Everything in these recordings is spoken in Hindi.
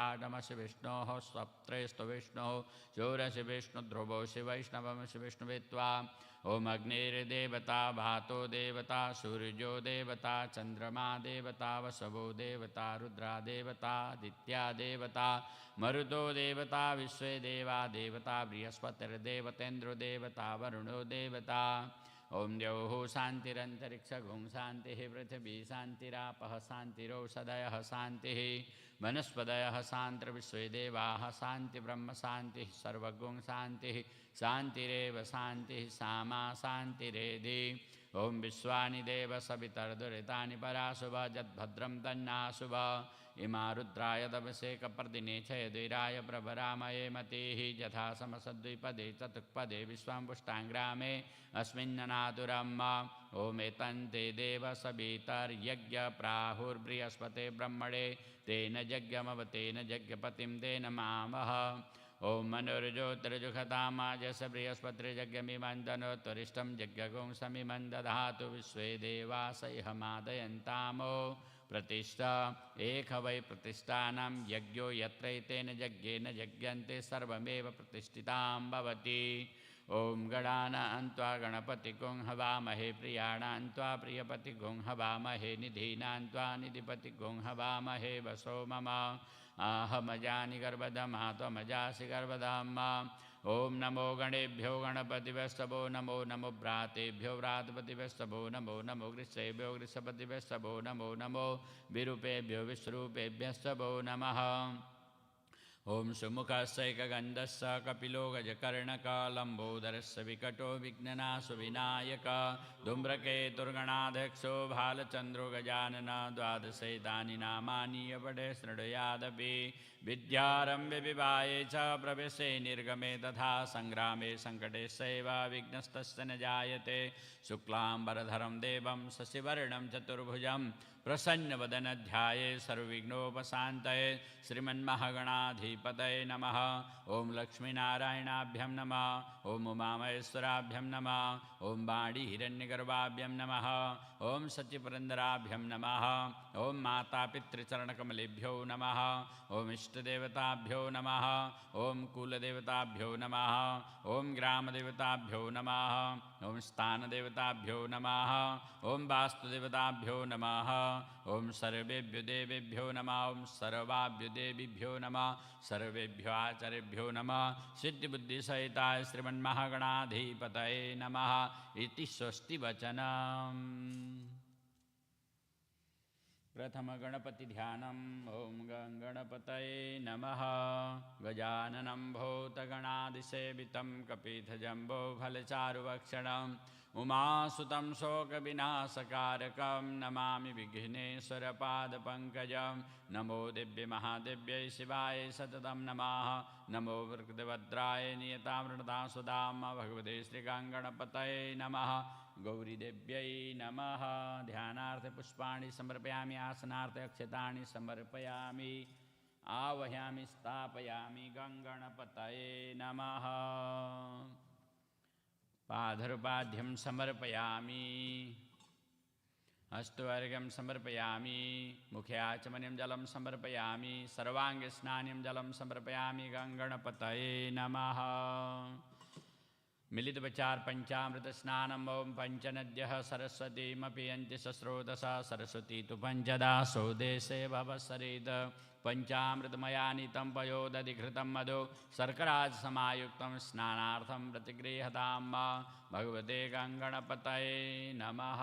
नमसि विष्णोः सप्त्रेस्तु विष्णुः शूरसि विष्णुध्रुवोऽसि वैष्णवमसि विष्णुवित्वा ओम अग्निर्देवता भातो देवता सूर्यो देवता चंद्रमा देवता वसवो देवता रुद्रा देवता आदित्या देवता मरुतो देवता विश्वे देवा देवता बृहस्पतिर्देवतेन्द्रो देवता वरुणो देवता ओम द्यौः शान्तिरन्तरिक्षगुं शान्तिः पृथिवी शान्तिरापः शान्तिरौषधयः शान्तिः वनस्पतयः शान्तिर्विश्वे देवाः शान्ति ब्रह्म शान्तिः सर्वगुं शान्तिः शान्तिरेव शान्तिः सामा शान्तिरेधि ओम विश्वानि देव सवितर्दुरितानि पराशुभ जद्भद्रं तन्नाशुभ इमा रुद्राय तमसेकप्रदिने छयद्वीराय प्रभरामये मतिः यथा समसद्विपदे चतुष्पदे विश्वाम्पुष्टाङ्ग्रामे अस्मिन्ननातुरम् ओम एतन्ते देव सवितर्यज्ञ प्राहुर्बृहस्पते ब्रह्मणे तेन यज्ञमवतेन यज्ञपतिं तेन मामः ओम मनुर्ज्योतिर्जुषतामाजस बृहस्पतिर्यज्ञमिमन्दनोत्तरिष्टं यज्ञगुं समिमं दधातु विश्वे देवासह्यमादयन्तामो प्रतिष्ठा एक वै प्रतिष्ठानां यज्ञो यत्रैतेन यज्ञेन यज्ञन्ते सर्वमेव प्रतिष्ठितां भवति ओम गणानान्त्वा गणपतिगुं हवामहे प्रियाणान्त्वा प्रियपतिगुं हवामहे निधीनान्त्वा निधिपतिगुं हवामहे वसो मम आहमजानि गर्भदमा त्वमजासि गर्भधामा ओम नमो गणेभ्यो गणपतिभ्यस्तभो नमो नमो भ्रातेभ्यो भ्रातपतिभ्यस्तभो नमो नमो गृह्सेभ्यो गृह्सपतिभ्यस्तभो नमो नमो विरूपेभ्यो विश्वरूपेभ्यस्तभो नमः ओम सुमुखस्यैकगन्धस्य कपिलो गजकर्णकलम्बोदरस्य विकटो विघ्ननाशो विनायक धूम्रकेतुर्गणाध्यक्षो भालचन्द्रो गजानन द्वादशैतानि नामानि यवडे शृणुयादपि विद्यारम्भे विवाहे च प्रवेशे निर्गमे तथा संग्रामे सङ्कटे सैव विघ्नस्तस्य न जायते शुक्लाम्बरधरं देवं शशिवर्णं चतुर्भुजं प्रसन्नवदनध्याये सर्वविघ्नोपशान्तये श्रीमन्महागणाधिपतये नमः ओम लक्ष्मीनारायणाभ्यं नमः ओम उमामहेश्वराभ्यं नमः ओम वाणी हिरण्यगर्भाभ्यं नमः ओम सच्चिपुरन्दराभ्यं नमः ओम मातापितृचरणकमलेभ्यो नमः ओम इष्टदेवताभ्यो नमः ओम कुलदेवताभ्यो नमः ओम ग्रामदेवताभ्यो नमः ओम स्थानदेवताभ्यो नमः ओम वास्तुदेवताभ्यो नमः ओम सर्वेभ्यो देवेभ्यो नमः ओम सर्वाभ्यो देवीभ्यो नमः सर्वेभ्यो आचार्यभ्यो नमः सिद्धिबुद्धिसहिताय श्रीमन्महागणाधिपतये नमः इति स्वस्तिवचनम् प्रथम गणपति ध्यानम् ओम गणपतये नमः गजाननं भूतगणादिसेवितं कपिध्वजम्बो फलचारुभक्षणम् उमासुतं शोकविनाशकारकं नमामि विघ्नेश्वरपादपङ्कजं नमो दिव्यमहादिव्यै शिवाय सततं नमः नमो वृकभद्राय नियतामृणता सुधाम भगवते श्रीगणपतये नमः गौरीदेव्यै नमः ध्यानार्थ पुष्पाणि समर्पयामि आसनार्थ अक्षतानि समर्पयामि आवह्यामि स्थापयामि गणपतये नमः पादर्पाद्यं समर्पयामि हस्तवर्गं समर्पयामि मुखे आचमनीयं जलं समर्पयामि सर्वाङ्गे स्नानं जलं समर्पयामि गणपतये नमः मिलितविचार पंचामृत स्नानम ओं पंचनद्यः सरस्वतीमपि यन्ति सस्रोतसा सरस्वती तु पंचदा सौदेशे भवसरित पंचामृतमयानीतं पयोदधिघृतं मधु शर्करासमायुक्तं स्नानार्थं प्रतिगृह्यतां भगवते गणपतये नमः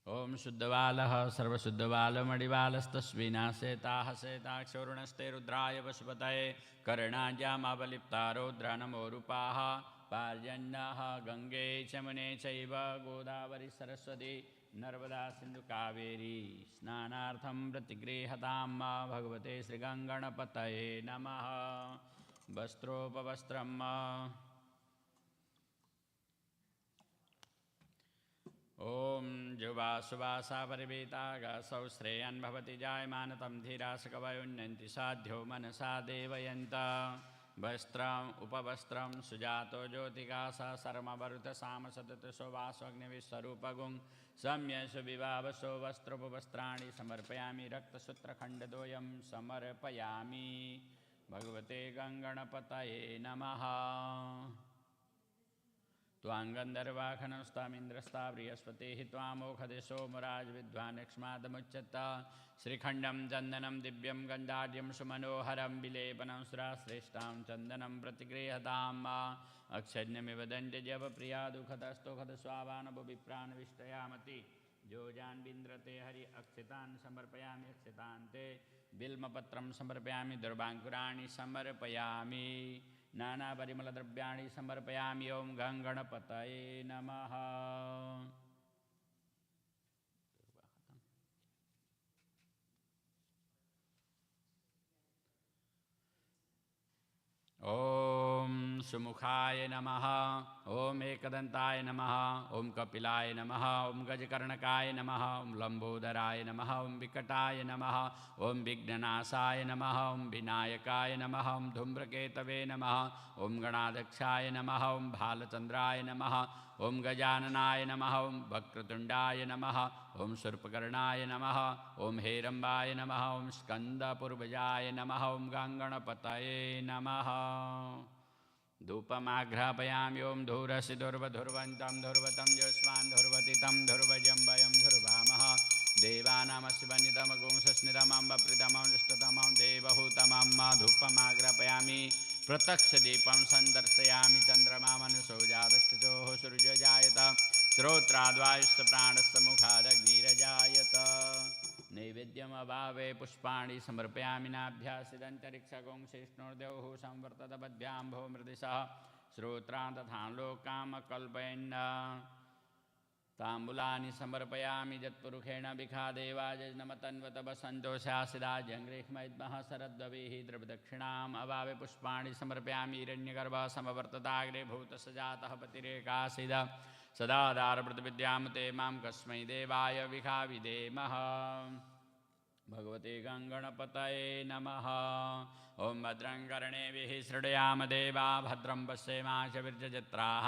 ओम शुद्धबालः सर्वशुद्धबालमणिबालस्तस्विनाशेताः शेताक्षोरुणस्ते रुद्राय पशुपतये कर्णाज्यामावलिप्ता रौद्रा नमो रूपाः पार्जन्यः गंगे चमुने चैव गोदावरी सरस्वती नर्मदा सिंधु कावेरी स्नानार्थं प्रतिगृह्यतां भगवते श्रीगणपतये नमः वस्त्रोपवस्त्रम् ओम जुवासुवासा परिवेतागसौ श्रेयन् भवति जायमानतं धीरासकवयुन्यन्ति साध्यो मनसा देवयन्त वस्त्रम् उपवस्त्रं सुजातो ज्योतिकासा सर्मवरुतसामसततसो वासोऽग्निविस्वरूपगुं सम्यसु विवावसो वस्त्रोपवस्त्राणि समर्पयामि रक्तसूत्रखण्डद्वयं समर्पयामि भगवते गङ्गणपतये नमः त्वाङ्गन्धर्वाखनस्तामिन्द्रस्ता बृहस्पतिः त्वामोखदिशो मुराज्विद्वान्क्ष्मादमुच्यत श्रीखण्डं चन्दनं दिव्यं गन्धाढ्यं सुमनोहरं विलेपनं सुराश्रेष्ठां चन्दनं प्रतिगृहताम् अक्षज्ञमिव दण्डजपप्रिया दुःखतस्तोखतस्वावानभुविप्राणविष्टयामति जोजान्विन्द्रते हरि अक्षतान् समर्पयामि अक्षतान्ते बिल्मपत्रं समर्पयामि दुर्वाङ्कुराणि समर्पयामि नानापरिमलद्रव्याणि समर्पयामि ओं गङ्गणपतये नमः ॐ सुमुखाय नमः ॐ एकदन्ताय नमः ॐ कपिलाय नमः ॐ गजकर्णकाय नमः ॐ लम्बोदराय नमः ॐ विकटाय नमः ॐ विघ्ननाशाय नमः ॐ विनायकाय नमः ॐ धूम्रकेतवे नमः ॐ गणाध्यक्षाय नमः ॐ भालचन्द्राय नमः ॐ गजाननाय नमः ॐ वक्रतुण्डाय नमः ॐ शूर्पकर्णाय नमः ॐ हेरम्बाय नमः ॐ स्कन्दपूर्वजाय नमः ॐ गङ्गणपतये नमः धूपमाघ्रापयामि ॐ धूरसि धुर्वधुर्वन्तं धुर्वतं ज्योत्स्वान् धुर्वतितं धुर्वजं वयं धुर्वामः देवानामशिवनिदमगुं सस्निदमं वप्रितमं दुष्टतमं देवहूतमं धूपमाघ्रापयामि प्रत्यक्षदीपं सन्दर्शयामि चन्द्रमा मनसो जातश्चोः सूर्यजायत श्रोत्राद्वायुश्च प्राणस्य मुखादग्निरजायत नैवेद्यमभावे पुष्पाणि समर्पयामि नाभ्यासिदन्तरिक्षगुं शिष्णुर्देवः संवर्ततपद्भ्याम्भो मृदिशः श्रोत्रान् तथा लोकामकल्पयन् ताम्बूलानि समर्पयामि यत्पुरुषेण भिखादेवाजनमतन्वतवसन्तोषासिदाजङ्ग्रेह्मैद्मः शरद्वभिः द्रवदक्षिणाम् अभावे पुष्पाणि समर्पयामि हिरण्यगर्भः समवर्तताग्रे भूतसजातः पतिरेकासिद सदाधारप्रतिविद्यां ते मां कस्मै देवाय विखाविदेमः भगवते गङ्गणपतये नमः ॐ भद्रं कर्णेभिः शृणुयाम देवा भद्रं पश्येमाशविर्यजत्राः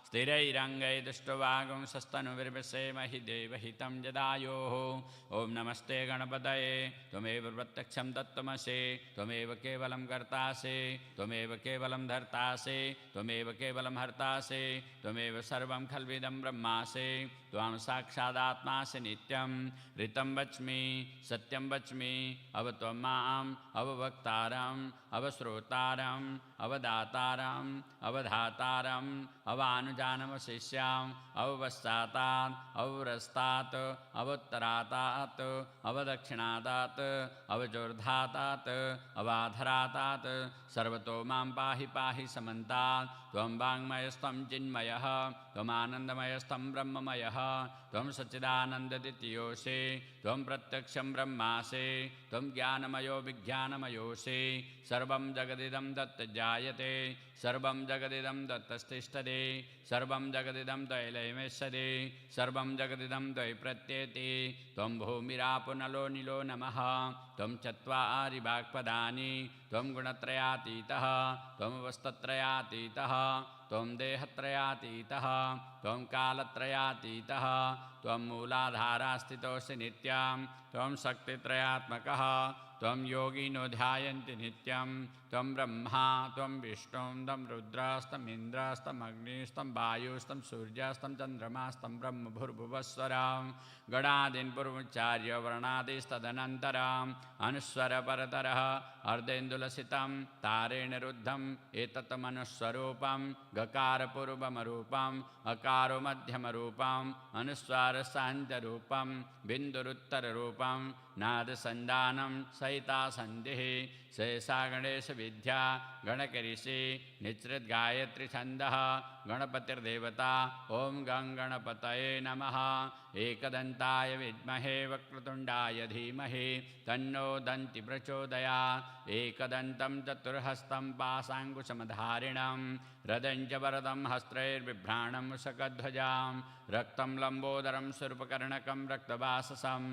स्थिरैरङ्गैर्दुष्टवागुं सस्तनुभिर्विषेमहि देवहितं जदायोः ॐ नमस्ते गणपतये त्वमेव प्रत्यक्षं तत्त्वमसि त्वमेव केवलं कर्तासि त्वमेव केवलं धर्तासि त्वमेव केवलं हर्तासि त्वमेव सर्वं खल्विदं ब्रह्मासि त्वां साक्षादात्मासि नित्यं ऋतं वच्मि सत्यं वच्मि अव त्वं माम् अववक्तारम् अवश्रोतारम् अवदातारम् अवधातारम् अवानुजानमशिष्याम् अवपश्चातात् अवरस्तात् अवोत्तरातात् अवदक्षिणातात् अवजोर्धातात् अवाधरातात् सर्वतो मां पाहि पाहि समन्तात् त्वं वाङ्मयस्त्वं चिन्मयः त्वमानन्दमयस्त्वं ब्रह्ममयः त्वं सच्चिदानन्दद्वितीयोऽसि त्वं प्रत्यक्षं ब्रह्मासि त्वं ज्ञानमयो विज्ञानमयोऽसि सर्वं जगदिदं दत्तजायते सर्वं जगदिदं दत्तस्तिष्ठति सर्वं जगदिदं त्वयैलयमेष्यति सर्वं जगदिदं त्वयि प्रत्येति त्वं भूमिरापुनलो निलो नमः त्वं चत्वारि वाक्पदानि त्वं गुणत्रयातीतः त्वमवस्थत्रयातीतः त्वं देहत्रयातीतः त्वं कालत्रयातीतः त्वं मूलाधारास्थितोऽसि नित्यं त्वं शक्तित्रयात्मकः त्वं योगिनो ध्यायन्ति नित्यं त्वं ब्रह्मा त्वं विष्णुं त्वं रुद्रस्तमिन्द्रस्तं अग्निस्तं वायुस्तं सूर्यस्तं चन्द्रमास्तं ब्रह्म भूर्भुवस्वरं गणादीन् पूर्वोच्चार्य वर्णादिस्तदनन्तरम् अनुस्वरपरतरः अर्धेन्दुलसितं तारेण रुद्धम् एतत् मनुस्वरूपं गकारपूर्वमरूपम् अकारो मध्यमरूपम् अनुस्वारसान्त्यरूपं बिन्दुरुत्तररूपं नादसन्धानं सहितासन्धिः शेषा गणेशविद्या गणकऋषि निश्चितगायत्री छन्दः गणपतिर्देवता ॐ गङ्गणपतये नमः एकदन्ताय विद्महे वक्रतुण्डाय धीमहि तन्नो दन्ति प्रचोदयात् एकदन्तं चतुर्हस्तं पाशाङ्कुशमधारिणं रदं च वरदं हस्तैर्बिभ्राणं शकध्वजां रक्तं लम्बोदरं स्वरूपकर्णकं रक्तवाससं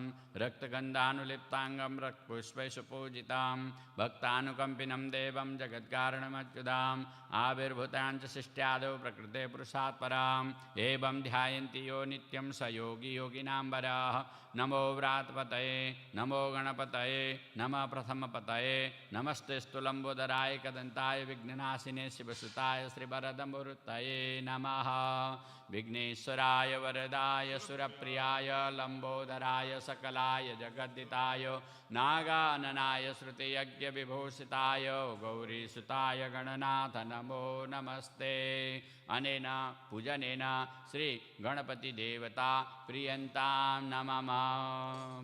रक्तगन्धानुलिप्ताङ्गं रक्तपुष्पैः पूजितां भक्तानुकम्पिनं देवं जगत्कारणमच्युताम् आविर्भूताञ्च शिष्ट्यादौ प्रकृते पुरुषात् पराम् एवं ध्यायन्ति यो नित्यं स योगी योगिनां वराः नमो व्रातपतये नमो गणपतये नमः प्रथमपतये नमस्तेस्तु लम्बोदराय कदन्ताय विघ्ननाशिने शिवसुताय श्रीवरदमूर्तये नमः विघ्नेश्वराय वरदाय सुरप्रियाय लम्बोदराय सकलाय जगद्दिताय नागाननाय श्रुतियज्ञविभूषिताय गौरीसुताय गणनाथ नमो नमस्ते अनेन पूजनेन श्री गणपति देवता प्रियंतां नमः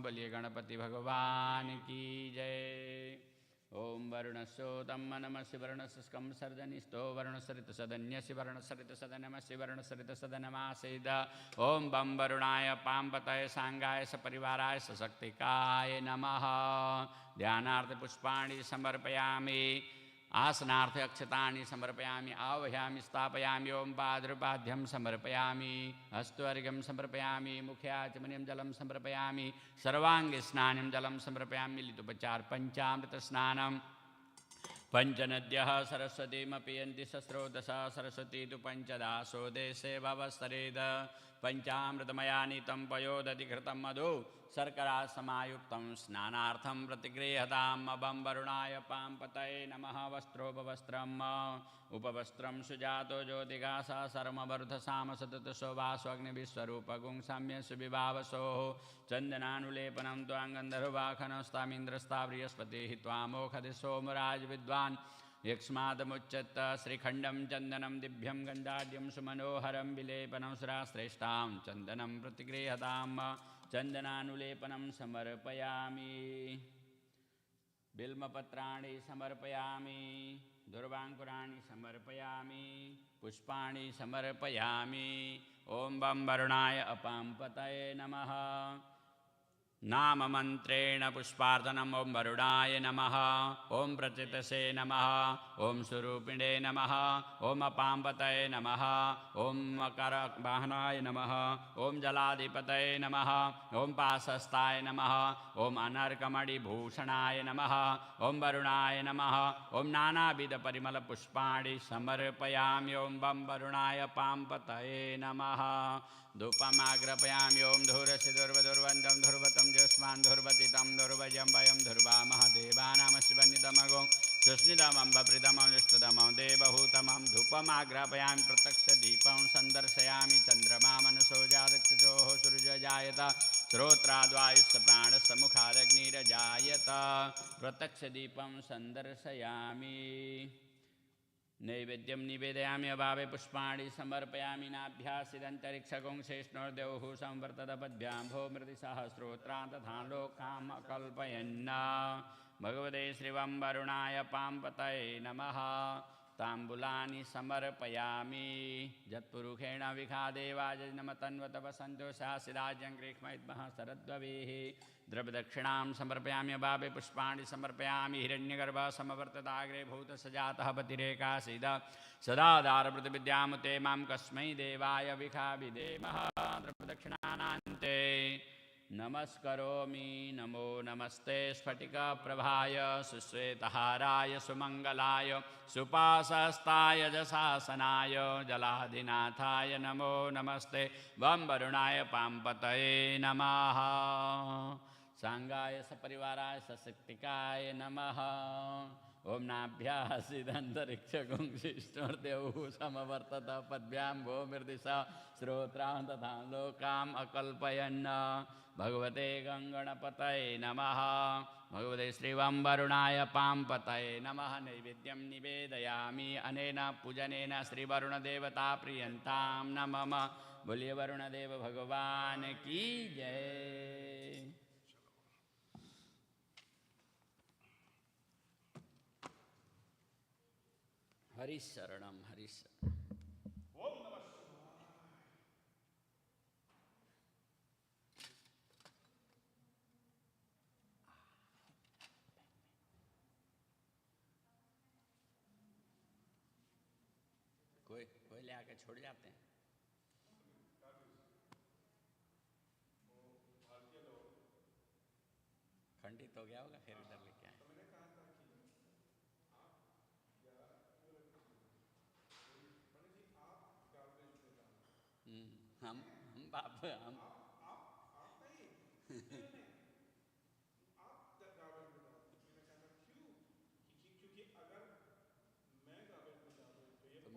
बोलिए गणपति भगवान की जय। ओम वरुणस्योतं मनमसि वर्णस्कं सर्जनिष्ठो वर्णसरितसदन्यसि वर्णसरितसदनमसि वर्णसरितसदनमासीद ओम बम वरुणाय पाम्पतये सांगाय सपरिवाराय सशक्तिकाय नमः। ध्यानार्थ पुष्पाणि समर्पयामि आसनार्थ अक्षतानि समर्पयामि आवाहयामि स्थापयामि ओम पादुर्पाद्यं समर्पयामि हस्तवर्गं समर्पयामि मुख्याचमनीयं जलं समर्पयामि सर्वांगे स्नानं जलं समर्पयामि लितुपचार पंचामृत स्नानं पंचनद्यः सरस्वतीमपि यन्ति सस्रोतसा सरस्वती तु पंचदासो देशे भवस्तरेद पंचामृतमयानीतं पयोदधिकृतं मधु शर्करा समायुक्तं स्नानार्थं प्रतिगृह्यताम् अबं वरुणाय पाम्पतये नमः। वस्त्रोपवस्त्रम् उपवस्त्रं सुजातो ज्योतिगासा सर्वमवर्धसामसततशोभास्वग्निविश्वरूपगुं साम्य सुविभावसोः चन्दनानुलेपनं त्वाङ्गन्धर्वाखनस्तामिन्द्रस्ता बृहस्पतिः त्वामोखधि सोमराज विद्वान् यक्ष्मादमुच्चत्त श्रीखण्डं चन्दनं दिव्यं गन्धाढ्यं सुमनोहरं विलेपनं सुराश्रेष्ठां चन्दनं प्रतिगृह्यताम् चन्दनानुलेपनं समर्पयामि बिल्मपत्राणि समर्पयामि दुर्वाङ्कुराणि समर्पयामि पुष्पाणि समर्पयामि ओम बं वरुणाय अपाम्पतये नमः। नाममन्त्रेण पुष्पार्चनम् ओम वरुणाय नमः ओम प्रचितसे नमः ओम स्वरूपिणे नमः ओम अपाम्पतये नमः ओम करवाहनाय नमः ओम जलाधिपतये नमः ओम पाशस्ताय नमः ओम अनर्कमणिभूषणाय नमः ओम वरुणाय नमः ओम नानाविधपरिमलपुष्पाणि समर्पयामि ओम बं वरुणाय पाम्पतये नमः। धूपमाग्रपयामि ओम धूरस्य धुर्वधुर्वन्तं धुर्वतं ज्योत्स्मान् धुर्वतितं धुर्वजं वयं धुर्वामः देवानां शिवनितमगो सुस्नितमम्बप्रितमं जुष्टतमं देवहूतमं धूपमाग्रपयामि प्रत्यक्षदीपं सन्दर्शयामि चन्द्रमा मनसो जातक्षुजोः सूर्यजायत श्रोत्राद्वायुश्च प्राणस्य मुखादग्निरजायत प्रत्यक्षदीपं सन्दर्शयामि। नैवेद्यं निवेदयामि अभावे पुष्पाणि समर्पयामि नाभ्यासिदन्तरिक्षगुं शेष्णोर्देवः संवर्तदपद्भ्यां भो मृतिसहस्रोत्रान् तथा लोकाम् अकल्पयन् भगवते श्रीवं वरुणाय पाम्पतये नमः। ताम्बूलानि समर्पयामि जत्पुरुषेण विखादेवाजनमतन्वतव सन्तोषासिराज्यं गृह्मैद्मः शरद्भवेः द्रव्यदक्षिणां समर्पयामि अभावे पुष्पाणि समर्पयामि हिरण्यगर्भः समवर्तताग्रे भूतसजातः पतिरेकासीद सदा दारवृतविद्यामुते मां कस्मै देवाय विखाविदेमः द्रव्यदक्षिणानान्ते नमस्करोमि नमो नमस्ते स्फटिकप्रभाय सुश्वेतहाराय सुमङ्गलाय सुपाशस्ताय जशासनाय जलाधिनाथाय नमो नमस्ते वं वरुणाय पाम्पतये नमः। सांगाय सपरिवाराय सशक्तिकाय नमः। ओम नाभ्यासिदन्तरिक्षगुं शिष्णोर्देवः समवर्तत पद्भ्यां भो मृदिशा श्रोत्रान् तथा लोकाम् अकल्पयन् भगवते गणपतये नमः। भगवते श्रीवं वरुणाय पाम्पतये नमः। नैवेद्यं निवेदयामि अनेन पूजनेन श्रीवरुणदेवता प्रियन्तां नमः। बोलिए वरुणदेव भगवान की जय। हरिशरणं हरिशरणं। कोई ले आके छोड़ जाते हैं। पंडित हो गया होगा फिर इधर लेके आए। हम बाप हम तो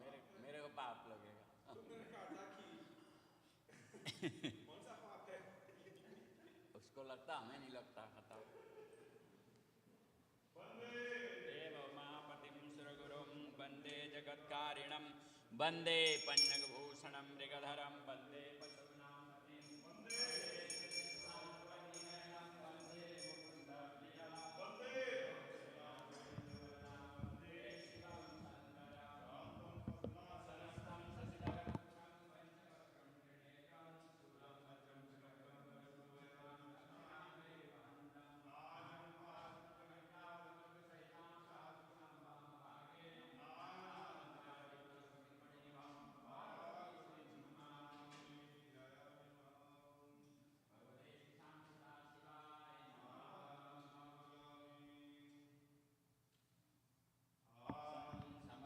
मेरे को पाप लगेगा। उसको लगता, हमें नहीं लगता। खत्म। देव महापतिं सुरगुरुं वंदे जगत्कारिणं वंदे पन्नगभूषणं मृगधरं वंदे पशूनां पतिं वंदे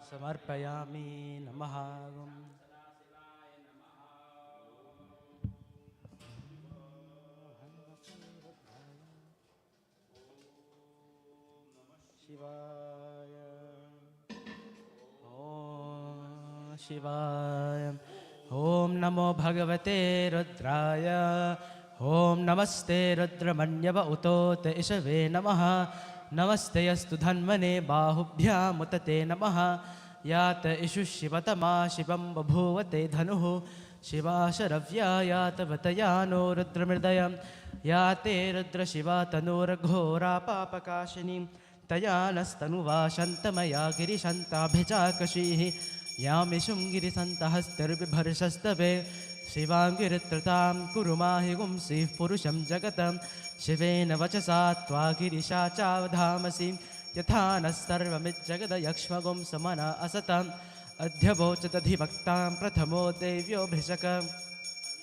समर्पयामि नमः। शिवाय ओम शिवाय। ओम नमो भगवते रुद्राय। ओम नमस्ते रुद्रमन्यव उतोत इषवे नमः। नमस्ते अस्तु धन्वने बाहुभ्यामुत ते नमः। यात इषु शिवतमा शिवं बभूवते धनुः। शिवाशरव्या यात वतयानो रुद्रमृदयं। याते रुद्रशिवा तनोर्घोरा पापकाशिनी। तया नस्तनुवा शन्तमया गिरिशन्ताभिचाकशीः। यामिषुं गिरिसन्तहस्तिर्बिभर्षस्तवे। शिवां गिरित्रतां कुरु माहि गुंसीः पुरुषं जगतं। शिवेन वचसा त्वा गिरिशा चावधामसि। यथा नः सर्वमिज्जगदयक्ष्मगुं समना असतम्। अध्यवोचदधिवक्तां प्रथमो देव्योऽभिषकम्।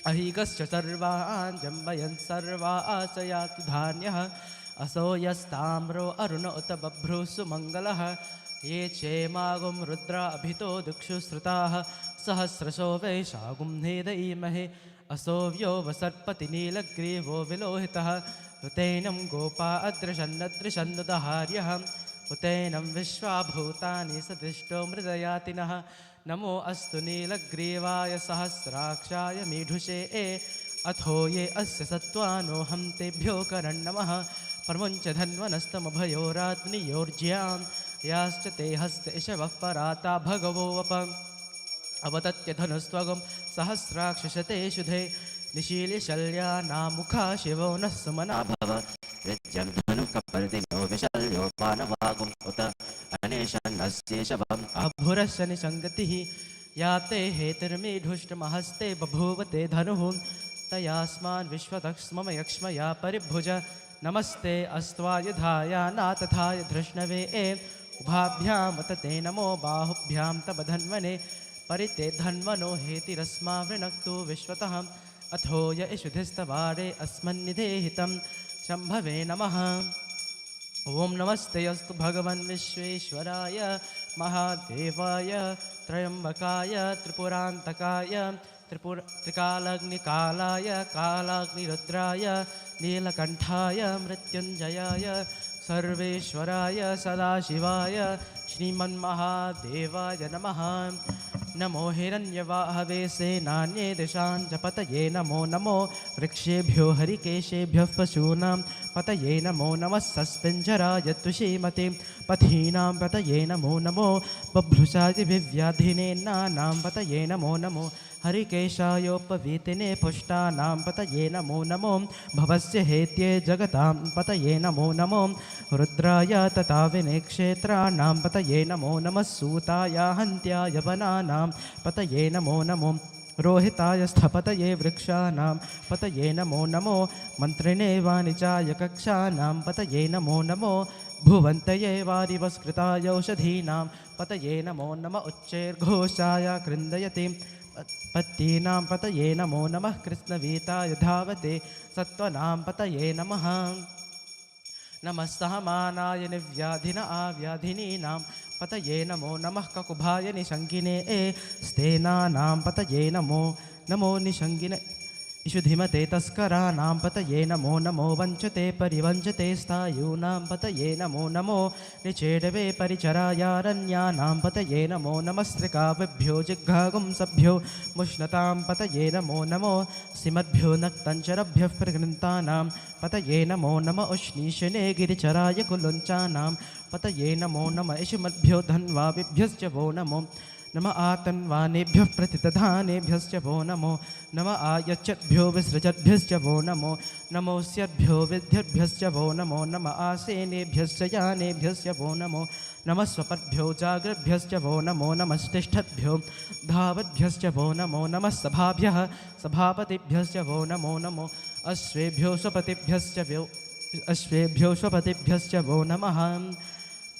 अहिकश्च सर्वान् जम्बयन् सर्वा आशयातु धान्यः। असो यस्ताम्रो अरुण उत बभ्रुः सुमङ्गलः। ये चेमागुं रुद्रा अभितो दिक्षु श्रुताः। सहस्रशो वैशागुं नेदयीमहे। असो व्यो वसर्पति नीलग्रीवो विलोहितः। उतैनं गोपा अदृशन्नदृशन्नुदहार्यः। उतैनं विश्वाभूतानि सदृष्टो मृदयातिनः। नमो अस्तु नीलग्रीवाय सहस्राक्षाय मीढुषे अथो ये अस्य सत्त्वानोऽहं तेभ्यो करन्नमः। प्रमुञ्च धन्वनस्तमभयोरात्मनियोर्ज्यां। याश्च ते हस्त इषवः पराता भगवोऽपम्। अवतत्य धनुस्त्वगं सहस्राक्षशते शुधे। निशील्यशल्या नामुखा शिवो नः सुमना भव। विद्यं धनुकपर्दिनो विशल्योपानवागुं उत अनेशन्नस्येषवम् अभुरस्य निसङ्गतिः। याते हेतिर्मीढुष्टमहस्ते बभूवते धनुः। तयास्मान् विश्वतक्ष्मम यक्ष्मया परिभुज। नमस्ते अस्त्वायुधाया नातथाय धृष्णवे उभाभ्यामुत ते नमो बाहुभ्यां तव धन्वने। परिते धन्वनो हेतिरस्मा वृणक्तु विश्वतः। अथो य इषुधिस्तवारे अस्मन्निधेहितं शम्भवे नमः। ओम नमस्ते अस्तु भगवन् विश्वेश्वराय महादेवाय त्र्यंबकाय त्रिपुरान्तकाय त्रिकालाग्निकालाय कालाग्निरुद्राय नीलकण्ठाय मृत्युञ्जयाय सर्वेश्वराय सदाशिवाय श्रीमन्महादेवाय नमः। नमो हिरण्यवाहवे सेनान्ये दिशां च पतये नमो नमो। वृक्षेभ्यो हरिकेशेभ्यः पशूनां पतये नमो नमः। सस्पिञ्जराय तुषीमते पथीनां पतये नमो नमो। बभ्रुषादिभिव्याधिनेन्नानां पतये नमो नमो। हरिकेशायोपवीतिने पुष्टानां पतये नमो नमो। भवस्य हेत्ये जगतां पतये नमो नमो। रुद्राय तथा विनेक्षेत्राणां पतये नमो नमः। सूताय हन्त्याय वनानां पतये नमो नमो। रोहिताय स्थपतये वृक्षाणां पतये नमो नमो। मन्त्रिणे वाणिजाय कक्षानां पतये नमो नमो। भुवन्तये वारिवस्कृताय औषधीनां पतये नमो नमः। उच्चैर्घोषाय कृन्दयति पत्तीनां पतये नमो नमः। कृष्णवीताय धावते सत्त्वनां पतये नमः। नमः सहमानाय निव्याधिन आव्याधिनीनां पतये नमो नमः ककुभाय निशङ्किने स्तेनानां पतये नमो नमो निशङ्किने इषुधिमते तस्कराणां पतये नमो नमो वञ्चते परिवञ्चते स्थायूनां पतये नमो नमो निचेडवे परिचरायारण्यानां पतये नमो नमस्त्रिकाव्यभ्यो जिघ्घागुंसभ्यो मुष्णतां पतये नमो नमो सिमद्भ्यो नक्तञ्चरभ्यः प्रगृन्तानां पतये नमो नम उष्णीशने गिरिचराय कुलुञ्चानां पतये नमो नम इषुमद्भ्यो धन्वाविभ्यश्च वो नमो नम आतन्वानेभ्यः प्रतिदधानेभ्यश्च वो नमो नम आयच्छद्भ्यो विसृजद्भ्यश्च वो नमो नमोऽस्यद्भ्यो विद्यद्भ्यश्च वो नमो नम आसेनेभ्यश्च यानेभ्यश्च वो नमो नमः स्वपद्भ्यो जाग्रद्भ्यश्च वो नमो नमस्तिष्ठद्भ्यो धावद्भ्यश्च वो नमो नमः सभाभ्यः सभापतिभ्यश्च वो नमो नमो अश्वेभ्यो स्वपतिभ्यश्च वो नमः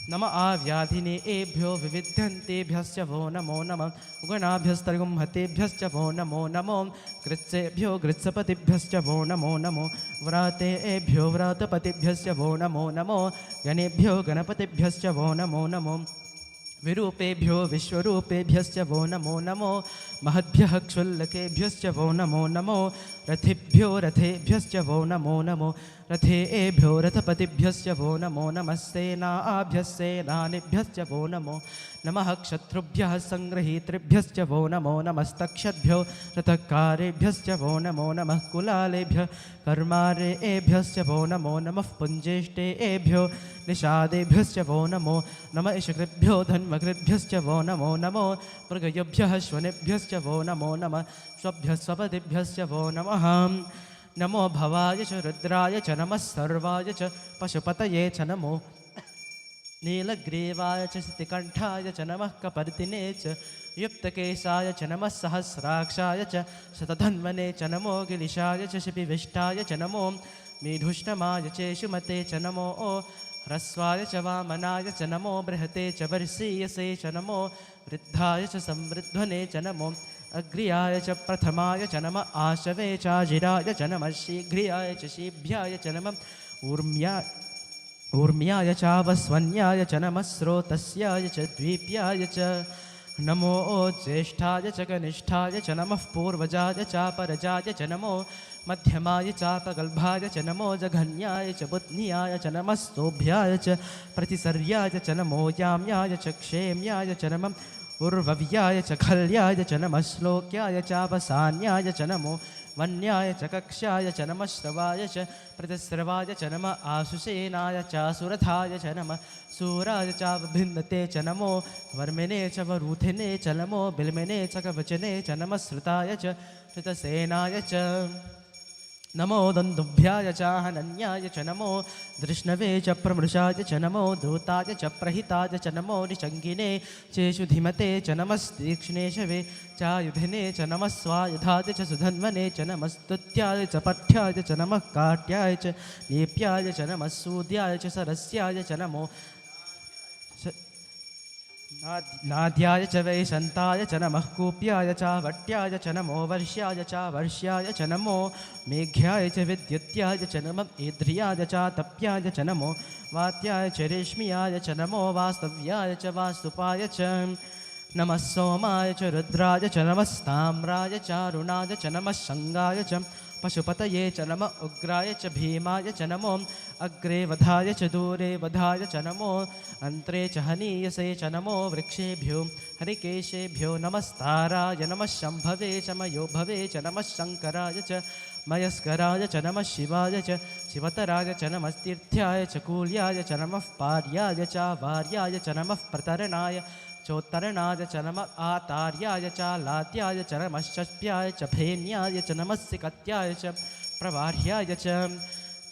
नम आव्याधिने एभ्यो विविध्यन्तेभ्यश्च वो नमो नमः उगणाभ्यस्तर्गुंहतेभ्यश्च वो नमो नमो कृत्सेभ्यो गृत्सपतिभ्यश्च वो नमो नमो व्रातेभ्यो व्रातपतिभ्यश्च वो नमो नमो गणेभ्यो गणपतिभ्यश्च वो नमो नमो विरूपेभ्यो विश्वरूपेभ्यश्च वो नमो नमो महद्भ्यः क्षुल्लकेभ्यश्च वो नमो नमो रथिभ्यो रथेभ्यश्च वो नमो नमो रथेभ्यो रथपतिभ्यश्च वो नमो नमः सेनाभ्यस्सेनानिभ्यश्च वो नमो नमः क्षत्रुभ्यः सङ्गृहीतृभ्यश्च वो नमो नमस्तक्षद्भ्यो रथकारेभ्यश्च वो नमो नमः कुलालेभ्यः कर्मारेभ्यश्च वो नमो नमः पुञ्जेष्टेभ्यो निषादेभ्यश्च वो नमो नमः इषकृभ्यो धन्वकृभ्यश्च वो नमो नमो मृगयुभ्यः श्वनेभ्यश्च वो नमो नमः स्वभ्यः स्वपतिभ्यश्च वो नमः नमो भवाय च रुद्राय च नमः सर्वाय च पशुपतये च नमो नीलग्रीवाय च सितिकण्ठाय च नमः कपर्दिने च युक्तकेशाय च नमः सहस्राक्षाय च शतधन्वने च नमो गिलिशाय च शिपिविष्टाय च नमो मेढुष्टमाय चेषुमते च नमो ह्रस्वाय च वामनाय च नमो बृहते च वर्षीयसे च नमो वृद्धाय च संवृध्वने च नमो अग्र्याय च प्रथमाय च नमः आशवे चाजिराय च नमः शीघ्रियाय च शीभ्याय च नमः ऊर्म्याय चावस्वन्याय च नमः स्रोतस्याय च द्वीप्याय च नमो ज्येष्ठाय च कनिष्ठाय च नमः पूर्वजाय चापरजाय च नमो मध्यमाय चापगल्भाय च नमो जघन्याय च बुध्न्याय च नमः स्तोभ्याय च प्रतिसर्याय च नमो याम्याय च क्षेम्याय च नमः उर्वव्याय च खल्याय च नमः श्लोक्याय चावसान्याय च नमो वन्याय च कक्ष्याय च नमः श्रवाय च प्रतिस्रवाय च नमः आशुसेनाय चासुरथाय च नमः सूराय चाभिन्नते च नमो वर्मिने च वरूथिने च नमो बिल्मिने च कवचने च नमः श्रुताय च श्रुतसेनाय च नमो दन्दुभ्याय च हनन्याय च नमो दृष्णवे च प्रमृषाय च नमो धूताय च प्रहिताय च नमो निशङ्गिने चेषुधिमते च नमस्तीक्ष्णेशवे चायुधिने च नमः स्वायुधाय च सुधन्वने च नमस्तुत्याय च पठ्याय च नमः काट्याय च लेप्याय च नमः सूद्याय च सरस्याय च नमो नाद्याय च वैशन्ताय च नमः कूप्याय च वट्याय च नमो वर्ष्याय च वर्ष्याय च नमो मेघ्याय च विद्युत्याय च नमः ईध्र्याय च तप्याय च नमो वात्याय च रेश्म्याय च नमो वास्तव्याय च वास्तुपाय च नमः सोमाय च रुद्राय च नमस्ताम्राय च अरुणाय च नमः शङ्गाय च पशुपतये च नमः उग्राय च भीमाय च नमो अग्रे वधाय च दूरे वधाय च नमो अन्त्रे च हनीयसे च नमो वृक्षेभ्यो हरिकेशेभ्यो नमस्ताराय नमः शम्भवे च मयोभवे च नमः शङ्कराय च मयस्कराय च नमः शिवाय च शिवतराय च नमस्तीर्थ्याय च कूल्याय च नमः पार्याय च वार्याय च नमः प्रतरणाय चोत्तरणाय च नमः आतार्याय च लात्याय च नमः शस्प्याय च भेन्याय च नमः सिकत्याय च प्रवार्याय च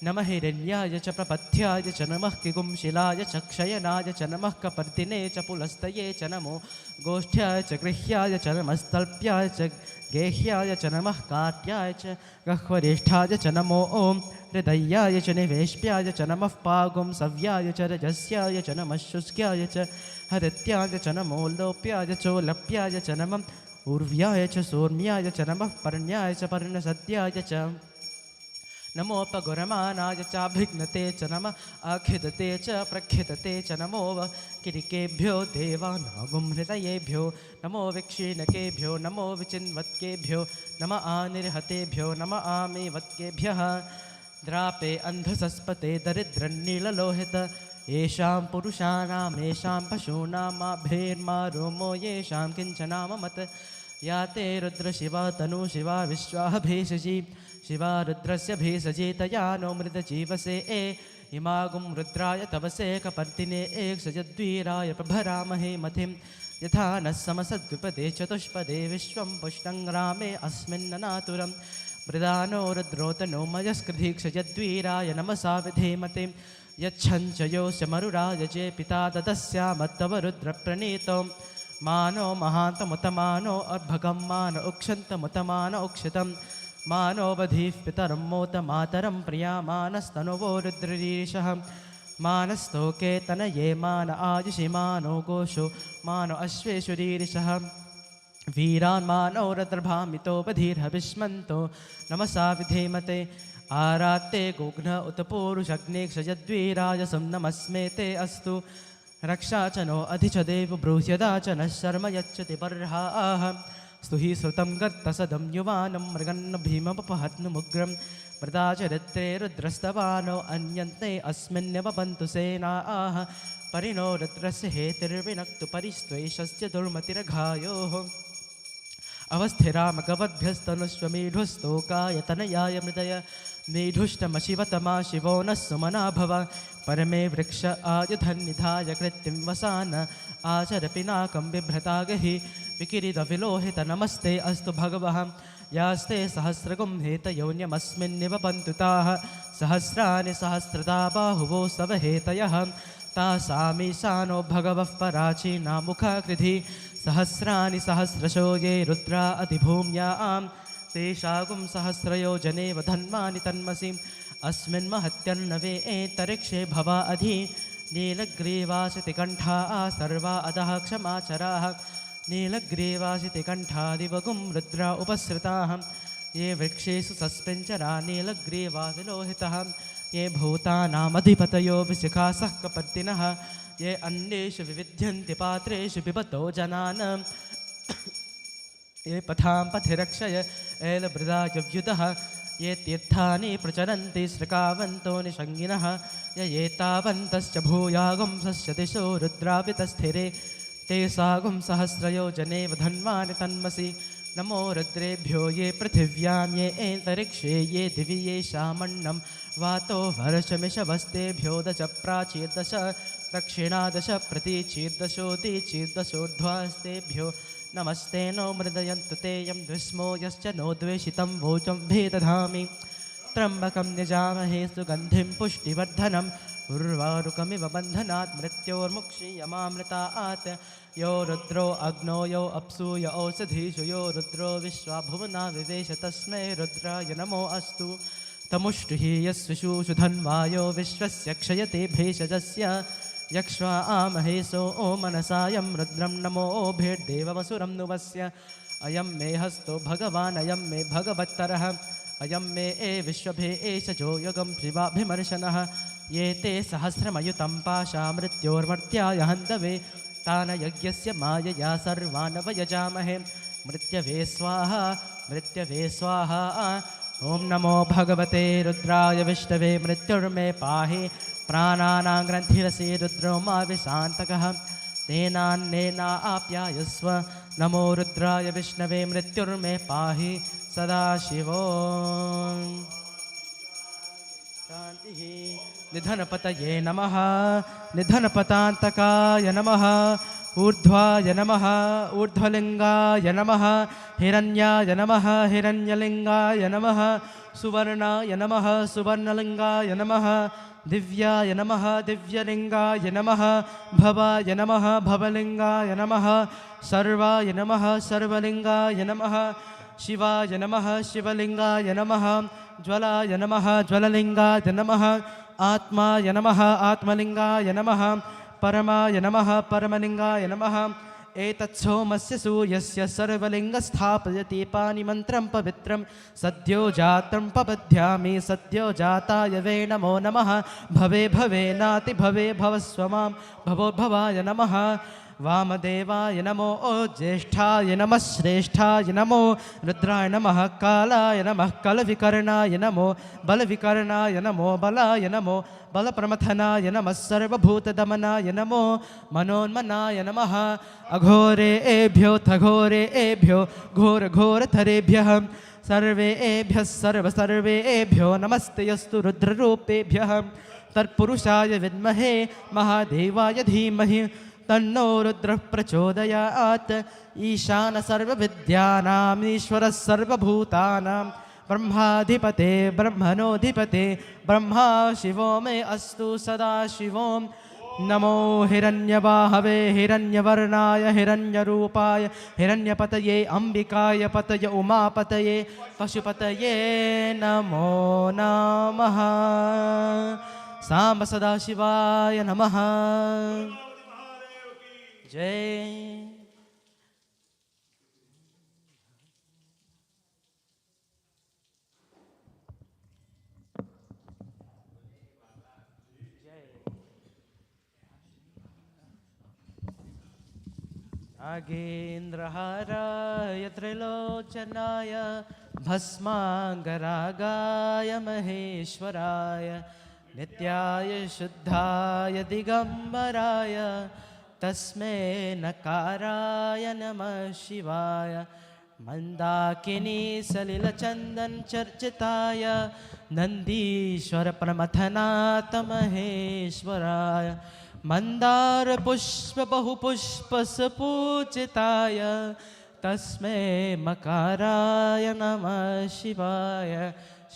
नमः हिरण्याय च प्रपथ्याय च नमः किगुंशिलाय च क्षयनाय च नमः कपर्दिने च पुलस्तये च नमो गोष्ठ्याय च गृह्याय च नमस्तल्प्याय च गेह्याय च नमः काट्याय च गह्वरेष्ठाय च नमो ॐ हृदयाय च निवेश्याय च नमः पागुंसव्याय च रजस्याय च नमः शुष्क्याय च हरित्याय च नमो लोप्याय चोलप्याय च नमः ऊर्व्याय च सोर्म्याय च नमः पर्ण्याय च पर्णसद्याय च नमोपगुरमानाय चाभिघ्नते च नमः आखिदते च प्रखिदते च नमो किरिकेभ्यो देवानागुं हृदयेभ्यो नमो विक्षीणकेभ्यो नमो विचिन्वत्केभ्यो नम आनिर्हतेभ्यो नम आमेवत्केभ्यः द्रापे अन्धसस्पते दरिद्रन्नीललोहित येषां पुरुषाणामेषां पशूनामाभेर्मा रोमो येषां किञ्चनाममत या ते रुद्रशिवा तनु शिवा विश्वाः भेषजी शिवा रुद्रस्य भेषजे तया नो मृतजीवसे इमागुं रुद्राय तवसे कपर्दिने एकशजद्वीराय प्रभरामहे मथिं यथा नः समसद्विपदे चतुष्पदे विश्वं पुष्टं रामे अस्मिन्ननातुरं मृदानो रुद्रोतनो मयस्कृधीक्षजद्वीराय नमसा विधेमते यच्छञ्चयोस्य मरुरायजे पिता ददस्यामत्तव रुद्रप्रणीतो मानो महान्तमुतमानो अर्भगं मान उक्षन्तमुतमान उक्षितं मानो वधीः पितरं मोत मातरं प्रियामानस्तनुवो रुद्ररीशः मानस्तोके तनये मान आयुषि मानो गोषो मानो अश्वेषुरीरिषः वीरान् मानो रद्रभामितो बधिर्हविष्मन्तो नमसा विधेमते आरात्ते गोघ्न उत पूरुषग्नेक्षजद्वीराय सं नमस्मे ते अस्तु रक्षा च नो अधि च देव ब्रूह्यदा च नः शर्म यच्छति बर्हाः स्तुहि श्रुतं गर्तसदं युवानं मृगन्न भीमपहत्नुमुग्रं मृदा चरित्रे रुद्रस्तवानो अन्यन्ते अस्मिन्यवपन्तु सेनाः परिणो रुद्रस्य हेतिर्विनक्तु परिस्त्वेषस्य दुर्मतिरघायोः अवस्थिरामगवद्भ्यस्तनुष्वमेढुस्तोकाय तनयाय मृदय मेढुष्टमशिवतमा शिवो नः सुमना भव परमे वृक्ष आयुधन्निधाय कृत्तिं वसान आचर पिनाकं बिभ्रतागहि विकिरीदविलोहित नमस्ते अस्तु भगवः यास्ते सहस्रगुं हेतयोन्यमस्मिन्निव पन्तुताः सहस्राणि सहस्रता बाहुवो स्तव हेतयः तासामीशानो भगवः पराचीनामुखकृधि सहस्राणि सहस्रशो ये रुद्रा अतिभूम्यां तेषागुं सहस्रयोजनेव धन्वानि तन्मसि अस्मिन् महत्यर्णवे एतरिक्षे भवा अधि नीलग्रीवासितिकण्ठा सर्वा अधः क्षमाचराः नीलग्रीवासितिकण्ठादिवगुं रुद्रा उपसृताः ये वृक्षेषु सस्पेञ्चरा नीलग्रीवा विलोहितः ये भूतानामधिपतयो विशिखासः कपर्दिनः ये अन्येषु विविध्यन्ति पात्रेषु पिबतो जनान् ये पथां पथि रक्षय एलभृदायव्युतः ये तीर्थानि प्रचरन्ति श्रकावन्तो निषङ्गिनः ये तावन्तश्च भूयागुं सस्य दिशो रुद्रापितस्थिरे ते सागुं सहस्रयोजनेव धन्वानि तन्मसि नमो रुद्रेभ्यो ये पृथिव्यां ये एन्तरिक्षे ये दिवि येषामन्नं वातो वर्षमिषवस्तेभ्यो दश प्राचीर्दश दक्षिणादश प्रतीचीर्दशोदीचीर्दशोर्ध्वास्तेभ्यो नमस्ते नो मृदयन्तु तेयं द्विस्मो यश्च नो द्वेषितं वोचं भेदधामि त्र्यम्बकं यजामहे सुगन्धिं पुष्टिवर्धनम् उर्वारुकमिव बन्धनात् मृत्योर्मुक्षीयमामृतात् यो रुद्रो अग्नो यो अप्सु य औषधीषु यो रुद्रो विश्वाभुवना विवेश तस्मै रुद्राय नमो अस्तु तमुष्टुः यस्विषुषु धन्वायो विश्वस्य क्षयते भेषजस्य यक्ष्वा आमहेसो ओ मनसायं रुद्रं नमो भेर्देववसुरं नुवस्य अयं मे हस्तो भगवान् अयं मे भगवत्तरः अयं मे विश्वभे एषजो युगं शिवाभिमर्शनः ये ते सहस्रमयुतं पाशा मृत्योर्मर्त्याय हन्तवे तान यज्ञस्य मायया सर्वान् वयजामहे मृत्यवे स्वाहा ॐ नमो भगवते रुद्राय विष्णवे मृत्युर्मे पाहि प्राणानां ग्रन्थिरसि रुद्रो मा विशान्तकः तेनान्नेना आप्यायस्व नमो रुद्राय विष्णवे मृत्युर्मे पाहि सदाशिवो शान्तिः निधनपतये नमः निधनपतान्तकाय नमः ऊर्ध्वाय नमः ऊर्ध्वलिङ्गाय नमः हिरण्याय नमः हिरण्यलिङ्गाय नमः सुवर्णाय नमः सुवर्णलिङ्गाय नमः दिव्याय नमः दिव्यलिङ्गाय नमः भवाय नमः भवलिङ्गाय नमः सर्वाय नमः सर्वलिङ्गाय नमः शिवाय नमः शिवलिङ्गाय नमः ज्वलाय नमः ज्वललिङ्गाय नमः आत्माय नमः आत्मलिङ्गाय नमः परमाय नमः परमलिङ्गाय नमः एतत्सोमस्य सूर्यस्य सर्वलिङ्गस्थापयति पानिमन्त्रं पवित्रं सद्यो जातं पबध्यामि सद्यो जाताय वे नमो नमः भवे भवे नाति भवे भवस्व मां भवोद्भवाय नमः वामदेवाय नमो ज्येष्ठाय नमः श्रेष्ठाय नमो रुद्राय नमः कालाय नमः कलविकर्णाय नमो बलविकर्णाय नमो बलाय नमो बलप्रमथनाय नमः सर्वभूतदमनाय नमो मनोन्मनाय नमः अघोरेभ्यो थघोरेभ्यो घोरघोरथरेभ्यः सर्वेभ्यः सर्वेभ्यो नमस्तेऽस्तु रुद्ररूपेभ्यः तत्पुरुषाय विद्महे महादेवाय धीमहि तन्नो रुद्रः प्रचोदयात् ईशान सर्वविद्यानाम् ईश्वरः सर्वभूतानां ब्रह्माधिपते ब्रह्मणोऽधिपते ब्रह्मा शिवो मे अस्तु सदा शिवों नमो हिरण्यवाहवे हिरण्यवर्णाय हिरण्यरूपाय हिरण्यपतये अम्बिकाय पतये उमापतये पशुपतये नमो नमः सांब सदाशिवाय नमः जय नागेन्द्रहाराय त्रिलोचनाय भस्माङ्गरागाय महेश्वराय नित्याय शुद्धाय दिगम्बराय तस्मै नकाराय नमः शिवाय मंदाकिनी सलिलचंदन चर्चिताय नंदीश्वर प्रमथनाथ महेश्वराय मंदार पुष्प बहुपुष्प सुपूजिताय तस्मै मकाराय नमः शिवाय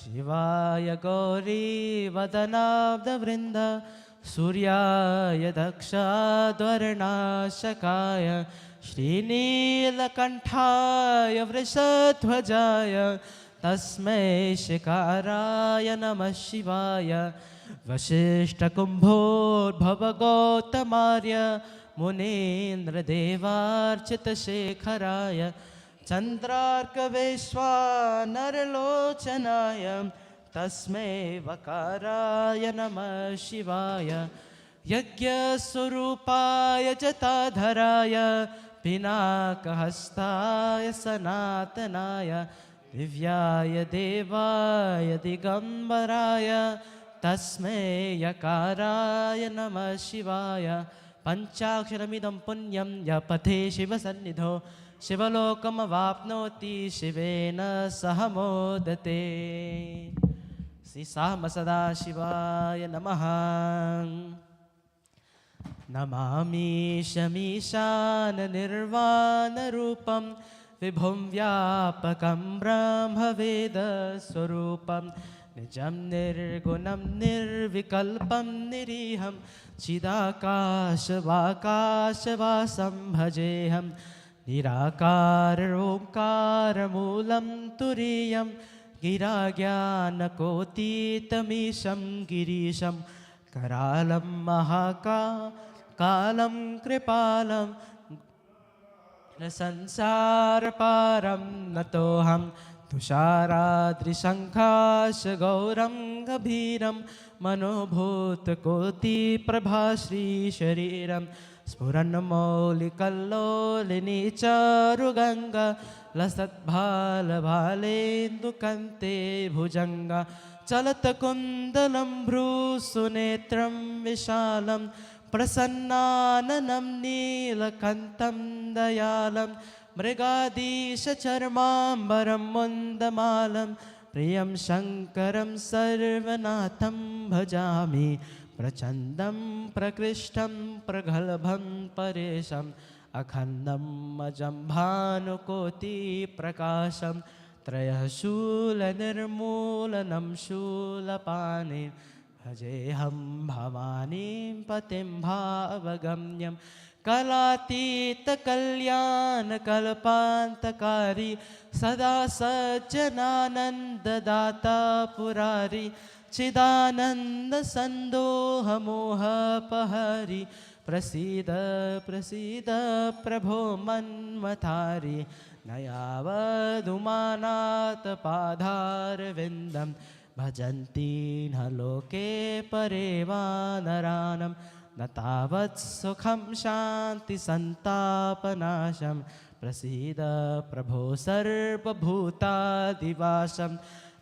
शिवाय गौरी वदनाब्दवृंद सूर्याय दक्षाद्वर्णाशकाय श्रीनीलकण्ठाय वृषध्वजाय तस्मै शिकाराय नमः शिवाय वसिष्ठकुम्भोद्भवगौतमार्य मुनीन्द्रदेवार्चितशेखराय चन्द्रार्कवैश्वानरलोचनाय तस्मै वकाराय नमः शिवाय यज्ञस्वरूपाय जटाधराय पिनाकहस्ताय सनातनाय दिव्याय देवाय दिगम्बराय तस्मै यकाराय नमः शिवाय पंचाक्षरमिदं पुण्यं य पठे शिवसन्निधौ शिवलोकमवाप्नोति शिवेन सह मोदते श्री साम सदा शिवाय नमः नमामि शमीशान निर्वाणरूपं विभुं व्यापकं ब्रह्मवेदस्वरूपं निजं निर्गुणं निर्विकल्पं निरीहं चिदाकाशवाकाशवासं भजेऽहं निराकारोङ्कारमूलं तुरीयं गिराज्ञानकोतीतमीशं गिरीशं करालं महाकालं कृपालं संसारपारं नतोऽहं तुषाराद्रिशङ्खाशगौरं गभीरं मनोभूतकोटिप्रभाश्रीशरीरं स्फुरन्मौलिकल्लोलिनी चारुगङ्गा लसद्भालभालेन्दुकन्ते भुजङ्गा चलत्कुन्दलं भ्रूसुनेत्रं विशालं प्रसन्नाननं नीलकण्ठं दयालं मृगाधीशचर्माम्बरं मुन्दमालं प्रियं शङ्करं सर्वनाथं भजामि प्रचण्डं प्रकृष्टं प्रगल्भं परेशम् अखण्डं अजं भानुकोटिप्रकाशं त्रयशूलनिर्मूलनं शूलपाणि भजेऽहं भवानीं पतिं भावगम्यं कलातीतकल्याणकल्पान्तकारी सदा सज्जनानन्ददाता पुरारी चिदानन्दसन्दोहमोहपहरि प्रसीद प्रसीद प्रभो मन्मथारि न यावदुमानाथपादारविन्दं भजन्ति न लोके परे वानरानं न तावत् सुखं शान्तिसन्तापनाशं प्रसीद प्रभो सर्वभूतादिवासं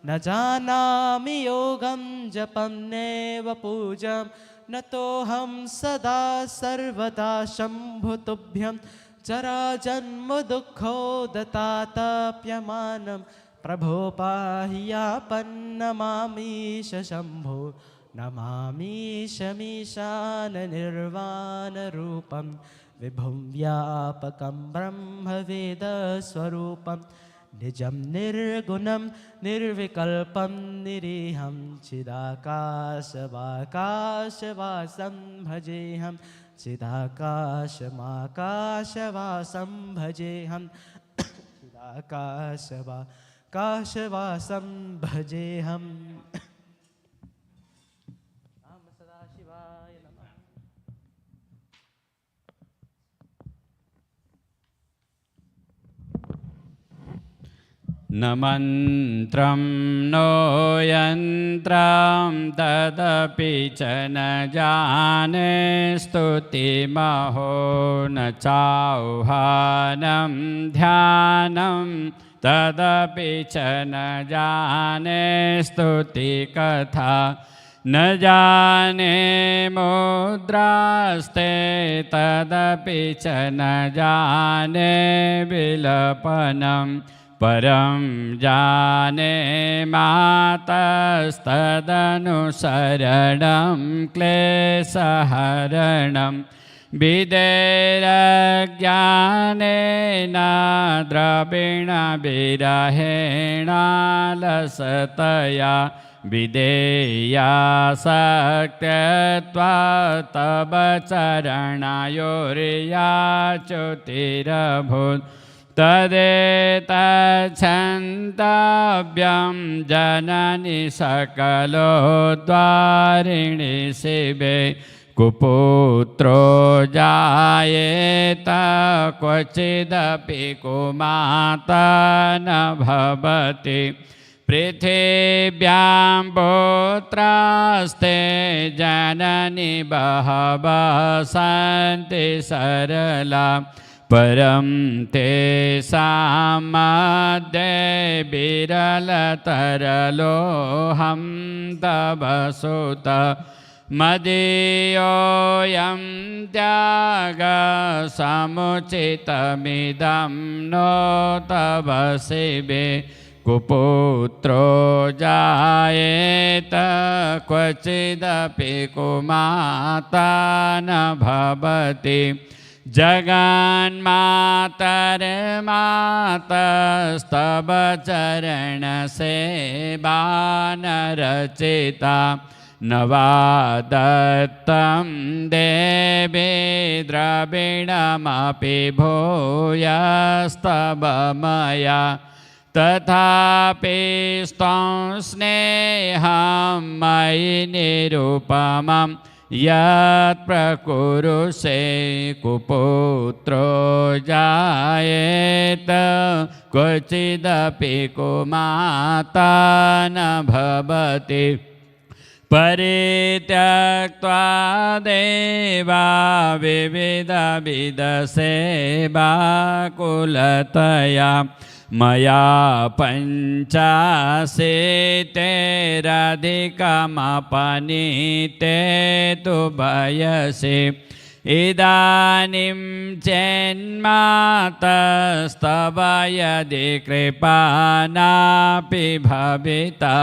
न जानामि योगं जपं नैव पूजां नतोऽहं सदा सर्वदा शम्भुतुभ्यं जराजन्मदुःखोदतातप्यमानं प्रभो पाहि यापन्नमामीश शम्भो नमामीशमीशाननिर्वाणरूपं विभुं व्यापकं ब्रह्मवेदस्वरूपं निजं निर्गुणं निर्विकल्पं निरीहं चिदाकाशवाकाशवासं भजेऽहं चिदाकाशमाकाशवासं भजेऽहं चिदाकाशवाकाशवासं भजेऽहं राम सदाशिवाय नमः। न मन्त्रं नो यन्त्रं तदपि च न जाने स्तुतिमहो न चाह्वानं ध्यानं तदपि च न जाने स्तुतिकथा न जाने मुद्रास्ते तदपि च न जाने विलपनं परं जाने मातस्तदनुसरणं क्लेशहरणं विदेरज्ञानेन द्रविणविरहेणालसतया विधेयासक्त्यत्वा तव चरणायोर्याच्युतिरभूत् तदेतच्छन्तव्यं जननि सकलोद्वारिणि शिवे कुपुत्रो जायेत क्वचिदपि कुमाता न भवति पृथिव्यां पुत्रास्ते जननि बहवः सन्ति सरला परं तेषां मध्ये विरलतरलोऽहं तव सुत मदीयोऽयं त्यागसमुचितमिदं नो तव शिवे कुपुत्रो जायेत क्वचिदपि कुमाता न भवति जगन्मातर्मातस्तव चरणसेवा न रचिता न वा दत्तं देवे द्रविणमपि भूयस्तव मया तथापि स्त्वं स्नेहं मयि निरुपमं यत् प्रकुरुषे कुपुत्रो जायेत क्वचिदपि कुमाता न भवति परित्यक्त्वा देवा विविधविधसेवा कुलतया मया पञ्चाशीतेरधिकमपनीते तु वयसि इदानीं चेन्मातस्तव यदि कृपा नापि भविता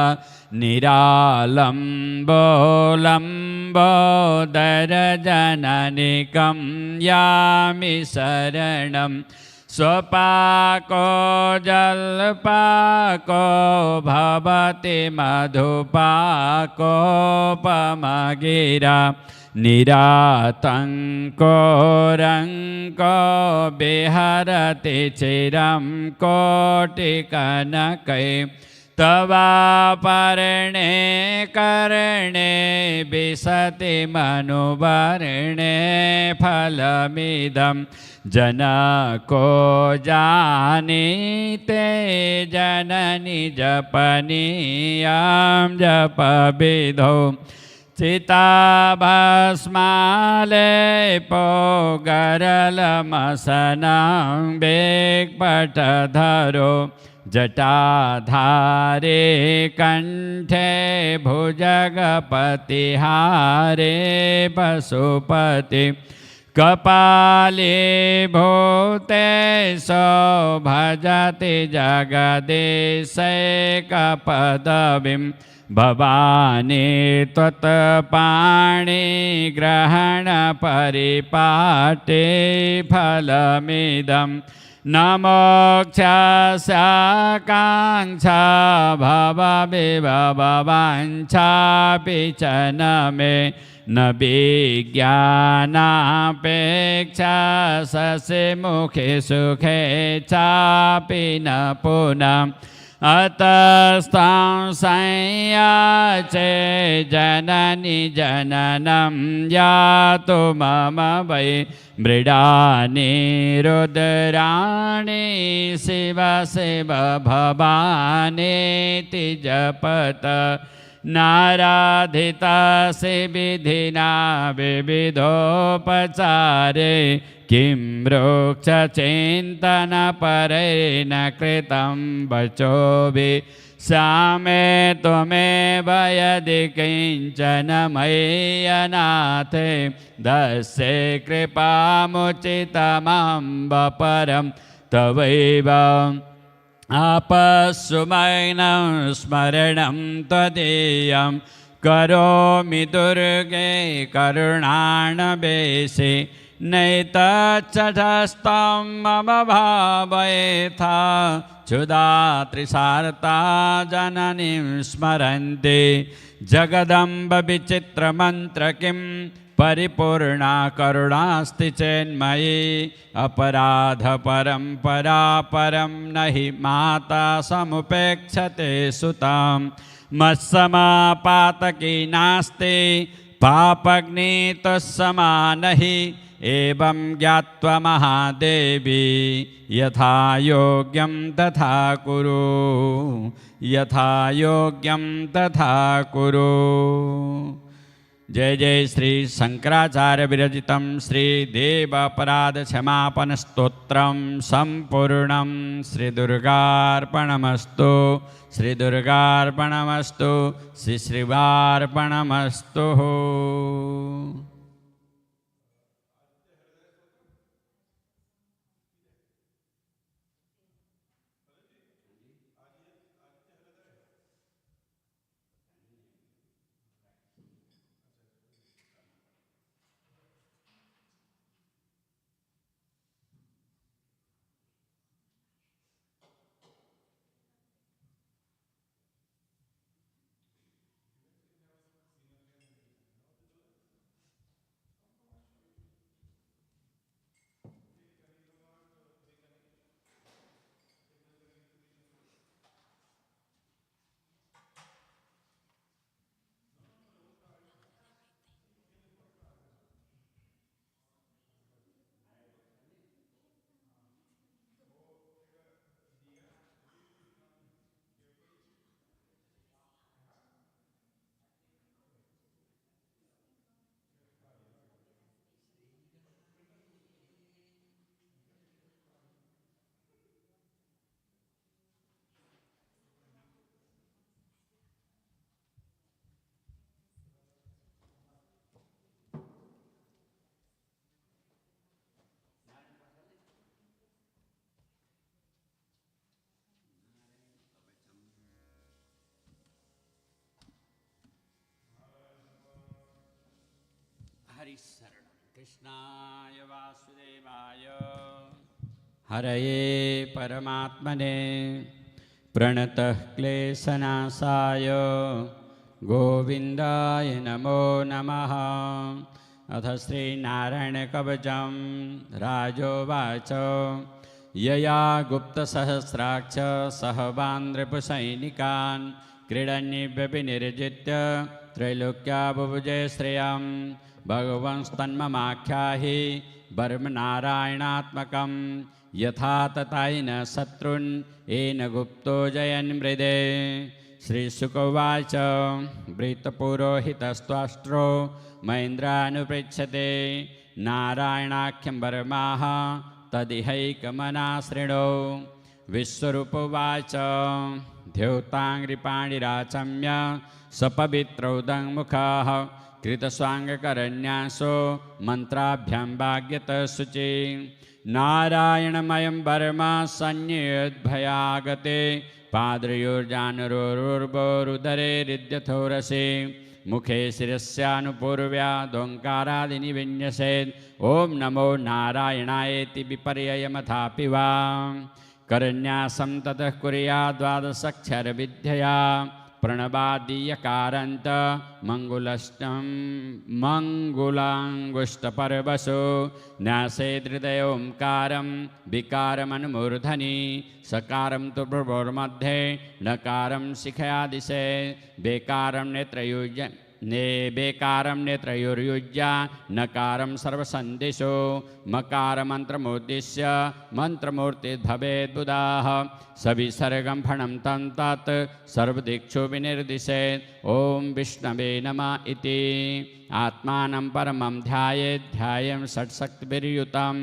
निरालम्बोलम्बोदरजननिकं यामि शरणं स्वपाको जल्पाको भवति मधुपाकोपमगिरा निरातङ्को रङ्को विहरति चिरं कोटिकनकै तवापर्णे कर्णे विशति मनुवर्णे फलमिदं जनको जानीते जननि जपनीयां जपविधौ चिताभस्मालेपो गरलमसनां वेक्पटधरो जटाधारे कंठे भुजगपतिहारे पशुपति कपाले भूते सो भजति जगदीशैकपदवीं भवानी त्वत्पाणि ग्रहण परिपाटे फलमिदम् न मोक्षस्याकाङ्क्षा भवविभवाञ्छापि च न मे न विज्ञानापेक्षा ससिमुखे सुखे चापि न पुनः अतस्तां संयाचे जननि जननं यातु मम वै मृडानि रुद्राणि शिव शिव भवानीति जपत नाराधितस्य विधिना विविधोपचारे किं वृक्षचिन्तनपरेण कृतं वचोभिः सामे त्वमेव यदि किञ्चन मय्यनाथे दस्ये कृपामुचितमम्ब परं तवैव आपस्सुमैनं स्मरणं त्वदीयं करोमि दुर्गे करुणाणवेशे नैतच्चटस्तं मम भावयेथा क्षुधातृषार्ता जननीं स्मरन्ति जगदम्ब विचित्रमन्त्र किं परिपूर्णा करुणास्ति चेन्मयी अपराधपरम्परा परं न हि माता समुपेक्षते सुतां मत्समापातकी नास्ति पापग्नितुस्समानहि एवं ज्ञात्वा महादेवी यथा योग्यं तथा कुरु यथा योग्यं तथा कुरु। जय जय श्री शंकराचार्य विरचितं श्री देव अपराध क्षमापन स्तोत्रं संपूर्णं। श्री दुर्गार्पणमस्तु श्री दुर्गार्पणमस्तु श्री शिवार्पणमस्तु। हरिशरण कृष्णाय वासुदेवाय हरये परमात्मने प्रणतः क्लेशनाशाय गोविन्दाय नमो नमः। अथ श्रीनारायणकवचं राजोवाच यया गुप्तसहस्राक्ष सहबान्ध्रिपुसैनिकान् क्रीडन्निव्यभिनिर्जित्य त्रैलोक्याबुभुजे श्रियं भगवंस्तन्ममाख्याहि वर्मनारायणात्मकं यथा तथायिन शत्रुन् येन गुप्तो जयन् मृदे। श्रीशुकोवाच वृत्तपुरोहितस्त्वाष्ट्रो महेन्द्रानुपृच्छते नारायणाख्यं वर्माः तदिहैकमनाशृणो। विश्वरूपोवाच द्योताङ्घ्रिपाणिराचम्य सपवित्रौदङ्मुखः कृतस्वाङ्गकरन्यासो मन्त्राभ्यां भाग्यतः शुचि। नारायणमयं वर्मा सन्न्यद्भयागते पाद्रयोर्जानुरोरुर्वोरुदरे हृद्यथोरसे मुखे शिरस्यानुपूर्व्या दोङ्कारादिनि विन्यसेत्। ॐ नमो नारायणायेति विपर्ययमथापि वा करन्यासं ततः कुर्यात् द्वादशाक्षरविद्यया प्रणवादीयकारान्त मङ्गुलाङ्गुष्ठपर्वसो न्यासेदृदय ओङ्कारं विकारमनुमूर्धनि सकारं तु भ्रुवोर्मध्ये नकारं शिखयादिशे बेकारं नेत्रयोर्युज्य नकारं सर्वसन्दिशो मकारमन्त्रमुद्दिश्य मन्त्रमूर्तिर्भवेत् बुधाः सविसर्गं फणं तं तत् सर्वदिक्षु विनिर्दिशेत्। ॐ विष्णवे नमः इति आत्मानं परमं ध्यायेत् ध्यायं षट्शक्तिभिर्युतं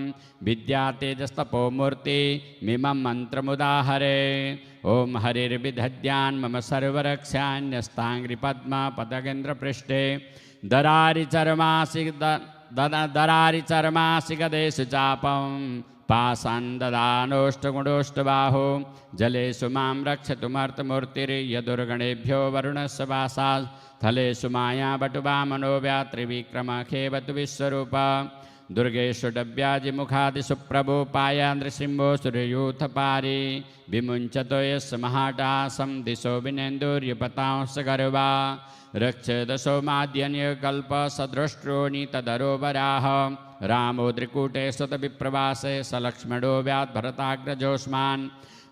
विद्यातेजस्तपोमूर्तिमिमं मन्त्रमुदाहरे। ॐ हरिर्विदध्यान् मम सर्वरक्षान्यस्ताङ्घ्रिपद्मपदगेन्द्रपृष्ठे दरारिचर्मासि गदेषु चापं पासान् ददानोष्टगुणोष्टबाहो जलेषु मां रक्षतुमर्थमूर्तिर्यदुर्गणेभ्यो वरुणस्य वासात् थलेषु माया बटुवामनो व्यात्रिविक्रमखेवतु विश्वरूपा दुर्गेषु डव्याजिमुखादिषु प्रभो पायान्द्रसिंहो सूर्ययूथपारि विमुञ्चतो यस्य महाटासं दिशो विनेन्दुर्युपतांस गर्वा रक्षदशो माद्यन्यकल्पसदृष्ट्रोणि तदरोवराः रामो त्रिकूटे स्वतविप्रवासे सलक्ष्मणो व्याद्भरताग्रजोऽस्मान्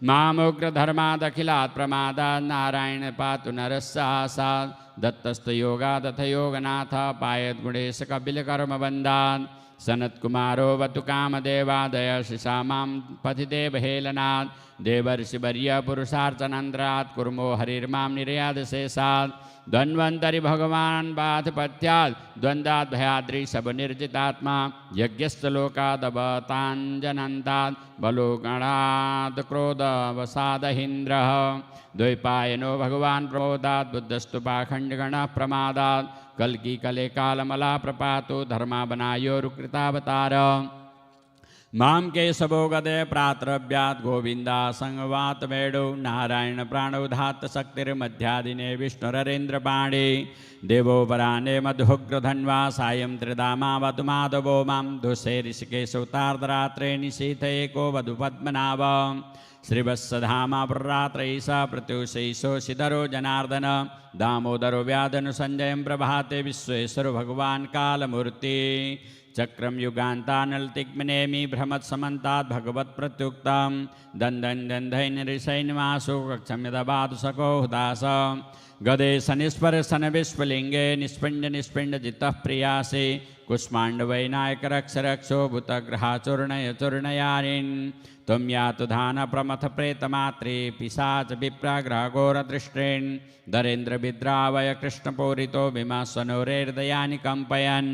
मामुग्रधर्मादखिलात् प्रमादात् नारायण पातु नरस्सासात् दत्तस्तु योगादथ योगनाथ पायद्गुणेश कपिलकर्मबन्धात् सनत्कुमारो वतु कामदेवादयशिषा मां पथिदेवहेलनात् देवर्षिवर्य पुरुषार्चनन्द्रात् कुर्मो हरिर्मां निर्यादशेषात् द्वन्द्वन्तरि भगवान् बाधपत्यात् द्वन्द्वात् भयाद्रिशबनिर्जितात्मा यज्ञस्थलोकादवताञ्जनन्तात् बलोगणात् क्रोधवसादहीन्द्रः द्वैपायनो भगवान् प्रमोदात् बुद्धस्तु पाखण्डगणः प्रमादात् कल्की कले कालमला प्रपातो धर्मा बनायोरुकृतावतार मां केशवो गदे प्रातरव्यात् गोविन्दा संवात वेडो नारायण प्राणोधात्त शक्तिर्मध्यादिने विष्णुररेन्द्रपाणे देवोपराणे मधुग्रधन्वा सायं त्रिदामावतु माधवो मां दुःसे ऋषिकेशोतार्धरात्रे निशीथे एको वधुपद्मनाभ श्रीवत्सधामा प्ररात्रैषा प्रत्युषैषो शिधरो जनार्दन दामोदरो व्याधनुसञ्जयं प्रभाते विश्वेश्वरो भगवान् कालमूर्ति चक्रम युगान्तानलतिग्मनेमि भ्रमत्समन्तात् भगवत्प्रत्युक्तं दन्धैर्निशैन्मासु कक्षम्यदबाधुसको हुदास गदे शनिस्पर्शन विश्वलिंगे निष्पिण्डजितः प्रियासि कुष्माण्डवैनायकरक्षरक्षो भूतग्रहाचूर्णयचूर्णयारिन् त्वं यातु धान प्रमथ प्रेतमात्रे पिशाच विप्राग्रहघोरदृष्टेन् दरेन्द्रविद्रावय कृष्णपूरितो विमस्वनोरेर्दयानि कंपयन्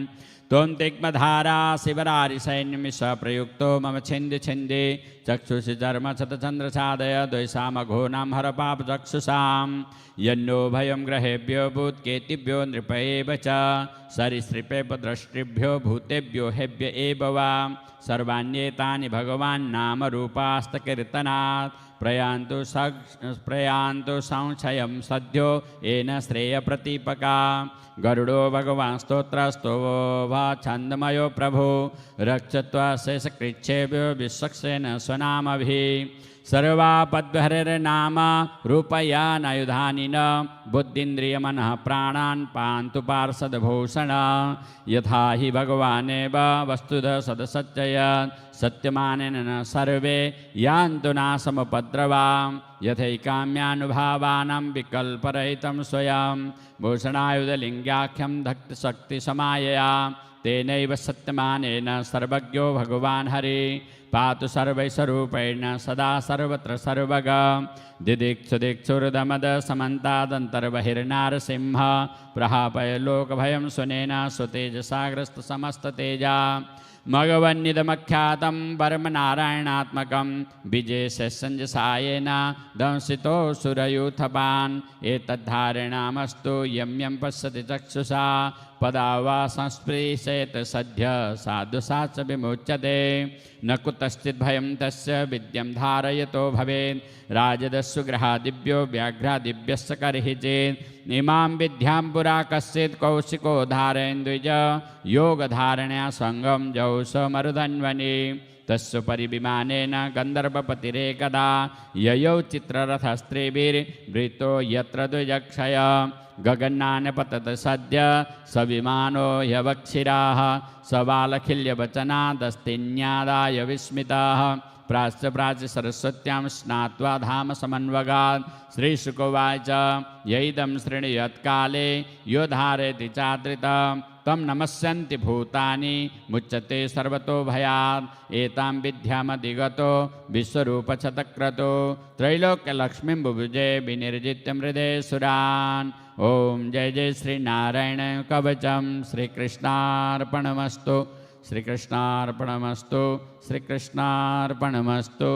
त्वं तिग्मधारा शिवरारिसैन्यमिष प्रयुक्तो मम छिन्दि छिन्दि चक्षुषि चर्मशतचन्द्रसादय द्वैषामघोनां हरपापचक्षुषां यन्नो भयं ग्रहेभ्यो भूत्केतिभ्यो नृप एव च सरीसृपेपद्रष्टृभ्यो भूतेभ्यो हेभ्य एव वा सर्वाण्येतानि भगवान् नामरूपास्तकीर्तनात् प्रयान्तु संशयं सद्यो येन श्रेयप्रतीपका गरुडो भगवान् स्तोत्रस्तो वा छन्दमयो प्रभो रक्षत्वा शेषकृच्छेभ्यो विश्वक्सेन स्वनामभिः सर्वापद्हरिर्नाम रूपयानायुधानि न बुद्धिन्द्रियमनः प्राणान् पान्तु पार्षदभूषण यथा हि भगवानेव वस्तुतः सदसत्ययत् सत्यमानेन न सर्वे यान्तु नाशमुपद्रवां यथैकाम्यानुभावानां विकल्परहितं स्वयं भूषणायुधलिङ्गाख्यं धक्तशक्तिसमायया तेनैव सत्यमानेन सर्वज्ञो भगवान् हरि पातु सर्वैस्वरूपेण सदा सर्वत्र सर्वग दिदिक्षुदिक्षुर्दमद समन्तादन्तर्बहिर्नारसिंह प्रहापय लोकभयं सुनेन सुतेजसाग्रस्तसमस्ततेजा मघवन्निदमख्यातं परमनारायणात्मकं विजयसञ्जसायेन दंसितो सुरयूथपान् एतद्धारिणामस्तु यं यं पश्यति चक्षुषा पदा वा संस्पृशेत सद्य साधुसात् च विमुच्यते न कुतश्चित् भयं तस्य विद्यं धारयतो भवेत् राजदस्सु ग्रहादिभ्यो व्याघ्रादिभ्यश्च कर्हि चेत् इमां विद्यां पुरा कश्चित् कौशिको धारयन्द्विज योगधारणया सङ्गं जौषमरुधन्वनि तस्य परिविमानेन गन्धर्वपतिरेकदा ययौ चित्ररथस्त्रीभिर्वृतो यत्र द्विजक्षय गगनानपतत सद्य स विमानो ह्यवक्षिराः स बालखिल्यवचनादस्तिन्यादाय विस्मिताः प्राच्य प्राच्य सरस्वत्यां स्नात्वा धाम समन्वगात् श्रीशुकोवाच यैदं शृणुयात्काले यो धारयति चादृता तं नमस्यन्ति भूतानि मुच्यते सर्वतो भयात् एतां विद्यामधिगतो विश्वरूपशतक्रतो त्रैलोक्यलक्ष्मीं बुभुजे विनिर्जित्य मृदे सुरान् ओम जय जय श्री नारायण कवचम श्रीकृष्णार्पणमस्तु श्रीकृष्णार्पणमस्तु श्रीकृष्णार्पणमस्तु।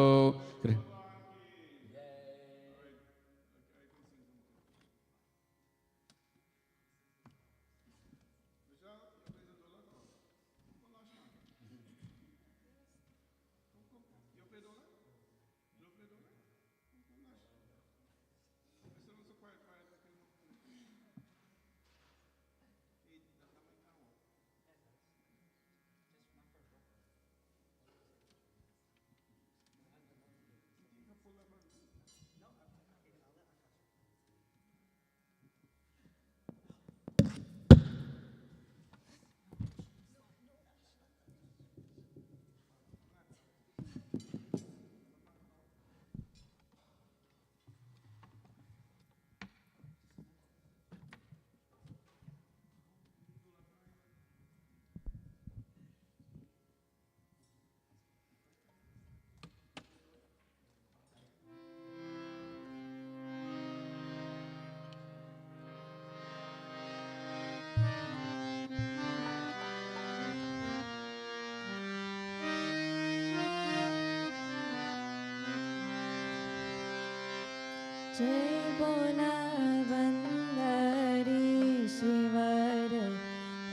जय बोला बंदरी शिवर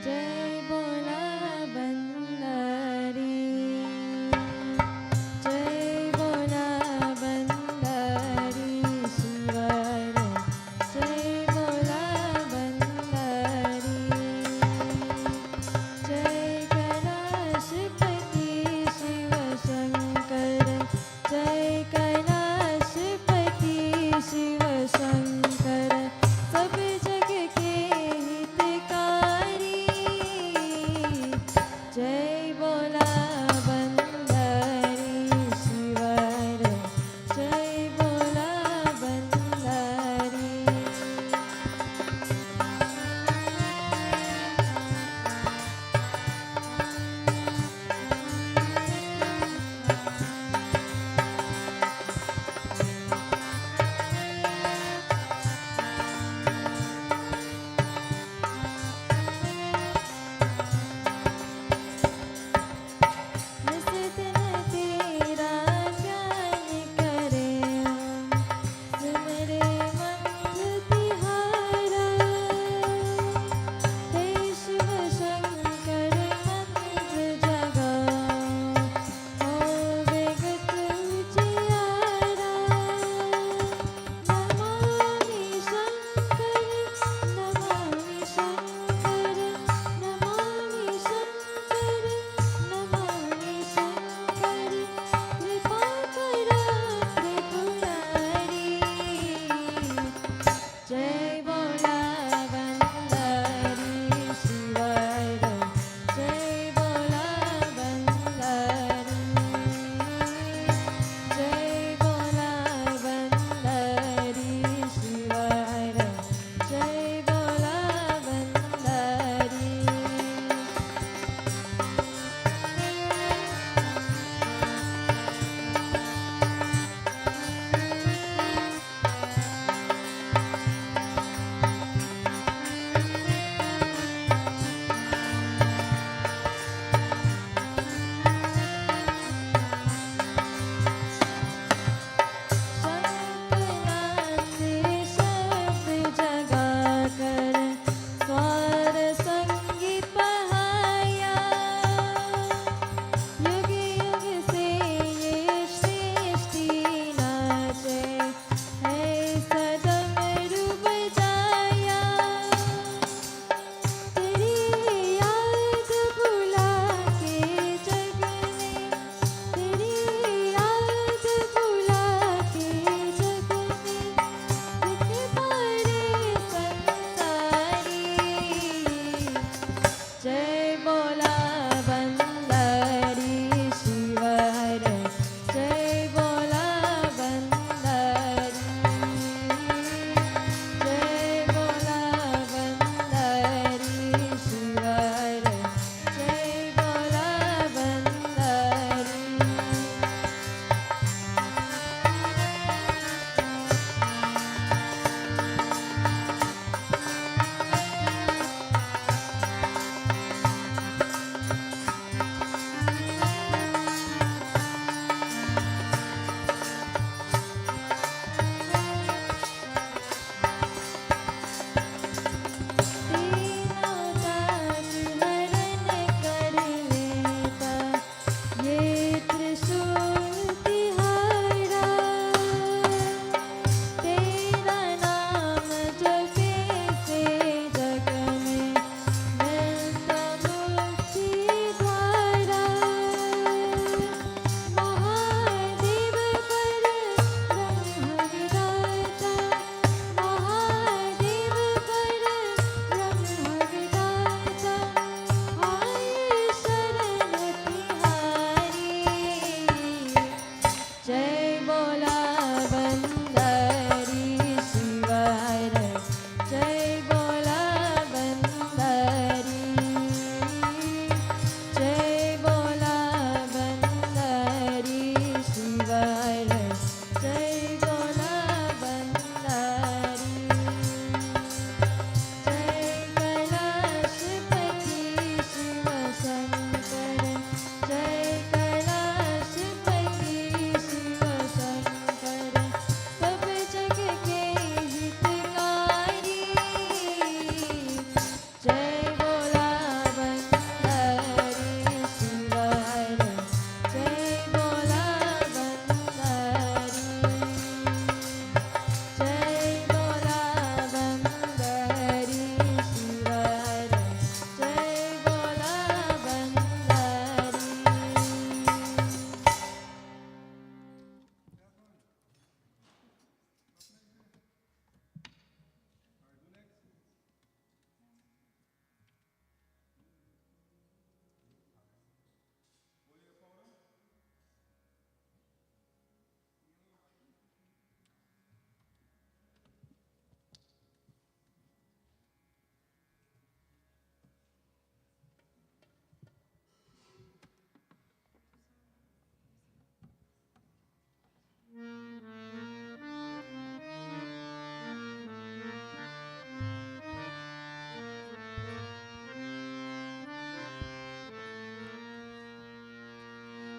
जय बोला बंदरी जय बोला बंदरी शिवर जय बोला बंदरी जय कैलाशपति शिव शंकर जय कैलाशपति शिव शंकर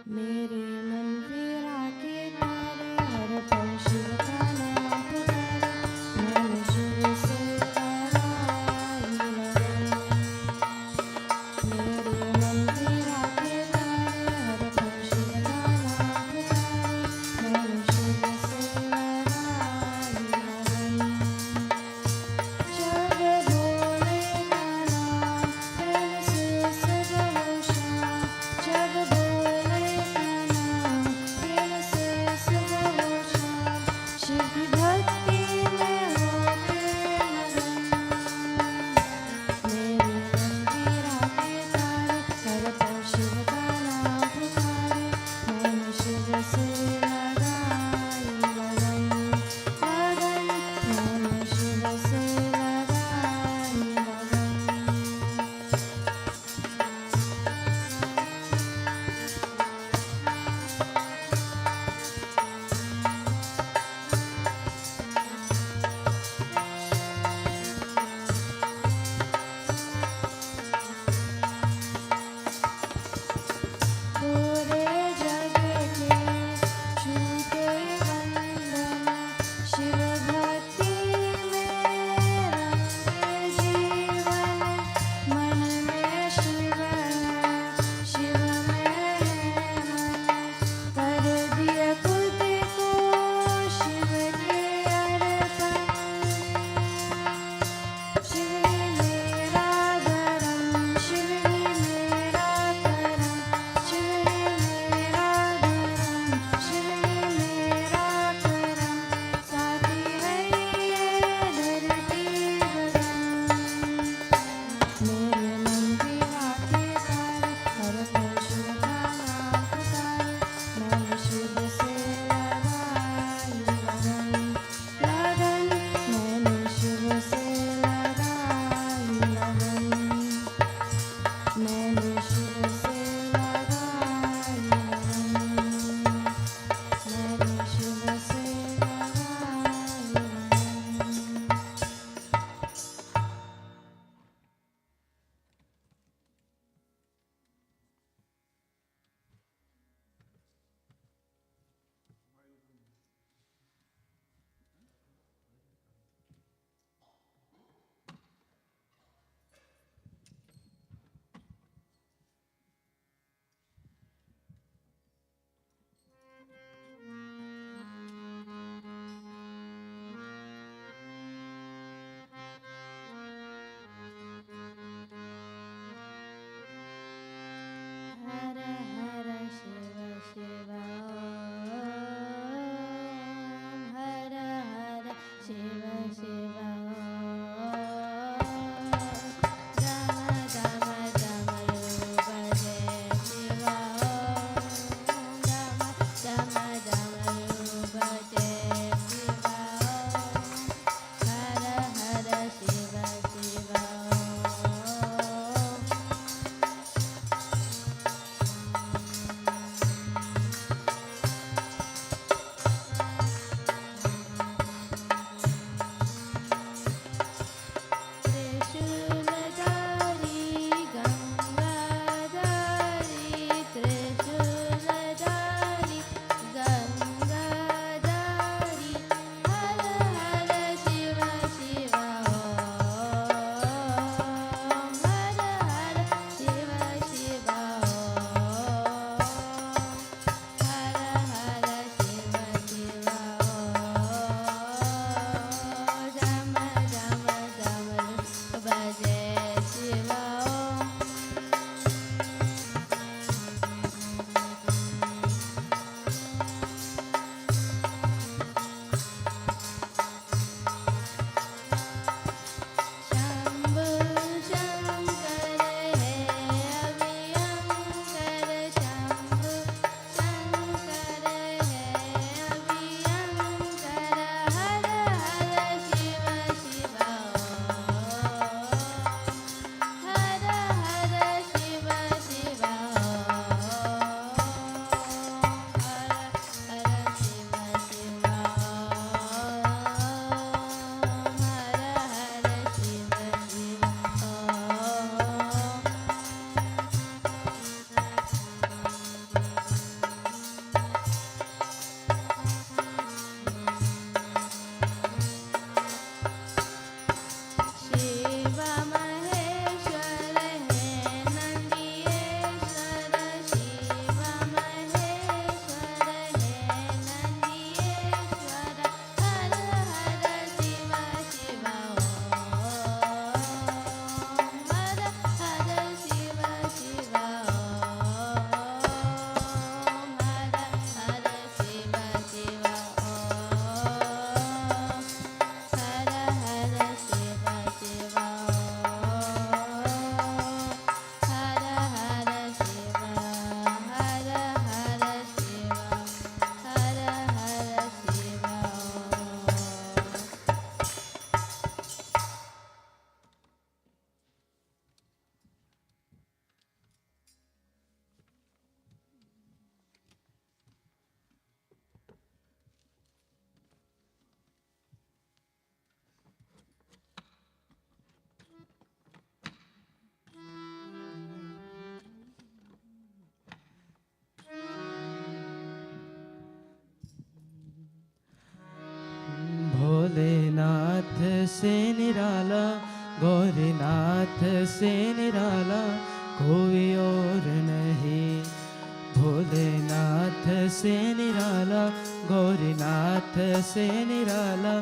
मेरे मन फिरा के तारे हर पल शिव का नाम पुकारे मन शिव से नारायण लगन मेरे मन फिरा के तारे हर पल शिव का नाम पुकारे मन शिव से नारायण लगन जब बोले का नाम प्रेम से सब शाम जब बोले का नाम से निराला, गौरीनाथ से निराला कोई और नहीं। भोलेनाथ से निराला, गौरीनाथ से निराला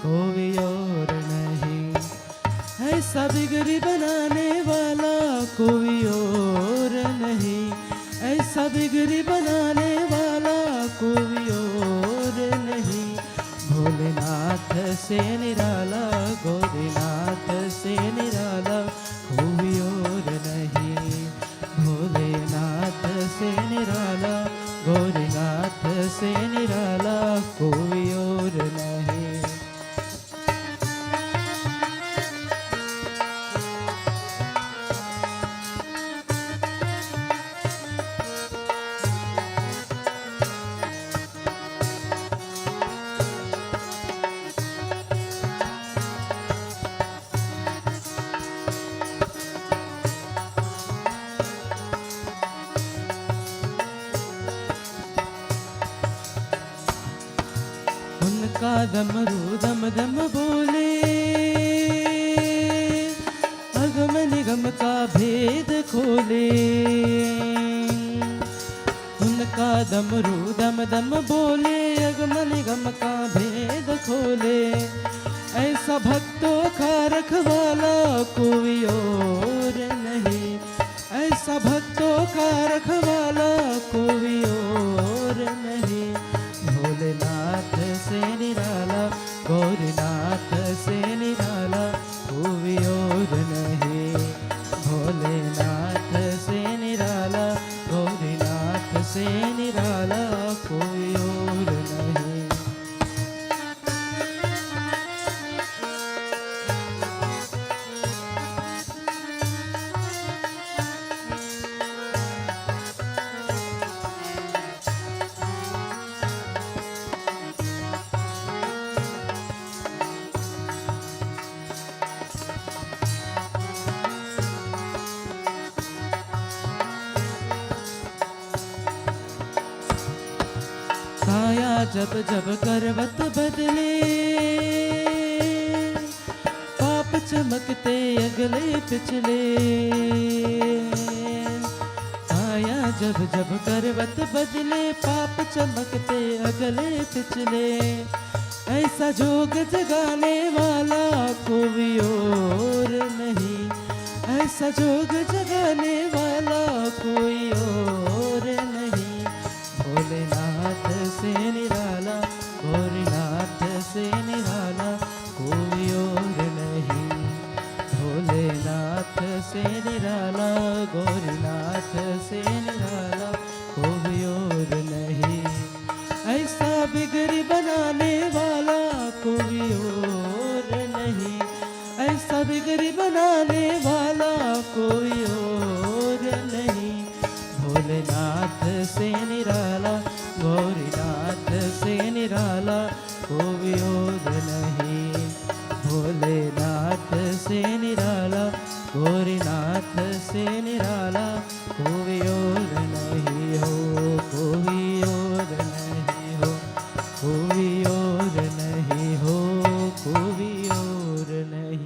कोई और नहीं। ऐसा बिगड़ी बनाने वाला कोई और नहीं। ऐसा बिगड़ी बनाने वाला कोई और नहीं। भोलेनाथ से निराला, गौरीनाथ से निराला कोई और नहीं। भोलेनाथ से निराला, गौरीनाथ से निराला कोई और नहीं। डमरू दम दम बोले, अगम निगम का भेद खोले। उनका डमरू दम दम बोले, अगम निगम का भेद खोले। ऐसा भक्तों का रखवाला कोई और नहीं। ऐसा भक्तों का रखवाला कोई और नहीं। भोलेनाथ से निराला, गौरीनाथ से निराला कोई और नहीं। भोलेनाथ से निराला, गौरीनाथ से निराला कोई और नहीं। जब जब करवत बदले, पाप चमकते अगले पिछले। आया जब जब करवत बदले, पाप चमकते अगले पिछले। ऐसा जोग जगाने वाला कोई और नहीं। ऐसा जोग जगाने वाला कोई और नहीं। भोलेनाथ से निराला, गौरीनाथ से निराला कोई और नहीं। भोलेनाथ से निराला, गौरीनाथ से निराला कोई और नहीं। ऐसा बिगड़ी बनाने वाला कोई और नहीं। ऐसा बिगड़ी बनाने वाला कोई और नहीं। भोलेनाथ से निराला, गौरीनाथ से निराला कोई और नहीं। भोलेनाथ से निराला, गौरीनाथ से निराला कोई और नहीं हो। कोई और नहीं हो, कोई और नहीं हो, कोई और नहीं।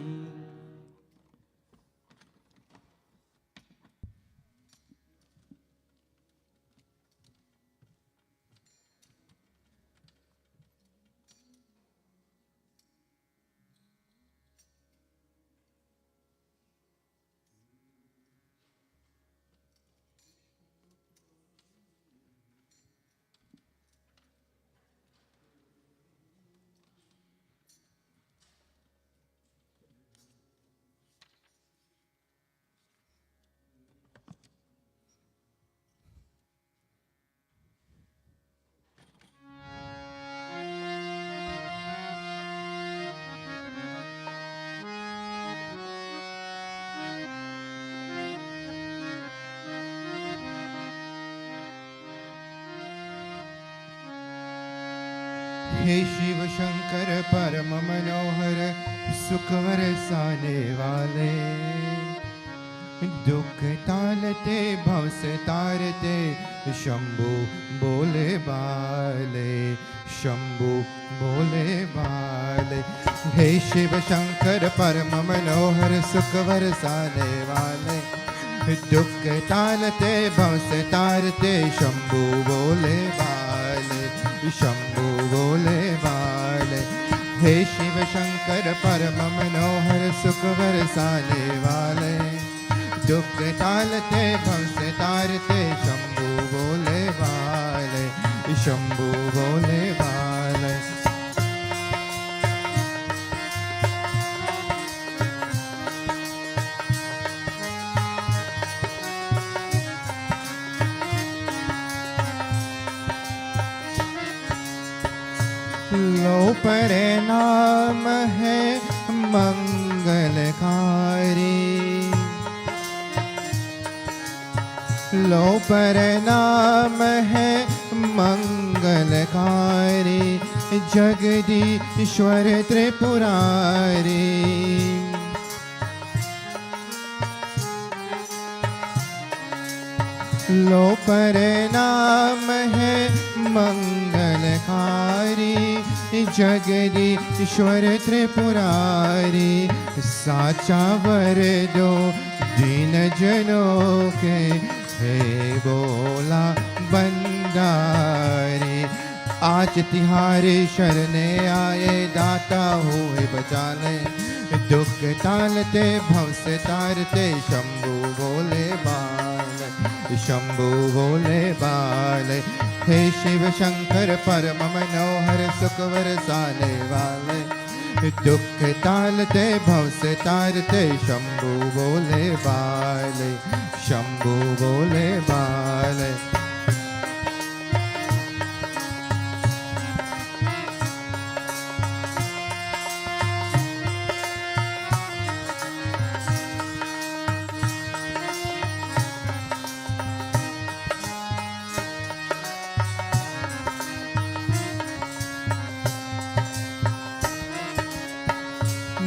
हे शिव शंकर परम मनोहर सुख बरसाने वाले, दुख टालते भव से तारते शंभु बोले बाले, शंभु बोले बाले। हे शिव शंकर परम मनोहर सुख बरसाने वाले, दुख टालते भव से तारते शंभु बोले बाले, शंभु बोले बाले। हे शिव शंकर परम मनोहर सुख बरसाने वाले, दुख टालते भव से तारते शंभु बोले बाले, शंभु बोले बाले। लो परिणाम है मंगलकारी, लो परिणाम है मंगलकारी, जगदीश्वर त्रिपुरारी। लो परिणाम है मंगलकारी, जगदीश्वर त्रिपुरारी। साचा वर दो दीन जनों के, हे बोला बंदारी। आज तिहारे शरणे आए, दाता हुए बचाने, दुख टालते भव से तारते शंभु बोले बाले, शंभु बोले बाले। हे शिव शंकर परम मनोहर सुख बरसाने वाले, दुख टालते भव से तारते शंभु बोले बाले, शंभु बोले बाले।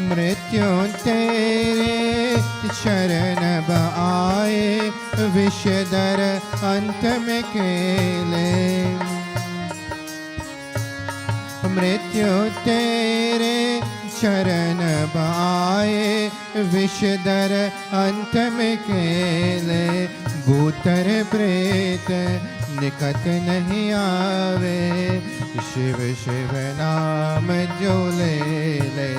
मृत्यु तेरे शरण आए, विषधर अंत में केले। मृत्यु तेरे शरण आए, विषधर अंत में केले। भूतर प्रेत निकट नहीं आवे, शिव शिव नाम जो ले ले।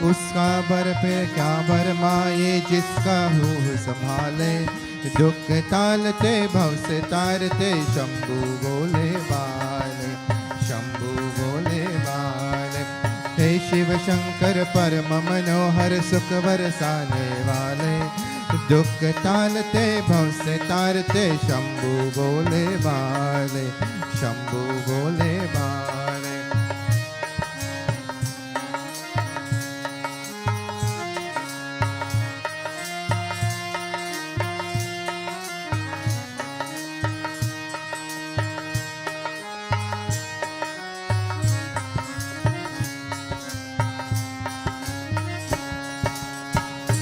उसका बर पे क्या बरमाए, जिसका रूह संभाले। दुख टालते भव से तारते शंभु बोले बाले, शंभु बोले बाले। हे शिव शंकर परम मनोहर सुख बरसाने वाले, दुख टालते भव से तारते शंभु बोले बाले, शंभु बोले बाले।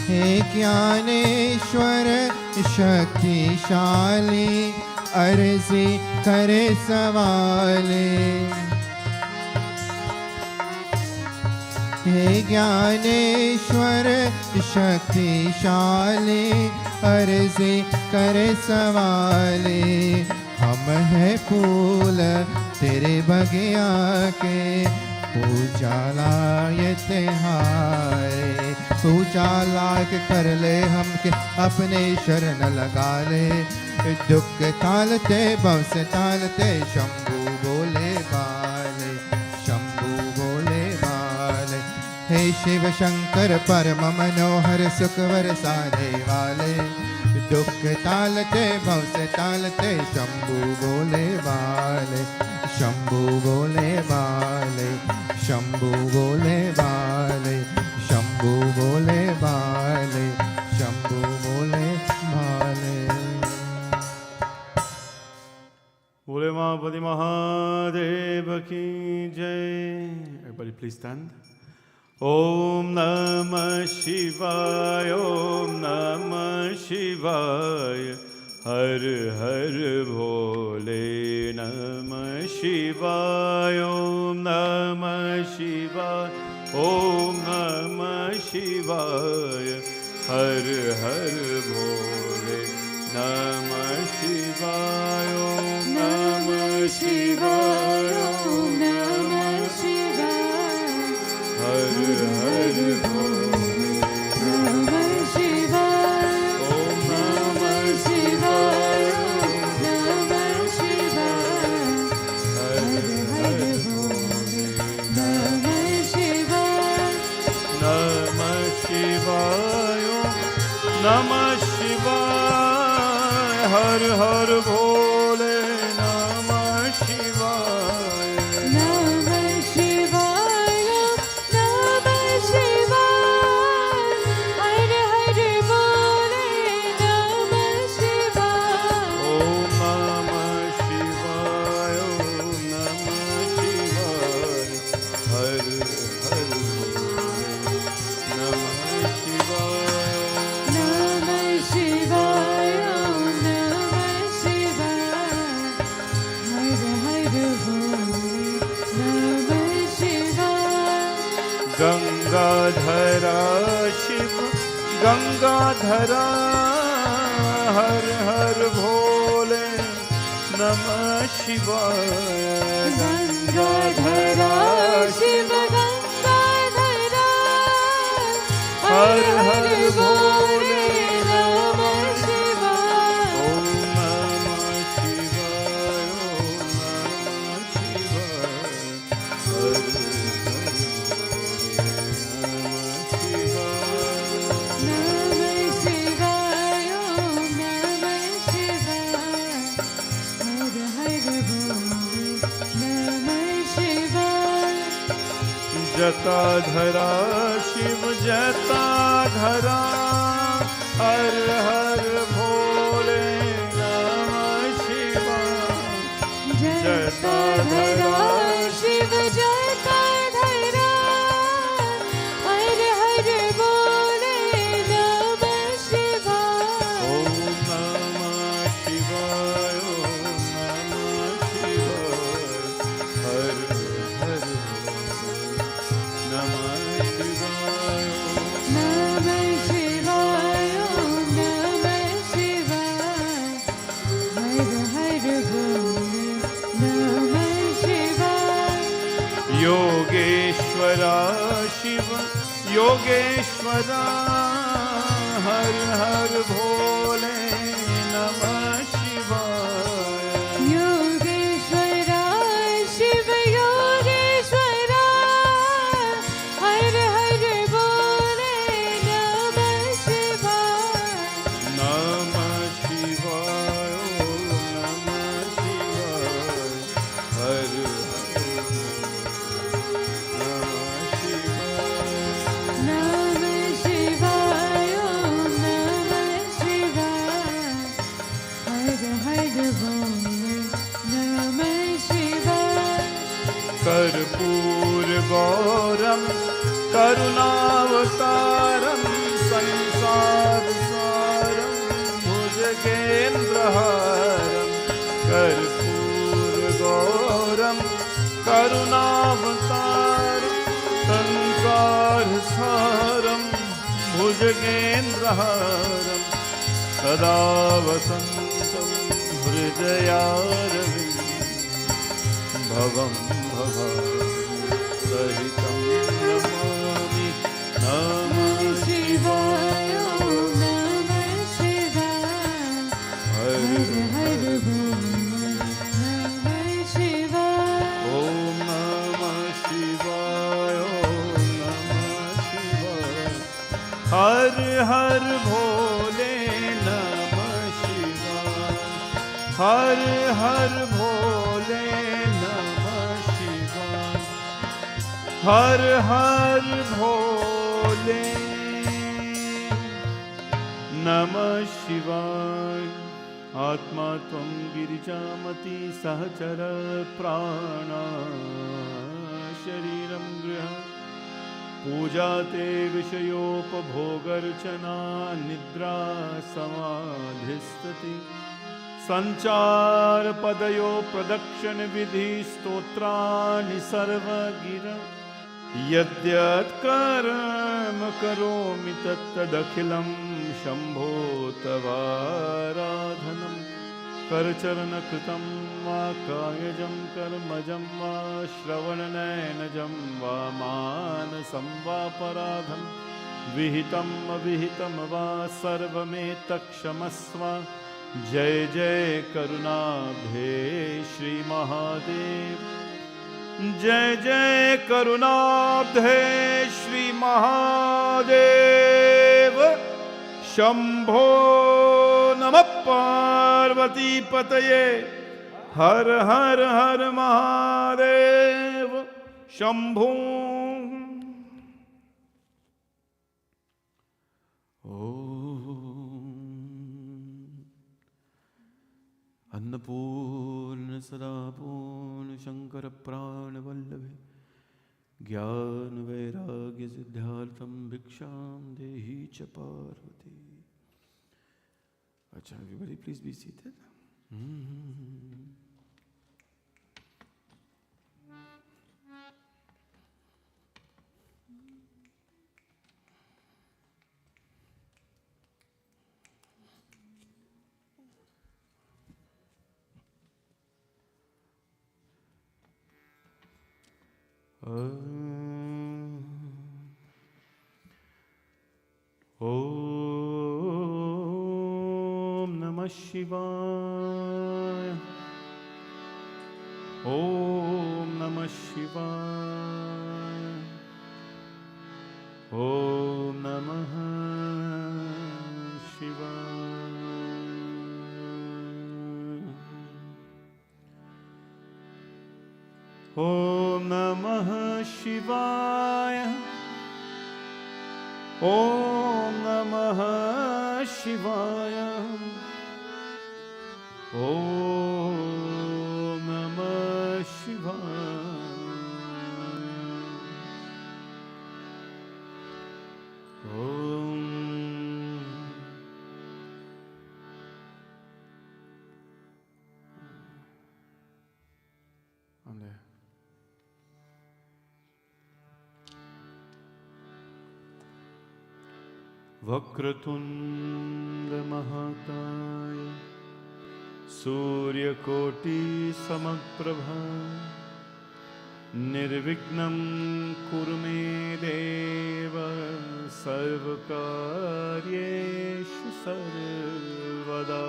हे ज्ञानेश्वर शक्तिशाली, अर्जी करे सवाले। हे ज्ञानेश्वर शक्तिशाली, अर्जी करे सवाले। हम है फूल तेरे बगिया के, पूजा लायक हारे। पूजा लायक कर ले हमके, अपने शरण लगा ले। दुख टालते भव से तालते शंभु बोले बाले, शंभु बोले बाले। हे शिव शंकर परम मनोहर सुख बरसाने वाले, दुख टालते भव से तालते शंभु बोले बाले, शंभु बोले बाले, शंभु बोले बाले, शंभु बोले बाले, शंभु बोले बाले। बोले महापति महादेव की जय। Everybody please stand. ॐ नमः शिवाय ॐ नमः शिवाय हर हर भोले नमः शिवाय ॐ नमः शिवाय ॐ नमः शिवाय हर हर भोले नमः शिवाय ॐ नमः शिवाय ॐ नमः शिवाय हर हर भोले नमः शिवाय ॐ नमः शिवाय ॐ नमः शिवाय हर हर भोले नमः शिवाय नमः शिवाय नमः शिवाय हर हर भोले नमः शिवाय नमः शिवाय नमः शिवाय हर हर भोले नमः शिवाय ॐ नमः शिवाय ॐ नमः शिवाय हर हर भोले नमः शिवाय नमः शिवाय नमः शिवाय हर हर भोले नमः शिवाय गंगाधरा शिव गंगाधरा हर हर भोले नमः शिवाय गंगाधरा शिव गंगाधरा हर हर भोले नमः शिवाय ॐ नमः शिवाय ॐ नमः शिवाय हर हर नमः शिवाय ॐ नमः शिवाय हर हर भोले नमः शिवाय जटाधरा शिव जटाधरा हर हर भोले नमः शिवाय जटाधरा शिव जटाधरा हर हर भोले नमः शिवाय ॐ नमः शिवाय ॐ नमः शिवाय हर हर नमः शिवाय नमः शिवाय नमः शिवाय हर हर भोले नमः शिवाय योगेश्वरा शिव योगेश्वरा हर हर भोले नमः शिवाय योगेश्वरा शिव योगेश्वरा हर हर भोले नमः शिवाय नमः शिवाय नमः शिवाय हर हर नमः शिवाय नमः शिवाय नमः शिवाय हर हर भोले नमः शिवाय कर्पूर गौरम करुणावतारम संसार सारम भुजगेन्द्रहारम कर्पूर गौरम करुणावतारम संसार सारम भुजगेन्द्रहारम सदा वसन्तं हृदयारविन्दे भवं भवासहितं नमामि नमः शिवाय नमः शिवाय हर हर भोले नमः शिवाय ॐ नमः शिवाय नमः शिवाय हर हर भोले नमः शिवाय हर हर भोले नमः शिवाय हर हर भोले नमः शिवाय आत्मा त्वं गिरिजामति सहचर प्राणा शरीरं गृह पूजा ते विषयोपभोगर्चना निद्रा समाधिस्तति संचार पदयो प्रदक्षिण विधि स्तोत्राणि सर्वगिर यद्यत् कर्म करोमि तत्तदखिलं शम्भो तवाराधनम् करचरणकृतं वा कायजं कर्मजं वा श्रवणनयनजं वा मानसं वा पराधं विहितम् अविहितं वा सर्वमेतत्क्षमस्व जय जय करुणाब्धे श्री महादेव जय जय करुणाब्धे श्री महादेव शंभो नमः पार्वती पतये हर हर हर महादेव शंभो अन्नपूर्ण सदापूर्ण शंकर प्राण वल्लभे ज्ञान वैराग्य सिद्धार्थम भिक्षाम देहि च पार्वती. अच्छा, everybody please be seated. Om Namah Shivaya. Om Namah Shivaya. Om Namah Shivaya. Om Namah Shivaya. Om Namah Shivaya. Om Namah Shivaya. Om. I'm there. Vakratunda महाकाय सूर्यकोटि समप्रभा निर्विघ्नं कुरु मे देव सर्वकार्येषु सर्वदा.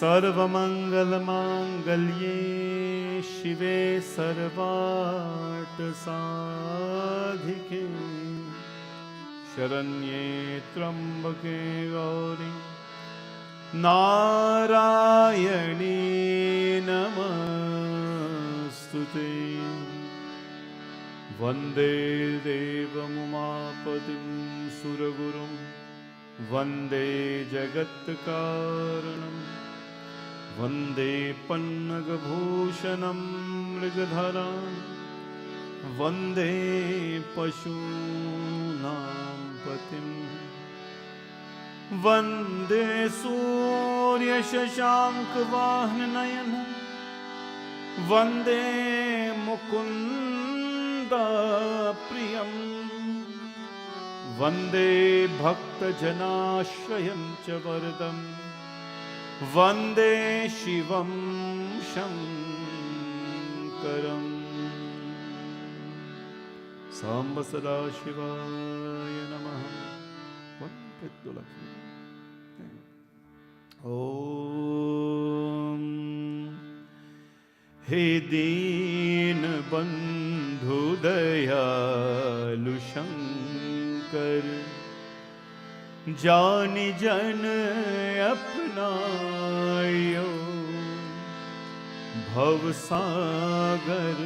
सर्वमंगलमांगल्ये शिवे सर्वार्थसाधिके शरण्ये त्र्यंबके गौरी नारायणी नमस्तुते. वंदे देवमुमापतिं सुरगुरुं वंदे जगत्कारणं वंदे पन्नगभूषणं मृगधरां वंदे पशूनां पतिं वंदे सूर्यशशाङ्कवाहननयनं वंदे मुकुन्दप्रियं वंदे भक्तजनाश्रयं च वरदं वंदे शिवं शङ्करम्. सांब सदा शिवाय नमः. ओम हे दीन बंधु दयालु शंकर जानि जन अपनायो भव सागर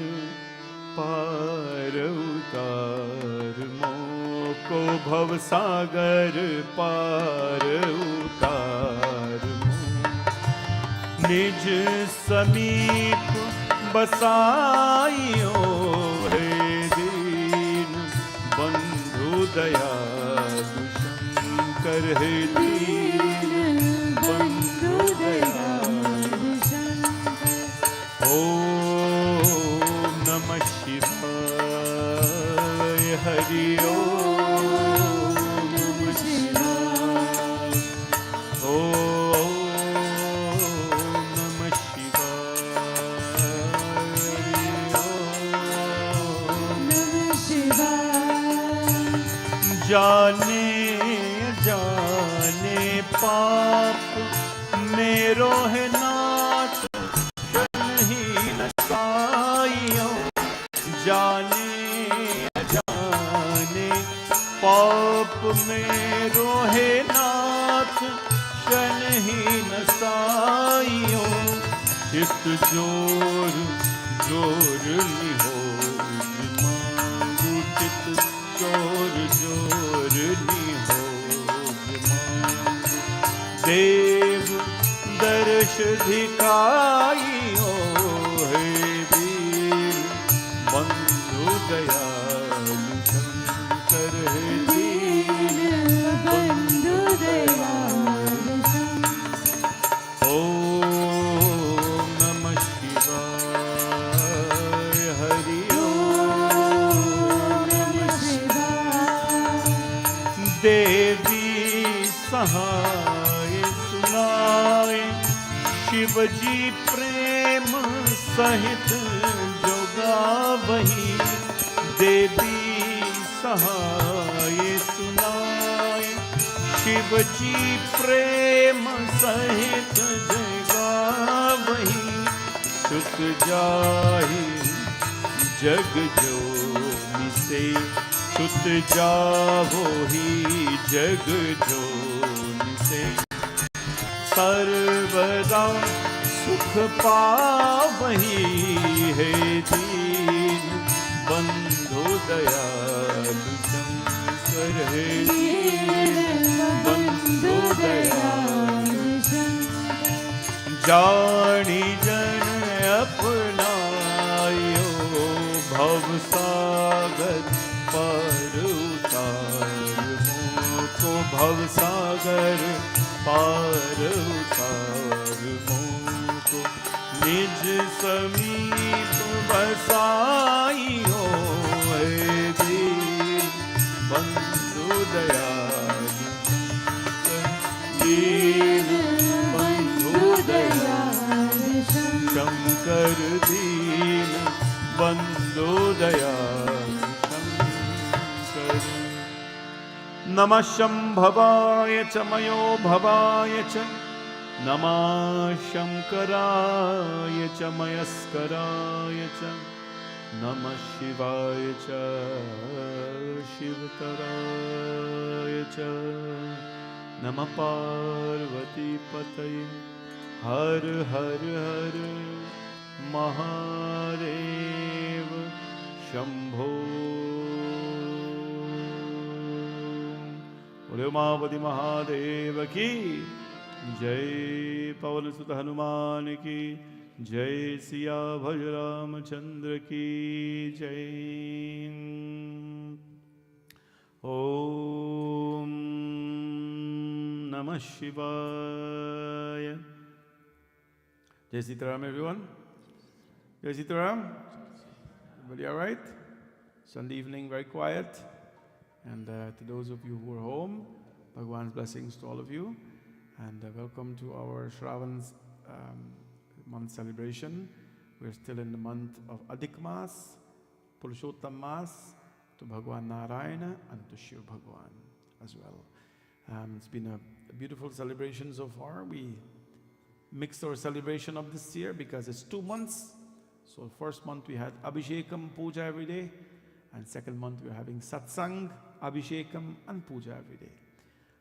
पार उतार मोको भव सागर पार उतार निज समीप बसाइयो हे दयालु शंकर है दीन बंधु दयालु ओम नमः शिवाय हरि ओम नमः शिवाय ओम नमः शिवाय हरि ओम जाने जाने पाप मेरो है नाथ क्षणहीन साइयों जाने जाने पाप मेरो है नाथ क्षणहीन साइयों चित जोर जोर निहो मांगू चित जोर जोर निहो देव दर्श धिकाइयो हे वीर बंधु दयालु शंकर हे दीन बंधु दयालु ओम नमः शिवाय हरि ओम नमः शिवाय देवी सहाय सुनाए शिव जी प्रेम सहित जोगा वही देवी सहाय सुनाए शिव जी प्रेम सहित जगा वही सुत जाहि जग जोनि से सुत जावो ही जग जोनि से सर्वदा सुख पावही है दीन बंधु दयालु शंकर है दीन बंधु दयालु जानी जन अपनायो भव सागर पर उतार मोको भव सागर पार उतार मोको निज समीप बसाइयो हे दीन बंधु दयालु दीन बंधु दयालु शंकर दीन बंधु दयालु शंकर नमः शंभवाय च मयो भवाय च नमः शंकराय च मयस्कराय च नमः शिवाय च शिवतराय च नमः पार्वती पतये हर हर हर महादेव शंभो बोले उमापति महादेव की जय पवन सुत हनुमान की जय सिया भज रामचंद्र की जय ओम नमः शिवाय जय सीताराम everyone जय Sitaram everybody all right Sunday evening very quiet and to those of you who are home Bhagwan's blessings to all of you and welcome to our Shraavan's month celebration. We're still in the month of Adhik Mas, Purushottam Mas, to Bhagwan Narayana and to Shiva Bhagwan as well. It's been a beautiful celebration so far. We mixed our celebration of this year because it's 2 months. So first month we had Abhishekam Puja every day, and second month we're having Satsang, Abhishekam and Puja every day.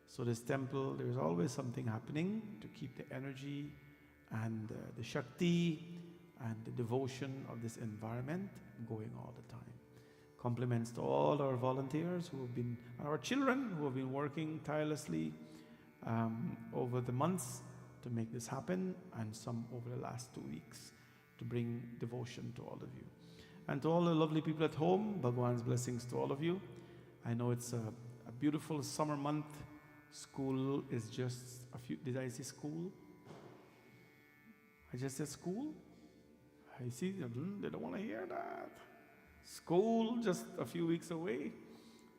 So this temple, there's always something happening to keep the energy and the Shakti and the devotion of this environment going all the time. Compliments to all our volunteers who have been, and our children who have been working tirelessly over the months to make this happen, and some over the last 2 weeks to bring devotion to all of you. And to all the lovely people at home, Bhagwan's blessings to all of you. I know it's a beautiful summer month. School is just a few, did I say school? I just said school? I see, they don't want to hear that. School just a few weeks away.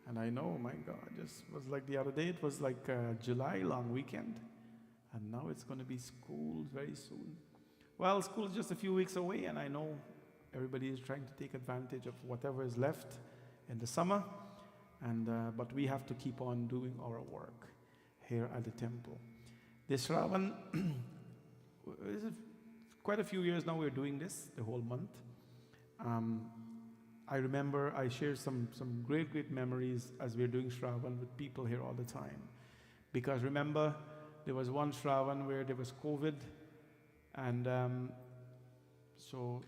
And I know, my God, just was like the other day, it was like July long weekend. And now it's going to be school very soon. Well, school is just a few weeks away, and I know everybody is trying to take advantage of whatever is left in the summer. And but we have to keep on doing our work here at the temple. This Shraavan, quite a few years now we're doing this, the whole month. I remember I share some great memories as we're doing Shraavan with people here all the time. Because remember, there was one Shraavan where there was COVID, and so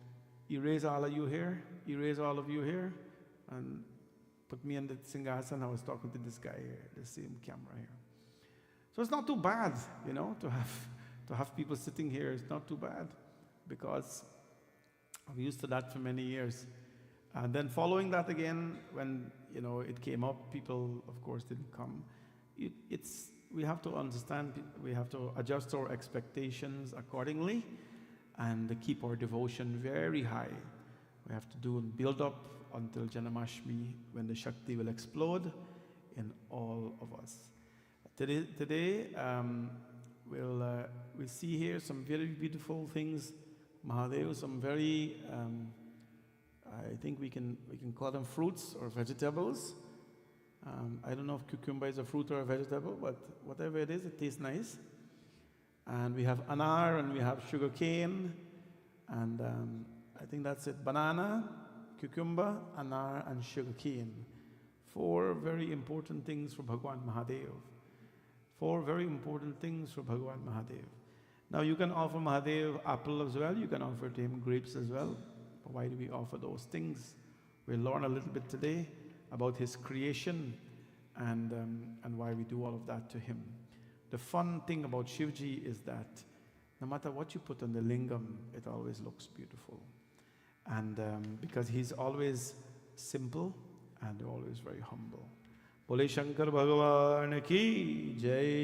erase all of you here, erase all of you here, and put me in the Singhasan. I was talking to this guy here, the same camera here. So it's not too bad, you know, to have people sitting here. It's not too bad, because I'm used to that for many years. And then following that again, when, you know, it came up, people, of course, didn't come. We have to understand, we have to adjust our expectations accordingly and keep our devotion very high. We have to do and build up until Janamashmi, when the Shakti will explode in all of us. Today we'll see here some very beautiful things. Mahadev, some very, I think we can call them fruits or vegetables. I don't know if cucumber is a fruit or a vegetable, but whatever it is, it tastes nice. And we have anar, and we have sugar cane, and I think that's it. Banana, cucumber, anar, and sugar cane. 4 very important things for Bhagwan Mahadev. 4 very important things for Bhagwan Mahadev. Now you can offer Mahadev apple as well. You can offer to him grapes as well. But why do we offer those things? We'll learn a little bit today about his creation and why we do all of that to him. The fun thing about Shivji is that no matter what you put on the lingam, it always looks beautiful. And because he's always simple and always very humble. Bole Shankar Bhagavan ki jai.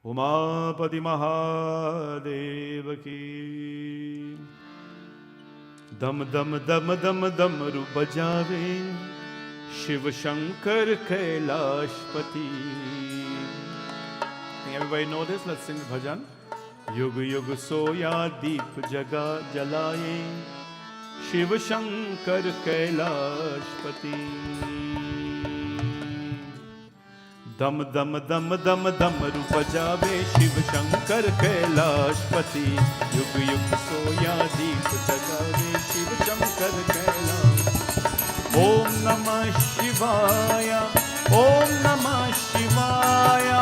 Umapati Mahadev ki. Dam dam dam dam dam ru bajave. Shiva Shankar Kailashpati. Everybody know this? Let's sing the bhajan. Yug yug soya deep jaga jalaye. Shiva Shankar Kailashpati. Dam dam dam dam dam ru bajave. Shiva Shankar Kailashpati. Yug yug soya deep jagave. Shiva Shankar Kailashpati. Om Namah Shivaya, Om Namah Shivaya,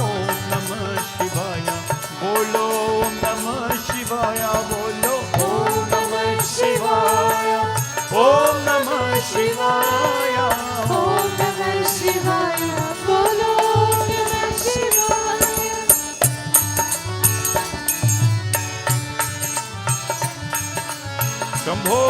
Om Namah Shivaya, Bolo Om Namah Shivaya, Bolo Om Namah Shivaya, Om Namah Shivaya, Om Namah Shivaya, Bolo Om Namah Shivaya. Shambho.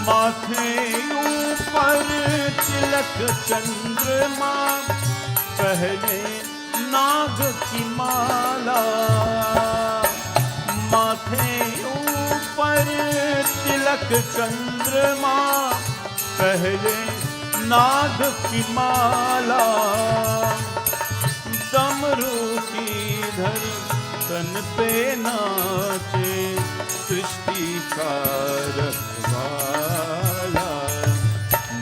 माथे ऊपर तिलक चंद्रमा पहले नाग की माला माथे ऊपर तिलक चंद्रमा पहले नाग की माला डमरू की धर तन पे नाचे सृष्टि का रखवाला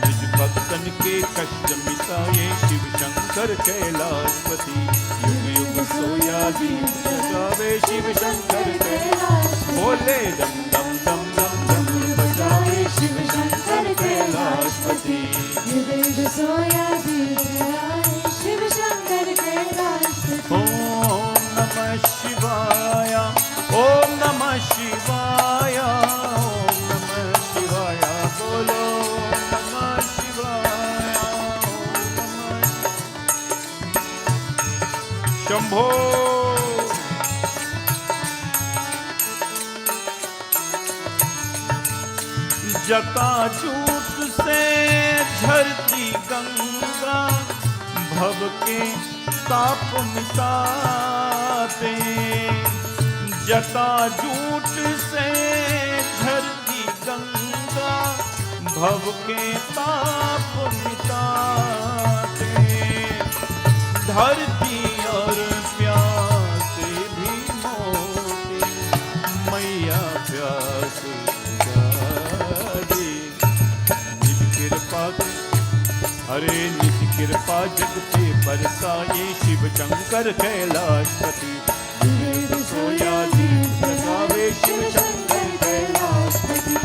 निज भक्तन के कष्ट मिटाए शिव शंकर कैलाशपति युग युग सोया दीप जगावे शिव शंकर कैलाशपति बोले दम दम दम दम दम बजावे शिव शंकर कैलाशपति युग युग सोया दीप जगावे शिव शंकर कैलाशपति. ओम नमः शिवाय ओम नमः शिवाय ओम नमः शंभो जटाजूट से झरती गंगा भव के ताप मिटाते जटाजूट से झरती गंगा भव के ताप मिटाते धरती और प्यासे भी मोती मैया प्यास बुझाए निज कृपा अरे निज कृपा जग पे बरसाए शिव शंकर कैलाशपति सोया दीप जगावे शिव शंकर कैलाशपति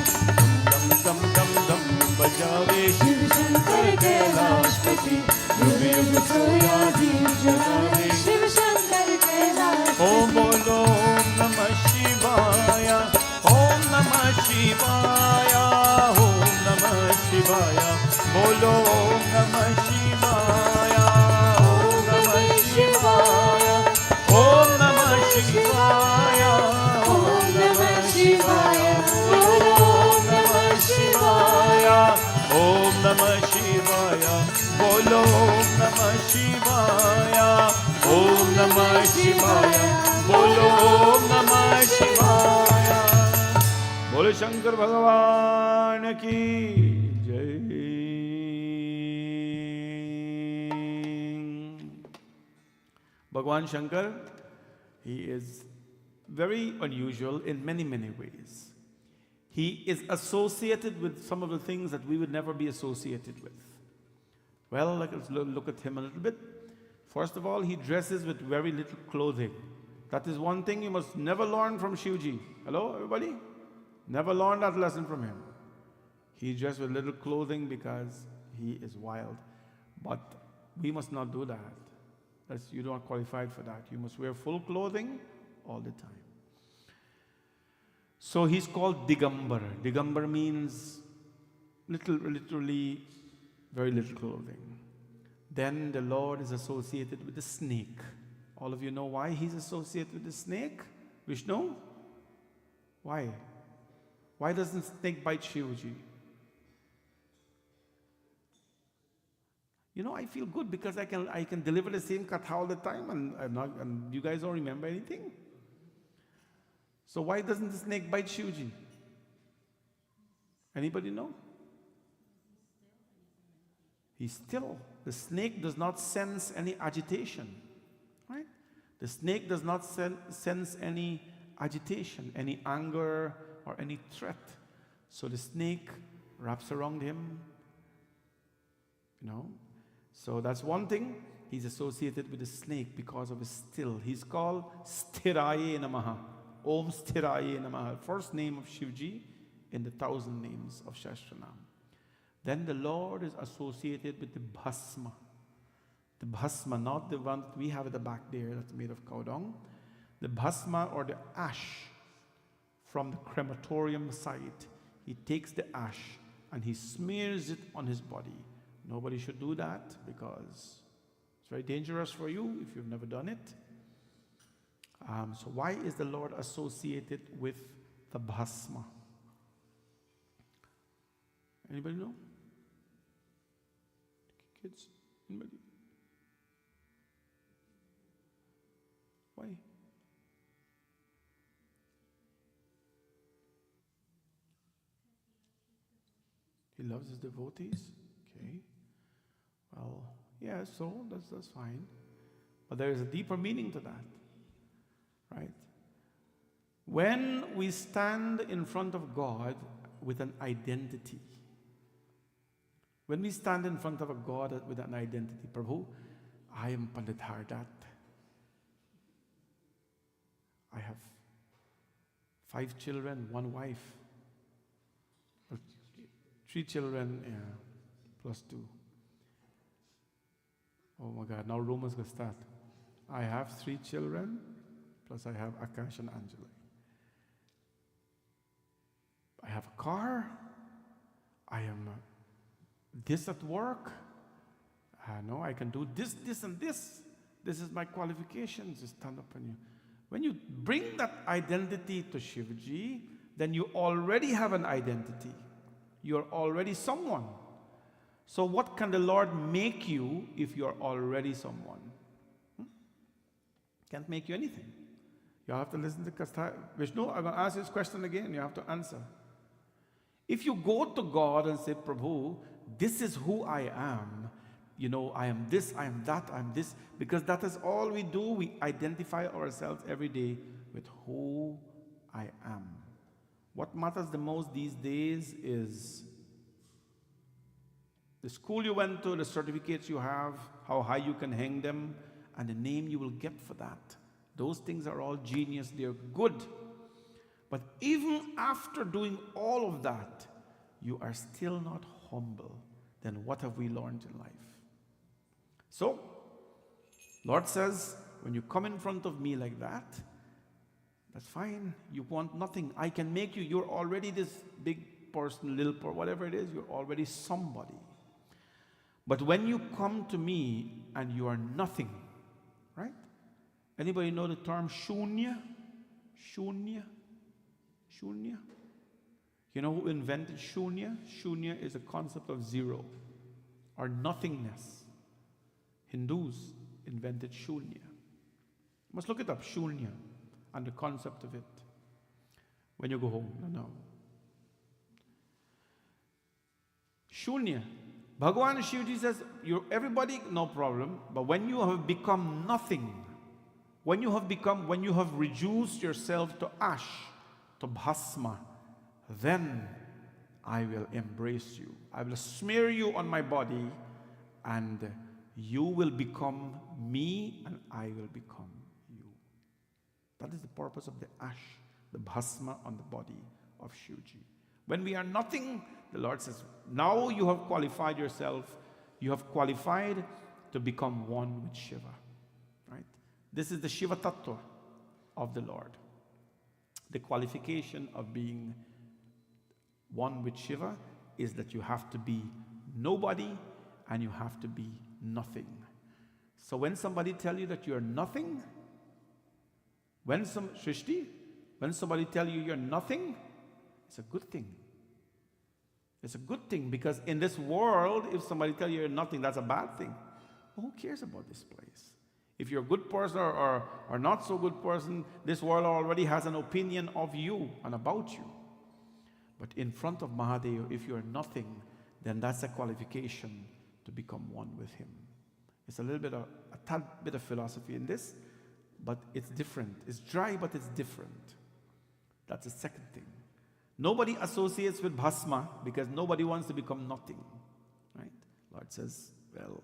दम दम दम दम बजावे शिव शंकर कैलाशपति युग युग सोया दीप जगावे शिव शंकर कैलाश ओम बोलो ओम नमः शिवाय ओम नमः शिवाय ओम नमः शिवाय बोलो ओम नमः शिवाय ओम नमः शिवाय ओम नमः शिवाय ओम नमः शिवाय बोलो ओम नमः शिवाय ओम नमः शिवाय बोलो ओम नमः शिवाय ओम नमः शिवाय बोलो ओम नमः शिवाय बोलो शंकर भगवान की जय भगवान Shankar he is very unusual in many ways. He is associated with some of the things that we would never be associated with. Well, let's look at him a little bit. First of all, he dresses with very little clothing. That is one thing you must never learn from Shivji. Hello, everybody? Never learn that lesson from him. He dressed with little clothing because he is wild. But we must not do that. You're not qualified for that. You must wear full clothing all the time. So he's called Digambar. Digambar means literally very little clothing. Then the Lord is associated with the snake. All of you know why he's associated with the snake? Vishnu? Why? Why doesn't snake bite Shivji? You know, I feel good because I can deliver the same katha all the time and you guys don't remember anything. So why doesn't the snake bite Shivji? Anybody know? He's still. The snake does not sense any agitation, right? The snake does not sense any agitation, any anger or any threat. So the snake wraps around him, you know. So that's one thing. He's associated with the snake because of his still. He's called Sthiraye Namaha. Om Sthiraye Namaha. First name of Shivji in the 1,000 names of Shastranam. Then the Lord is associated with the Bhasma. The Bhasma, not the one that we have at the back there that's made of cow dung. The Bhasma or the ash from the crematorium site. He takes the ash and he smears it on his body. Nobody should do that because it's very dangerous for you if you've never done it. So why is the Lord associated with the Bhasma? Anybody know? Kids? Anybody? Why? He loves his devotees? Okay. Well, yeah, so that's fine. But there is a deeper meaning to that. Right? When we stand in front of God with an identity, when we stand in front of a God with an identity, Prabhu, I am Pandit Hardat. I have 5 children, 1 wife. 3 children, plus 2. Oh my God, now Romans going to start. I have 3 children, plus I have Akash and Anjali. I have a car. I am this at work. No, I can do this, this, and this. This is my qualifications, is stand upon you. When you bring that identity to Shivaji, then you already have an identity. You're already someone. So what can the Lord make you if you're already someone? Can't make you anything. You have to listen to Kastha. Vishnu, I'm going to ask this question again. You have to answer. If you go to God and say, Prabhu, this is who I am. You know, I am this, I am that, I am this. Because that is all we do. We identify ourselves every day with who I am. What matters the most these days is the school you went to, the certificates you have, how high you can hang them, and the name you will get for that. Those things are all genius, they're good. But even after doing all of that, you are still not humble. Then what have we learned in life? So, Lord says, when you come in front of me like that, that's fine. You want nothing. I can make you. You're already this big person, little person, whatever it is, you're already somebody. But when you come to me and you are nothing, right? Anybody know the term shunya? Shunya? Shunya? You know who invented shunya? Shunya is a concept of zero or nothingness. Hindus invented shunya. You must look it up, shunya, and the concept of it. When you go home, no. Shunya. Bhagavan Shivaji says, you're everybody, no problem, but when you have become nothing, when you have reduced yourself to ash, to bhasma, then I will embrace you. I will smear you on my body, and you will become me, and I will become you. That is the purpose of the ash, the bhasma on the body of Shivaji. When we are nothing, the Lord says, now you have qualified yourself. You have qualified to become one with Shiva. Right? This is the Shiva Tattva of the Lord. The qualification of being one with Shiva is that you have to be nobody and you have to be nothing. So when somebody tells you that you're nothing, when somebody tells you you're nothing, it's a good thing. It's a good thing, because in this world, if somebody tells you you're nothing, that's a bad thing. Well, who cares about this place? If you're a good person or not so good person, this world already has an opinion of you and about you. But in front of Mahadev, if you're nothing, then that's a qualification to become one with him. It's a tad bit of philosophy in this, but it's different. It's dry, but it's different. That's the second thing. Nobody associates with bhasma because nobody wants to become nothing. Right? Lord says, well,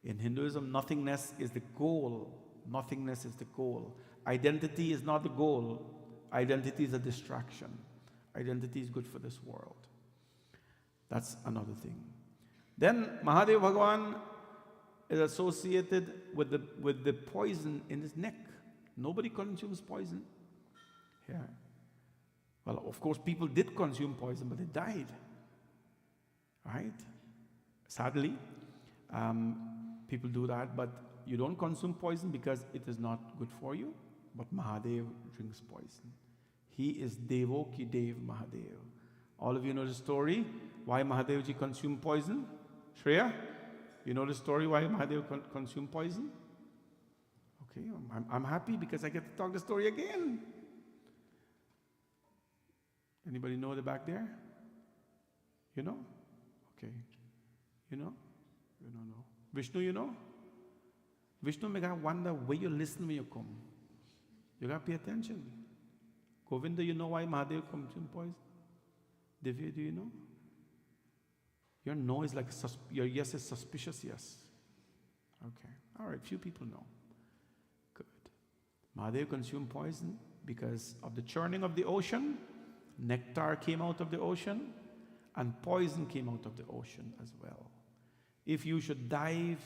in Hinduism, nothingness is the goal. Nothingness is the goal. Identity is not the goal. Identity is a distraction. Identity is good for this world. That's another thing. Then Mahadev Bhagavan is associated with the poison in his neck. Nobody consumes poison. Yeah. Well, of course, people did consume poison, but they died. Right? Sadly, people do that, but you don't consume poison because it is not good for you. But Mahadev drinks poison. He is Devoki Dev Mahadev. All of you know the story why Mahadevji consumed poison? Shreya, you know the story why Mahadev consumed poison? Okay, I'm happy because I get to talk the story again. Anybody know the back there? You know? Okay. You know? You don't know. Vishnu, you know? Vishnu, make I wonder where you listen when you come. You got to pay attention. Govinda, you know why Mahadev consumed poison? Divya, do you know? Your no is like your yes is suspicious yes. Okay. All right, few people know. Good. Mahadev consumed poison because of the churning of the ocean. Nectar came out of the ocean, and poison came out of the ocean as well. If you should dive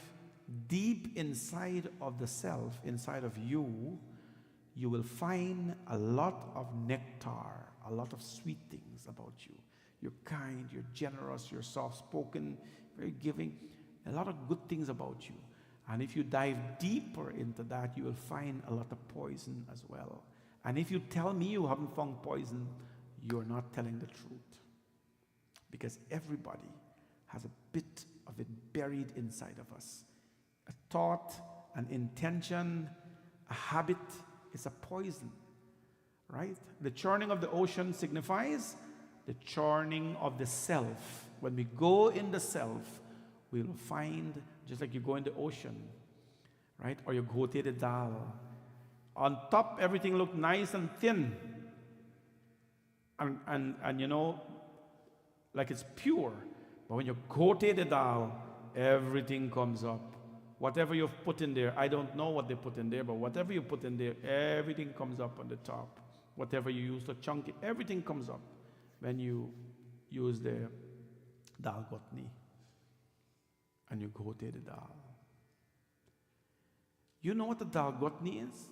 deep inside of the self, inside of you, you will find a lot of nectar, a lot of sweet things about you. You're kind, you're generous, you're soft-spoken, very giving, a lot of good things about you. And if you dive deeper into that, you will find a lot of poison as well. And if you tell me you haven't found poison, you're not telling the truth. Because everybody has a bit of it buried inside of us. A thought, an intention, a habit is a poison, right? The churning of the ocean signifies the churning of the self. When we go in the self, we will find, just like you go in the ocean, right? Or you go to the dal. On top, everything looked nice and thin. And you know, like it's pure. But when you go to the dal, everything comes up. Whatever you've put in there, I don't know what they put in there, but whatever you put in there, everything comes up on the top. Whatever you use to chunk it, everything comes up when you use the dal gotni and you go to the dal. You know what the dal gotni is?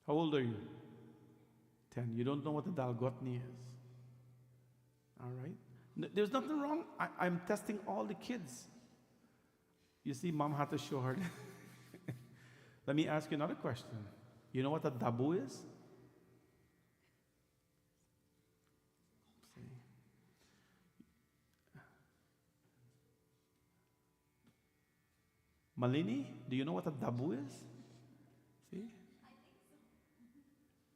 How old are you? 10. You don't know what the dal gotni is. All right? There's nothing wrong. I'm testing all the kids. You see, mom had to show her. Let me ask you another question. You know what a dabu is? See. Malini, do you know what a dabu is? See?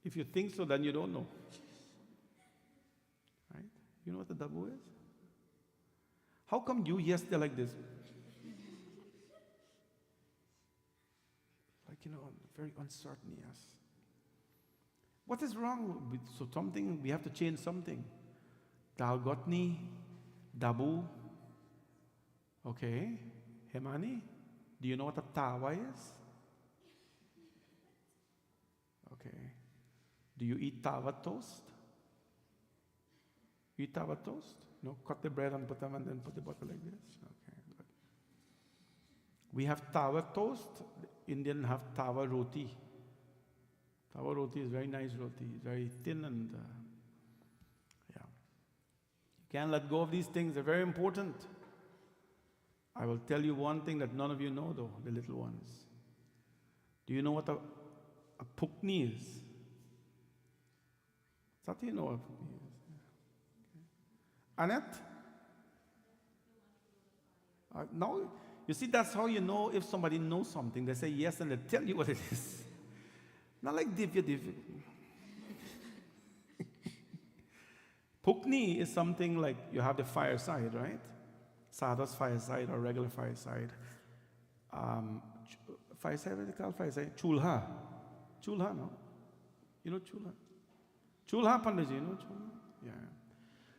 If you think so, then you don't know. Right? You know what a dabu is? How come you, yes, they're like this? Like, you know, very uncertain, yes. What is wrong with so something? We have to change something. Dalgotni, Dabu. Okay. Hemani, do you know what a tawa is? Okay. Do you eat tawa toast? You eat tawa toast? No, cut the bread and put them and then put the butter like this. Okay, good. We have tawa toast. Indian have tawa roti. Tawa roti is very nice roti. It's very thin and yeah. You can't let go of these things. They're very important. I will tell you one thing that none of you know though, the little ones. Do you know what a pukni is? Sati, you know what a pukni is? Okay. Annette? Now, you see, that's how you know if somebody knows something. They say yes and they tell you what it is. Not like divya. Pukni is something like you have the fireside, right? Sadha's fireside or regular fireside. Fireside, what do they call fireside? Chulha. Chulha, no? You know chulha? Chulha, Pandit, you know chulha? Yeah.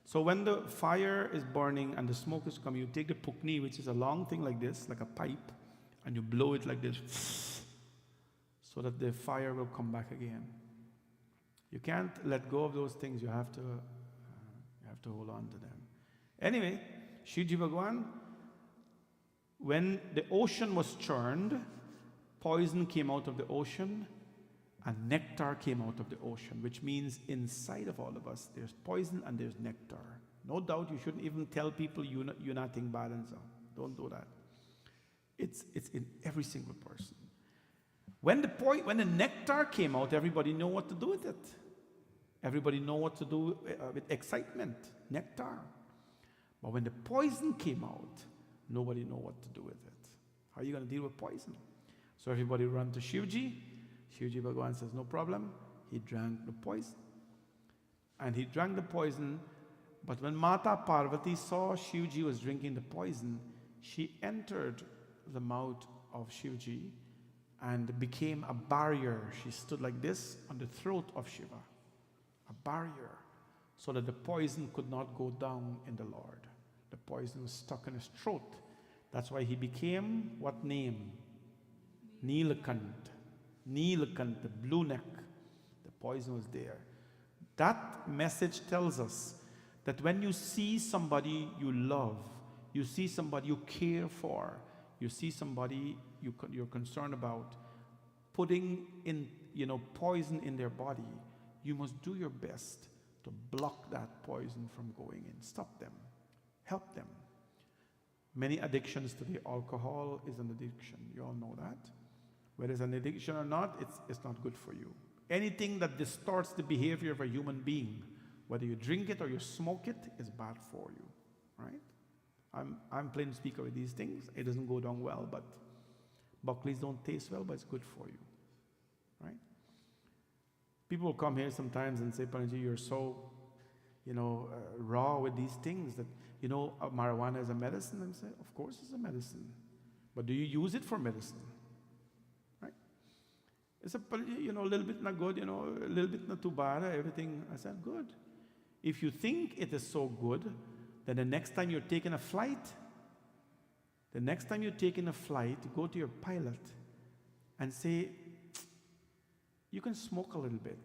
So when the fire is burning and the smoke is coming, you take the pukni, which is a long thing like this, like a pipe, and you blow it like this, so that the fire will come back again. You can't let go of those things. You have to hold on to them. Anyway, Shivji Bhagwan, when the ocean was churned, poison came out of the ocean, and nectar came out of the ocean, which means inside of all of us, there's poison and there's nectar. No doubt you shouldn't even tell people you're not think bad and so. Don't do that. It's in every single person. When the nectar came out, everybody knew what to do with it. Everybody know what to do with excitement, nectar. But when the poison came out, nobody know what to do with it. How are you going to deal with poison? So everybody run to Shivji. Shivji Bhagwan says, no problem. He drank the poison. And he drank the poison, but when Mata Parvati saw Shivji was drinking the poison, she entered the mouth of Shivji and became a barrier. She stood like this on the throat of Shiva. A barrier, so that the poison could not go down in the Lord. The poison was stuck in his throat. That's why he became what name? Nilakant. Nilakant, the blue neck. The poison was there. That message tells us that when you see somebody you love, you see somebody you care for, you see somebody you're concerned about, putting in, poison in their body, you must do your best to block that poison from going in. Stop them. Help them. Many addictions today, alcohol is an addiction. You all know that. Whether it's an addiction or not, it's not good for you. Anything that distorts the behavior of a human being, whether you drink it or you smoke it, is bad for you, right? I'm plain speaker with these things. It doesn't go down well, but Buckleys don't taste well, but it's good for you, right? People will come here sometimes and say, Panaji, you're so, raw with these things that, marijuana is a medicine. And say, of course it's a medicine. But do you use it for medicine? Right? It's a little bit not good, a little bit not too bad, everything. I said, good. If you think it is so good, then the next time you're taking a flight, go to your pilot and say, you can smoke a little bit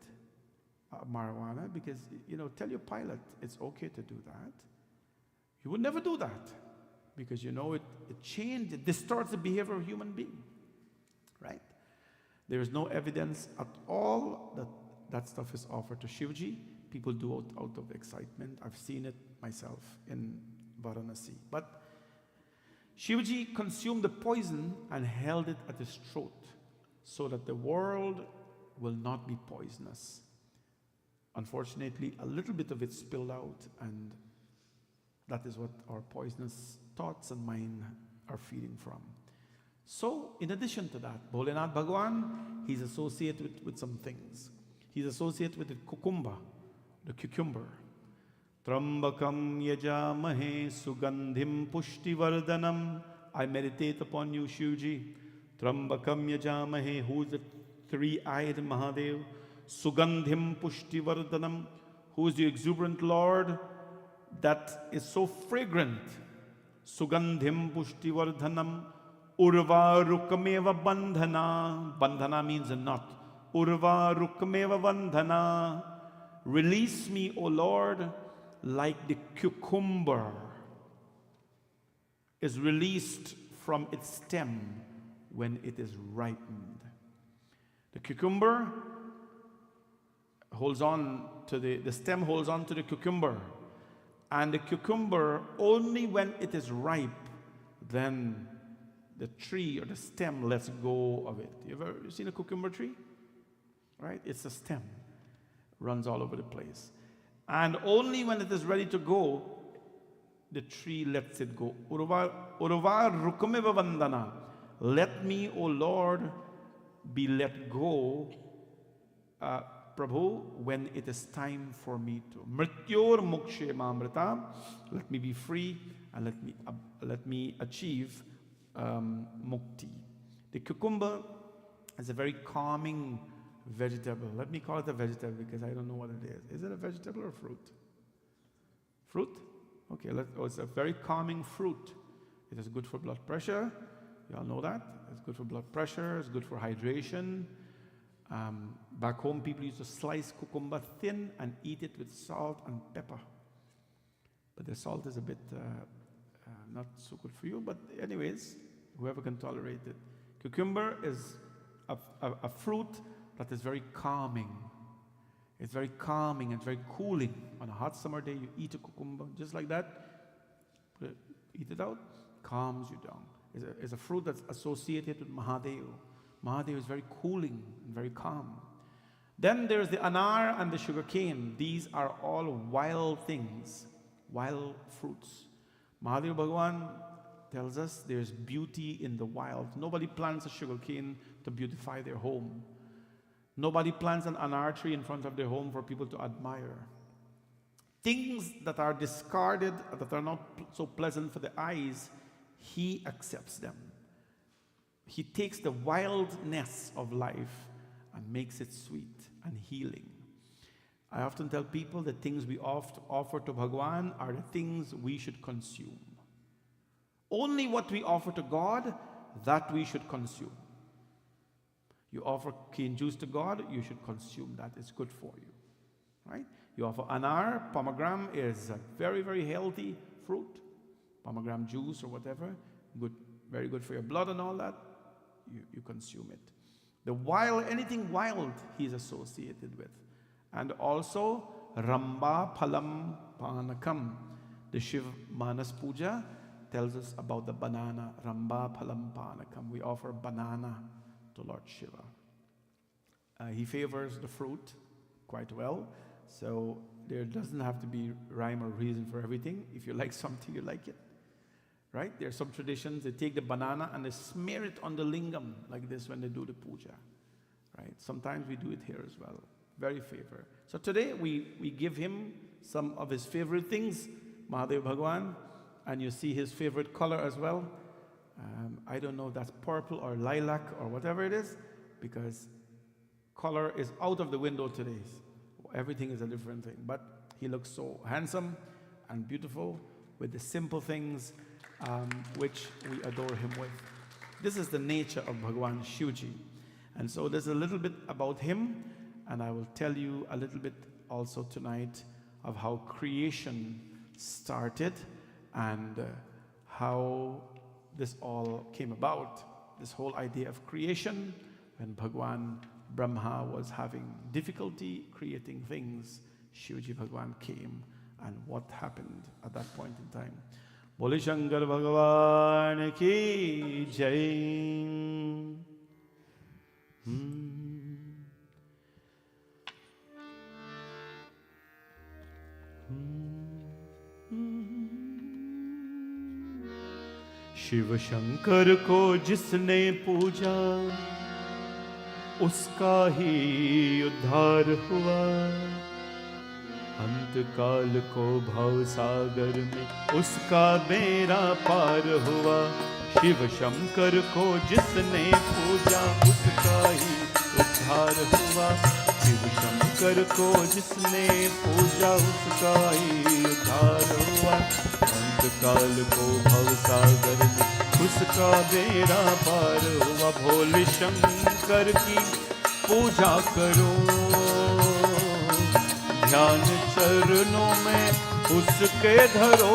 marijuana because, tell your pilot it's okay to do that. You would never do that because it distorts the behavior of a human being, right? There is no evidence at all that that stuff is offered to Shivaji. People do it out of excitement. I've seen it myself in Varanasi. But Shivaji consumed the poison and held it at his throat so that the world will not be poisonous. Unfortunately, a little bit of it spilled out, and that is what our poisonous thoughts and mind are feeding from. So, in addition to that, Bholenath Bhagwan, he's associated with some things. He's associated with the cucumber. Trambakam yajamahe sugandhim pushtivardhanam. I meditate upon you, Shivji. Trambakam yajamahe, who is the three-eyed Mahadev? Sugandhim pushtivardhanam, who is the exuberant Lord that is so fragrant. Sugandhim pushtivardhanam. Urva rukameva bandhana. Bandhana means a knot. Urva rukameva bandhana. Release me, O Lord, like the cucumber is released from its stem when it is ripened. The cucumber holds on to the stem holds on to the cucumber. And the cucumber, only when it is ripe, then the tree or the stem lets go of it. You ever seen a cucumber tree? Right? It's a stem. Runs all over the place. And only when it is ready to go, the tree lets it go. Urva rukameva vandana. Let me, O Lord, be let go, Prabhu, when it is time for me to. Mrityor mokshe mamrita. Let me be free and let me achieve mukti. The cucumber is a very calming vegetable. Let me call it a vegetable because I don't know what it is. Is it a vegetable or fruit? Fruit? Okay, it's a very calming fruit. It is good for blood pressure. You all know that. It's good for blood pressure. It's good for hydration. Back home, people used to slice cucumber thin and eat it with salt and pepper. But the salt is a bit not so good for you. But anyways, whoever can tolerate it. Cucumber is a fruit that is very calming. It's very calming and very cooling. On a hot summer day, you eat a cucumber just like that. Eat it out, calms you down. It's a fruit that's associated with Mahadev. Mahadev is very cooling and very calm. Then there's the anar and the sugarcane. These are all wild things, wild fruits. Mahadev Bhagavan tells us there's beauty in the wild. Nobody plants a sugarcane to beautify their home. Nobody plants an anar tree in front of their home for people to admire. Things that are discarded, that are not so pleasant for the eyes, he accepts them. He takes the wildness of life and makes it sweet and healing. I often tell people the things we offer to Bhagwan are the things we should consume. Only what we offer to God, that we should consume. You offer cane juice to God, you should consume that. It's good for you, right? You offer anar, pomegranate is a very, very healthy fruit. Pomegranate juice or whatever, good, very good for your blood and all that. You consume it. The wild, anything wild, he is associated with. And also, Ramba Phalam Panakam, the Shiv Manas Puja, tells us about the banana, Ramba Phalam Panakam. We offer banana to Lord Shiva. He favors the fruit quite well, so there doesn't have to be rhyme or reason for everything. If you like something, you like it. Right? There are some traditions, they take the banana and they smear it on the lingam like this when they do the puja. Right? Sometimes we do it here as well. Very favor. So today we give him some of his favorite things, Mahadev Bhagwan, and you see his favorite color as well. I don't know if that's purple or lilac or whatever it is, because color is out of the window today. Everything is a different thing. But he looks so handsome and beautiful with the simple things which we adore him with. This is the nature of Bhagwan Shivji. And so there's a little bit about him, and I will tell you a little bit also tonight of how creation started and how this all came about. This whole idea of creation, when Bhagwan Brahma was having difficulty creating things, Shivji Bhagwan came, and what happened at that point in time. Bole Shankar Bhagwan ki jai. Shiv Shankar को जिसने पूजा उसका ही उद्धार हुआ, अंत काल को भव सागर में उसका बेड़ा पार हुआ। शिव शंकर को जिसने पूजा उसका ही उद्धार हुआ, शिव शंकर को जिसने पूजा उसका ही उद्धार हुआ, अंत काल को भव सागर में उसका बेड़ा पार हुआ। भोले शंकर की पूजा करो, ध्यान चरणों में उसके धरो।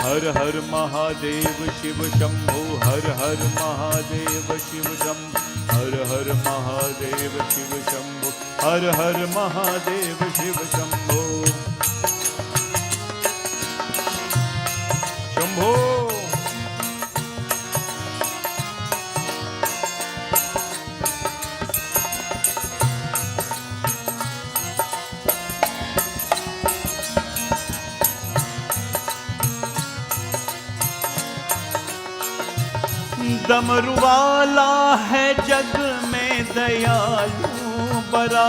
हर हर महादेव शिव शंभो, हर हर महादेव शिव शंभो, हर हर महादेव शिव शंभो, हर हर महादेव शिव शंभो शंभो। डमरू वाला है जग में दयालु बड़ा,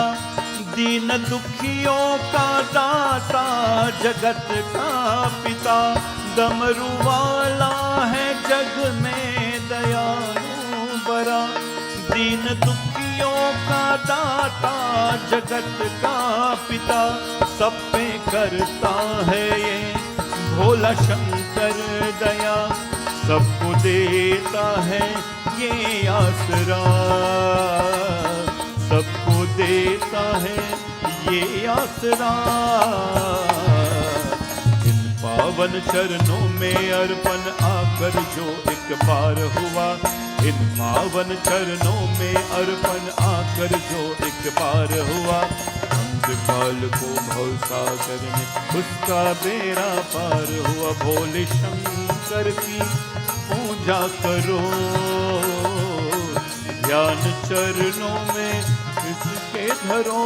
दीन दुखियों का दाता जगत का पिता। डमरू वाला है जग में दयालु बड़ा, दीन दुखियों का दाता जगत का पिता। सब पे करता है ये भोला शंकर दया, सबको देता है ये आसरा, सबको देता है ये आसरा। इन पावन चरणों में अर्पण आकर जो एक बार हुआ, इन पावन चरणों में अर्पण आकर जो एक बार हुआ, अंत काल को भव सागर में उसका बेड़ा पार हुआ। भोले शंकर की पूजा करो, ध्यान चरणों में इसके धरो।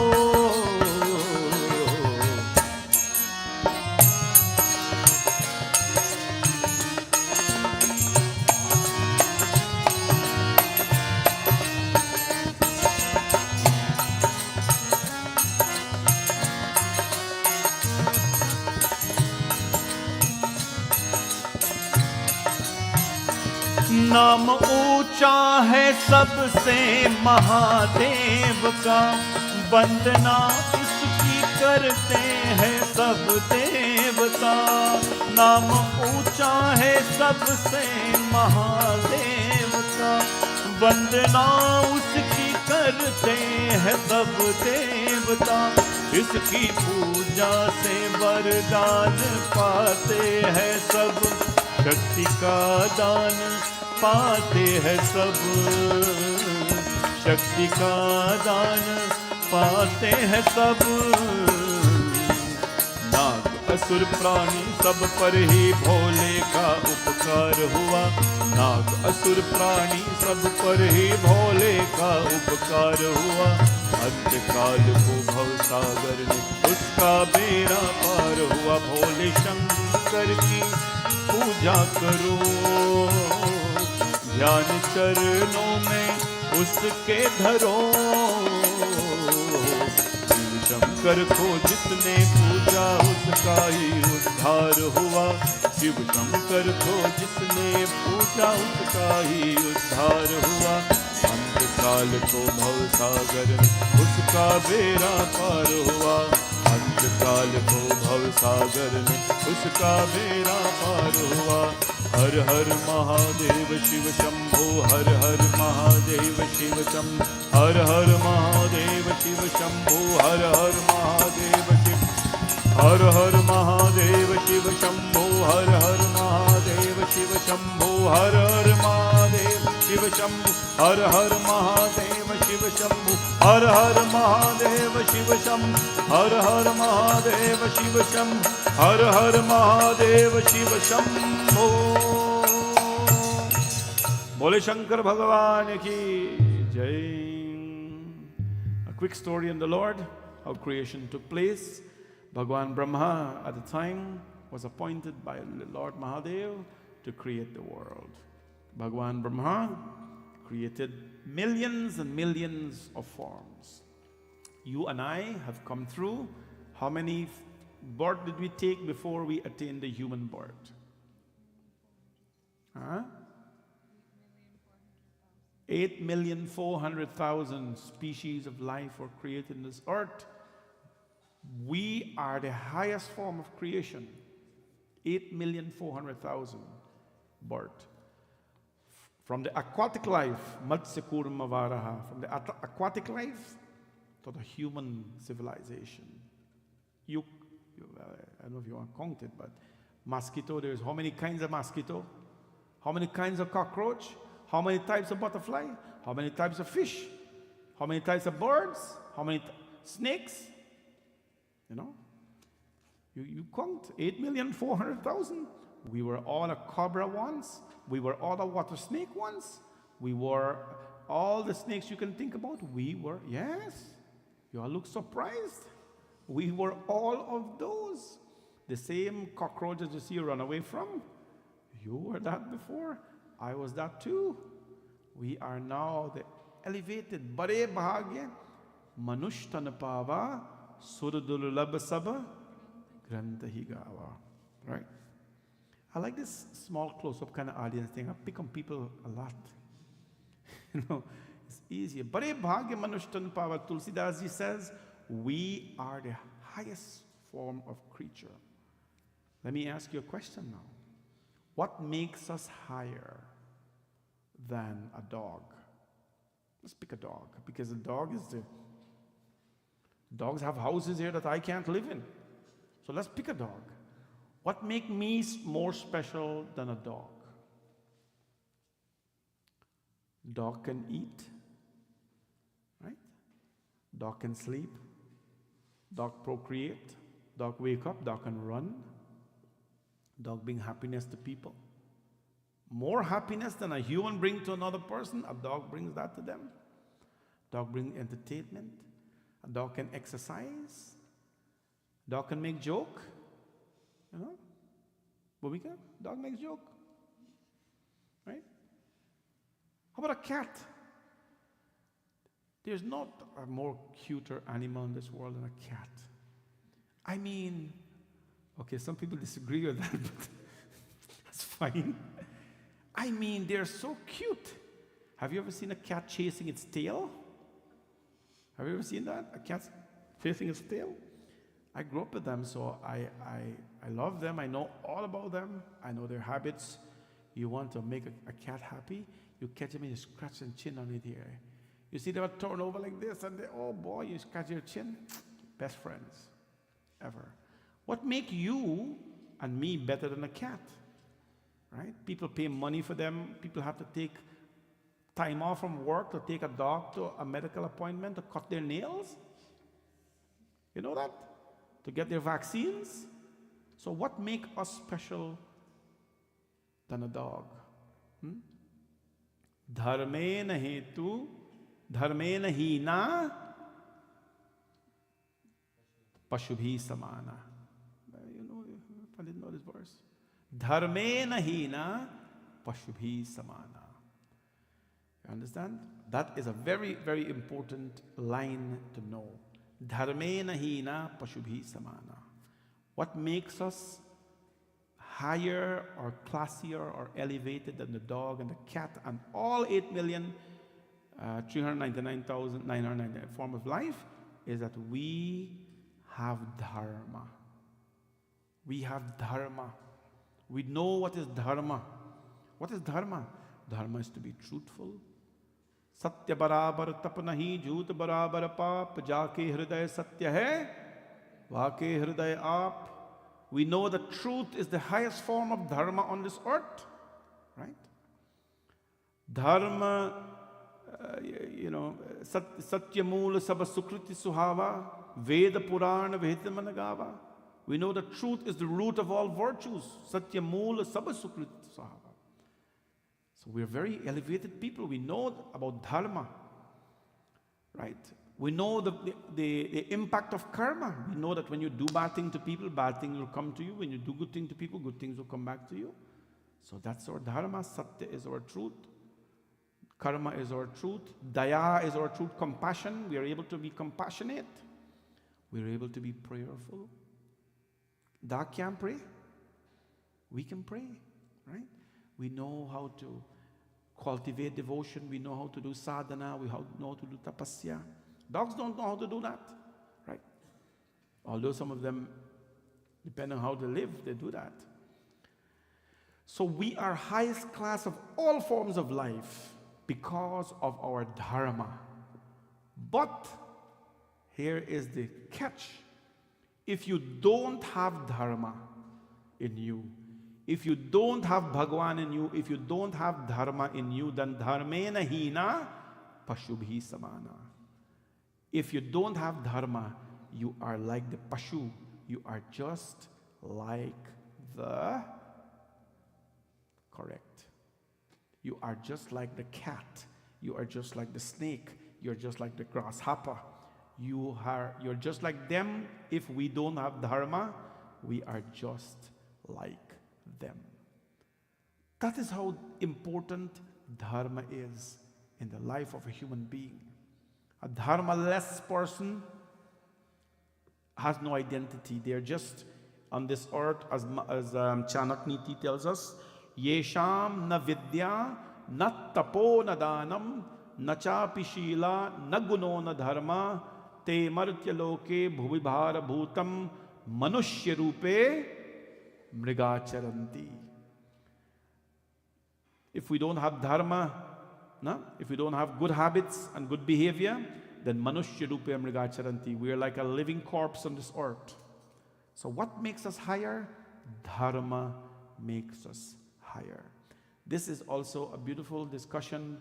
नाम ऊंचा है सबसे महादेव का, वंदना इसकी करते हैं सब देवता। नाम ऊंचा है सबसे महादेव का, वंदना उसकी करते हैं सब देवता। इसकी पूजा से वरदान पाते हैं सब, शक्ति का दान पाते हैं सब, शक्ति का दान पाते हैं सब। नाग असुर प्राणी सब पर ही भोले का उपकार हुआ। नाग असुर प्राणी सब पर ही भोले का उपकार हुआ। अंतकाल को भव सागर ने उसका बेड़ा पार हुआ। भोले शंकर की पूजा करो, ध्यान चरणों में उसके धरो। शंकर को जिसने पूजा उसका ही उद्धार हुआ। शिव शंकर को जिसने पूजा उसका ही उद्धार हुआ। अंतकाल को भव सागर उसका बेड़ा पार हुआ। अंतकाल को भव सागर में उसका बेड़ा पार हुआ। हर हर महादेव शिव शंभो, हर हर महादेव शिव शंभो, हर हर महादेव शिव शंभो, हर हर महादेव शिव, हर हर महादेव शिव शंभो, हर हर महादेव शिव शंभो, हर हर महादेव शिव शंभो, हर हर महादेव शिव शंभो, हर हर महादेव शिव शंभो, हर हर महादेव शिव शंभो, हर हर महादेव शिव शंभो। बोले शंकर भगवान की जय। A quick story in the Lord, how creation took place. Bhagwan Brahma at the time was appointed by Lord Mahadev to create the world. Bhagwan Brahma created millions and millions of forms. You and I have come through. How many births did we take before we attained the human birth? Huh? 8,400,000 species of life were created in this earth. We are the highest form of creation. 8,400,000 birth. From the aquatic life, Matsya Kurma Varaha, from the aquatic life to the human civilization. I don't know if you want to count it, but mosquito, there's how many kinds of mosquito? How many kinds of cockroach? How many types of butterfly? How many types of fish? How many types of birds? How many snakes? You know? You count 8,400,000. We were all a cobra once. We were all a water snake once. We were all the snakes you can think about. We were, yes. You all look surprised. We were all of those. The same cockroaches you see run away from. You were that before. I was that too. We are now the elevated. Bare bhagya manushtanapava surdulabasaba grantahigawa. Right? I like this small close-up kind of audience thing. I pick on people a lot. You know, it's easier. Bare bhagya manushtanapava. Tulsidas ji says, we are the highest form of creature. Let me ask you a question now. What makes us higher than a dog? Let's pick a dog, because a dog is the... Dogs have houses here that I can't live in. So let's pick a dog. What makes me more special than a dog? Dog can eat, right? Dog can sleep. Dog procreate. Dog wake up. Dog can run. Dog bring happiness to people. More happiness than a human brings to another person, a dog brings that to them. Dog brings entertainment. A dog can exercise. Dog can make joke. You know? But we can. Dog makes joke. Right? How about a cat? There's not a more cuter animal in this world than a cat. I mean, okay, some people disagree with that, but that's fine. I mean, they're so cute. Have you ever seen a cat chasing its tail? Have you ever seen that? A cat chasing its tail? I grew up with them, so I love them. I know all about them. I know their habits. You want to make a cat happy, you catch them and you scratch their chin on it here. You see them turn over like this, and they, oh boy, you scratch your chin. Best friends ever. What make you and me better than a cat? Right? People pay money for them. People have to take time off from work to take a dog to a medical appointment to cut their nails. You know that? To get their vaccines. So what makes us special than a dog? Dharmena hetu, dharmena hina, pashubhi samana. You probably know this verse. Dharmena hina, pashubhi samana. You understand? That is a very, very important line to know. Dharmena hina, pashubhi samana. What makes us higher or classier or elevated than the dog and the cat and all 8,399,999 forms of life is that we have Dharma. We have Dharma. We know what is Dharma. What is Dharma? Dharma is to be truthful. Satya barabar tap nahi, jhoot barabar paap, jaake hriday satya hai, vaake hriday aap. We know that truth is the highest form of dharma on this earth, right? Dharma, satya mool sab sukriti suhava, veda purana veda managava. We know that truth is the root of all virtues. Satya mool sab sukriti suhava. So we're very elevated people. We know about dharma, right? We know the impact of karma. We know that when you do bad things to people, bad things will come to you. When you do good things to people, good things will come back to you. So that's our dharma. Satya is our truth. Karma is our truth. Daya is our truth. Compassion. We are able to be compassionate. We are able to be prayerful. Da can't pray. We can pray, right? We know how to cultivate devotion. We know how to do sadhana. We know how to do tapasya. Dogs don't know how to do that, right? Although some of them, depending on how they live, they do that. So we are highest class of all forms of life because of our dharma. But here is the catch. If you don't have dharma in you, if you don't have Bhagwan in you, if you don't have dharma in you, then dharmena hina pashubhi samana. If you don't have dharma, you are like the pashu. You are just like the, correct. You are just like the cat. You are just like the snake. You're just like the grasshopper. You're just like them. If we don't have dharma, we are just like them. That is how important dharma is in the life of a human being. A dharma-less person has no identity. They're just on this earth, as Chanak Niti tells us, Yesham na vidya, na tapo na danam, na chapi shila, na guno na dharma, te martya loke bhuvibhara bhutam, manushya rupe mrigacharanti. If we don't have dharma, if we don't have good habits and good behavior, then manushya rupe mrigacharanti. We are like a living corpse on this earth. So what makes us higher? Dharma makes us higher. This is also a beautiful discussion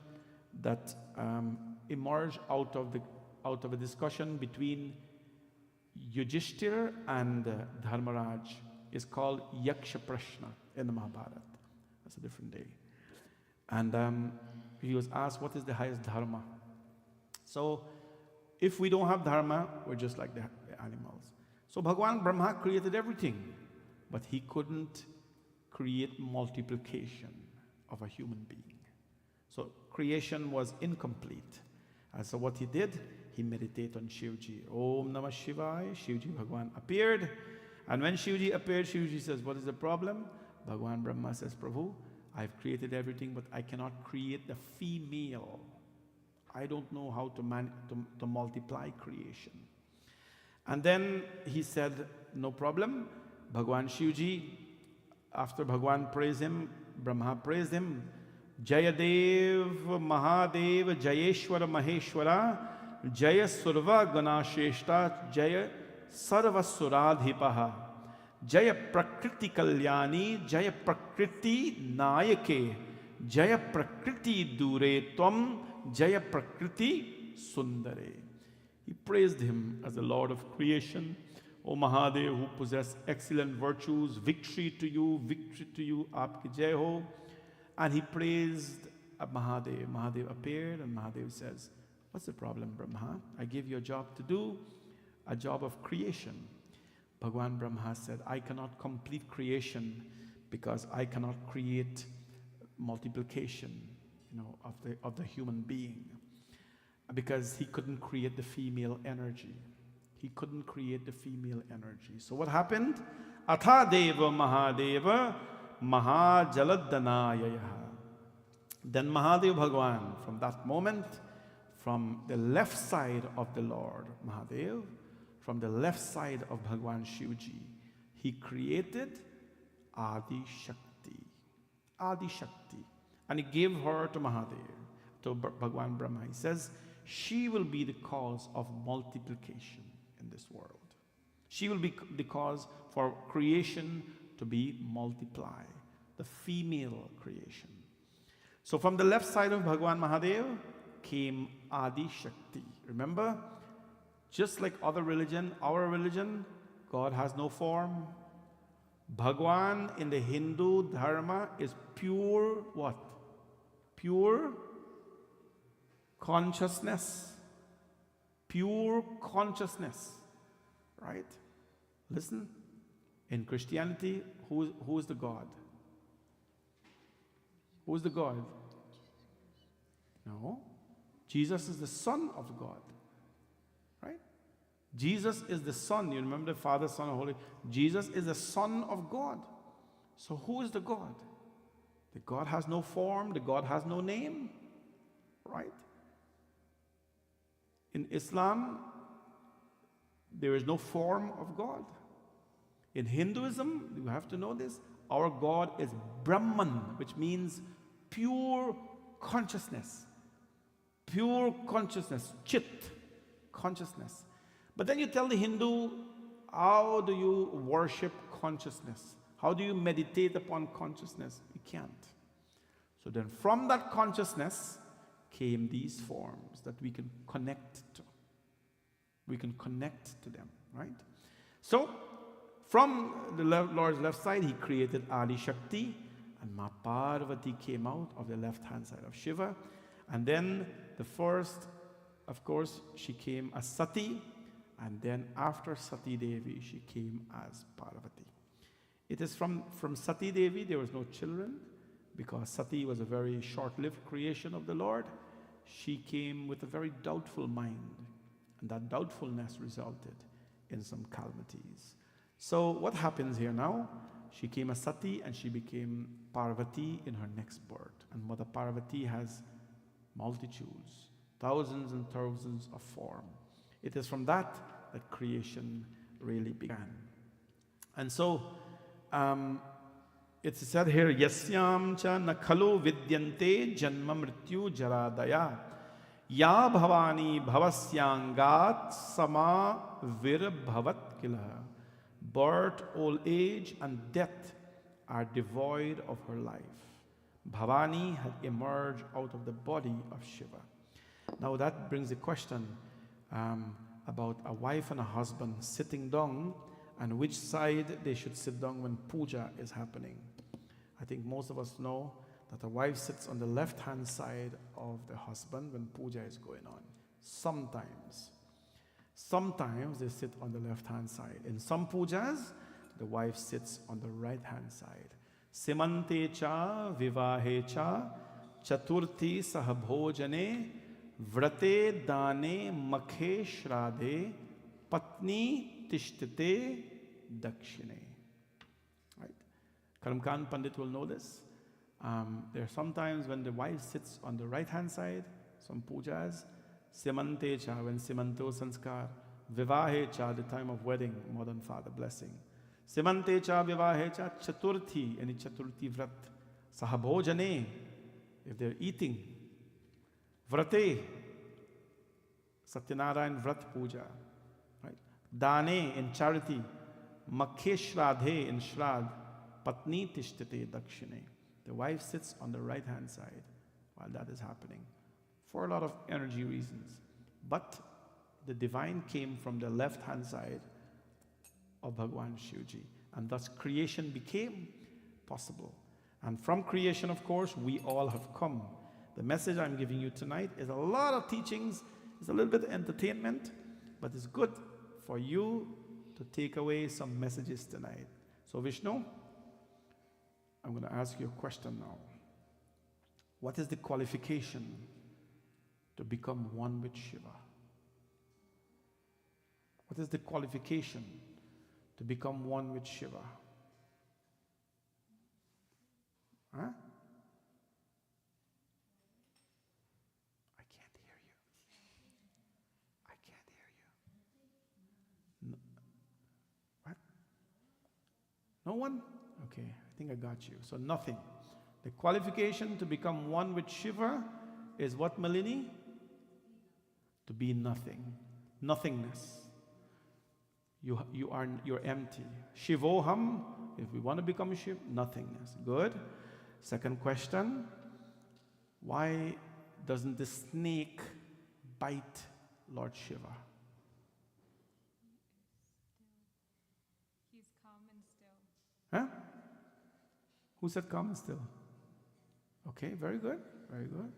that emerged out of a discussion between Yudhishthir and Dharmaraj. It's called Yaksha Prashna in the Mahabharata. That's a different day. And he was asked, what is the highest dharma? So, if we don't have dharma, we're just like the animals. So, Bhagwan Brahma created everything, but he couldn't create multiplication of a human being. So, creation was incomplete. And so, what he did, he meditated on Shivji. Om Namah Shivaya. Shivji Bhagwan appeared. And when Shivji appeared, Shivji says, what is the problem? Bhagwan Brahma says, Prabhu, I've created everything, but I cannot create the female. I don't know how to multiply creation. And then he said, no problem. Bhagwan Shivji, after Bhagwan praised him, Brahma praised him. Jayadev Mahadev Jayeshwara Maheshwara Jaya Surva Ganasheshta Jaya Sarva Suradhipaha Jaya Prakriti Kalyani Jaya Prakriti Nayake Jaya Prakriti Dure Tvam Jaya Prakriti Sundare. He praised him as the Lord of creation. O Mahadev, who possess excellent virtues, victory to you, aapki jai ho. And he praised Mahadev. Mahadev appeared and Mahadev says, what's the problem, Brahma? I gave you a job to do, a job of creation. Bhagwan Brahma said, I cannot complete creation because I cannot create multiplication, of the human being. Because he couldn't create the female energy. He couldn't create the female energy. So what happened? Atha Deva Mahadeva Mahajaladhanayaya. Then Mahadev Bhagwan, from that moment, from the left side of the Lord Mahadev, from the left side of Bhagwan Shivji, he created Adi Shakti. Adi Shakti. And he gave her to Mahadev, to Bhagwan Brahma. He says, she will be the cause of multiplication in this world. She will be the cause for creation to be multiplied, the female creation. So from the left side of Bhagwan Mahadev came Adi Shakti. Remember, just like other religion, our religion, God has no form. Bhagwan in the Hindu Dharma is pure what? Pure consciousness. Pure consciousness. Right? Listen. In Christianity, who is the God? Who is the God? No. Jesus is the Son of God. Right? Jesus is the Son. You remember the Father, Son, and Holy. Jesus is the Son of God. So who is the God? The God has no form. The God has no name. Right? In Islam, there is no form of God. In Hinduism, you have to know this, our God is Brahman, which means pure consciousness. Pure consciousness, chit, consciousness. But then you tell the Hindu, how do you worship consciousness? How do you meditate upon consciousness? You can't. So then from that consciousness came these forms that we can connect to. We can connect to them, right? So, from the Lord's left side, he created Adi Shakti, and Ma Parvati came out of the left-hand side of Shiva. And then the first, of course, she came as Sati, and then after Sati Devi, she came as Parvati. It is from Sati Devi, there was no children, because Sati was a very short-lived creation of the Lord. She came with a very doubtful mind, and that doubtfulness resulted in some calamities. So what happens here now? She came as Sati and she became Parvati in her next birth. And Mother Parvati has multitudes, thousands and thousands of forms. It is from that creation really began. And so it's said here, Yasyam cha nakhalu vidyante janma mrityu jaradaya ya bhavani bhavasyangat sama vir bhavat kilah. Birth, old age, and death are devoid of her life. Bhavani had emerged out of the body of Shiva. Now that brings the question about a wife and a husband sitting down, and which side they should sit down when puja is happening. I think most of us know that a wife sits on the left-hand side of the husband when puja is going on. Sometimes they sit on the left-hand side. In some pujas, the wife sits on the right-hand side. Simante cha vivahe cha chaturthi sahabhojane vrate dane makhe shradhe patni tishtite dakshine. Right? Karamkan Pandit will know this. There are sometimes when the wife sits on the right-hand side, some pujas, Simante cha, when Simanto Sanskar, Vivahe cha, the time of wedding, mother and father blessing. Simante cha, Vivahe cha, Chaturthi, any Chaturthi Vrat. Sahabhojane, if they're eating. Vrate, Satyanarayan Vrat Puja. Right? Dane, in charity. Makhe Shradhe, in Shrad. Patni Tishtite Dakshine. The wife sits on the right-hand side while that is happening, for a lot of energy reasons. But the divine came from the left-hand side of Bhagwan Shivji. And thus creation became possible. And from creation, of course, we all have come. The message I'm giving you tonight is a lot of teachings. It's a little bit of entertainment, but it's good for you to take away some messages tonight. So Vishnu, I'm going to ask you a question now. What is the qualification to become one with Shiva? What is the qualification to become one with Shiva? Huh? I can't hear you. I can't hear you. No. What? No one? Okay, I think I got you. So nothing. The qualification to become one with Shiva is what, Malini? To be nothing. Nothingness. You're empty. Shivoham, if we want to become a Shiva, nothingness. Good. Second question, why doesn't the snake bite Lord Shiva? He's calm and still. Huh? Who said calm and still? Okay, very good, very good,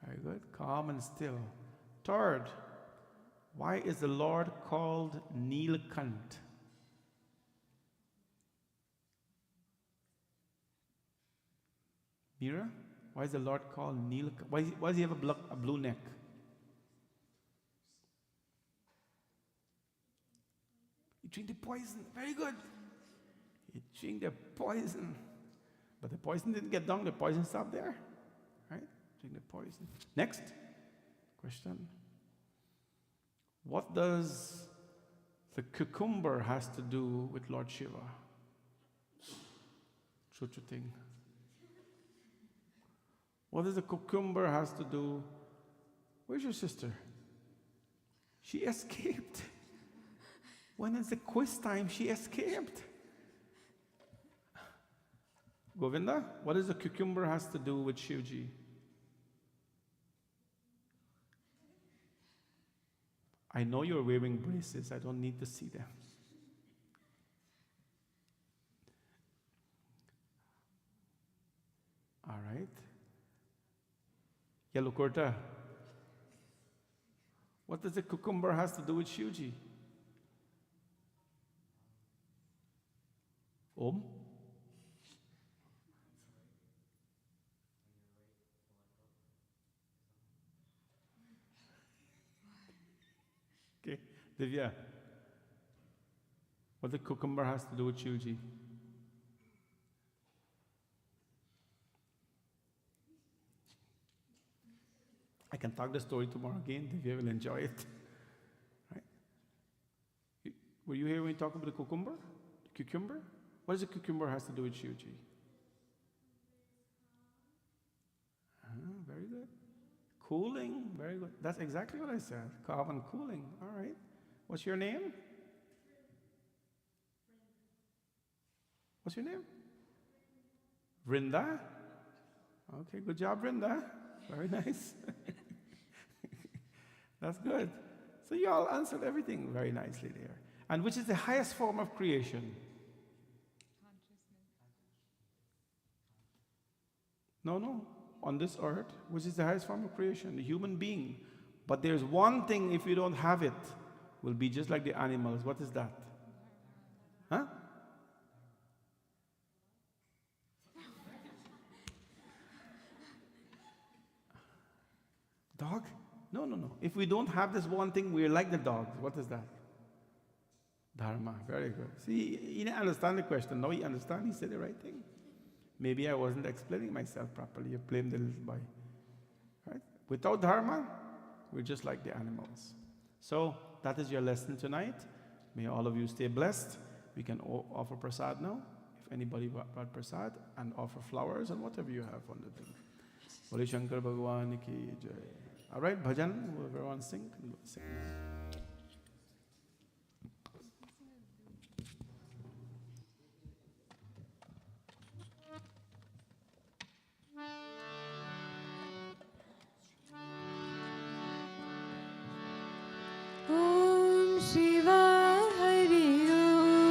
very good. Calm and still. Third, why is the Lord called Neelkant? Mira, why is the Lord called Neelkant? Why does he have a blue neck? He drink the poison. Very good. He drink the poison. But the poison didn't get down. The poison stopped there. Right? Drink the poison. Next question. What does the cucumber has to do with Lord Shiva? Chuchuting. What does the cucumber has to do? Where's your sister? She escaped. When it's the quiz time, she escaped. Govinda, what does the cucumber has to do with Shivji? I know you're wearing braces. I don't need to see them. All right. Yellow Kurta, what does the cucumber has to do with Shivji? Om? Okay, Divya, what the cucumber has to do with Shivji? I can talk the story tomorrow again. Divya will enjoy it. Right? Were you here when we talked about the cucumber? The cucumber? What does the cucumber has to do with Shivji? Very good. Cooling, very good. That's exactly what I said. Calm and cooling. All right. What's your name? What's your name? Vrinda? Okay, good job, Vrinda. Very nice. That's good. So you all answered everything very nicely there. And which is the highest form of creation? No. On this earth, which is the highest form of creation, the human being. But there's one thing, if you don't have it, will be just like the animals. What is that? Huh? Dog? No. If we don't have this one thing, we're like the dogs. What is that? Dharma. Very good. See, he didn't understand the question. Now he understands. He said the right thing. Maybe I wasn't explaining myself properly. You blamed the little boy. Right? Without Dharma, we're just like the animals. So that is your lesson tonight. May all of you stay blessed. We can offer prasad now. If anybody brought prasad, and offer flowers and whatever you have on the thing. Bole Shankar Bhagwan ki jai. All right, bhajan. Will everyone sing? Sing now. Om Shiva Hari Om.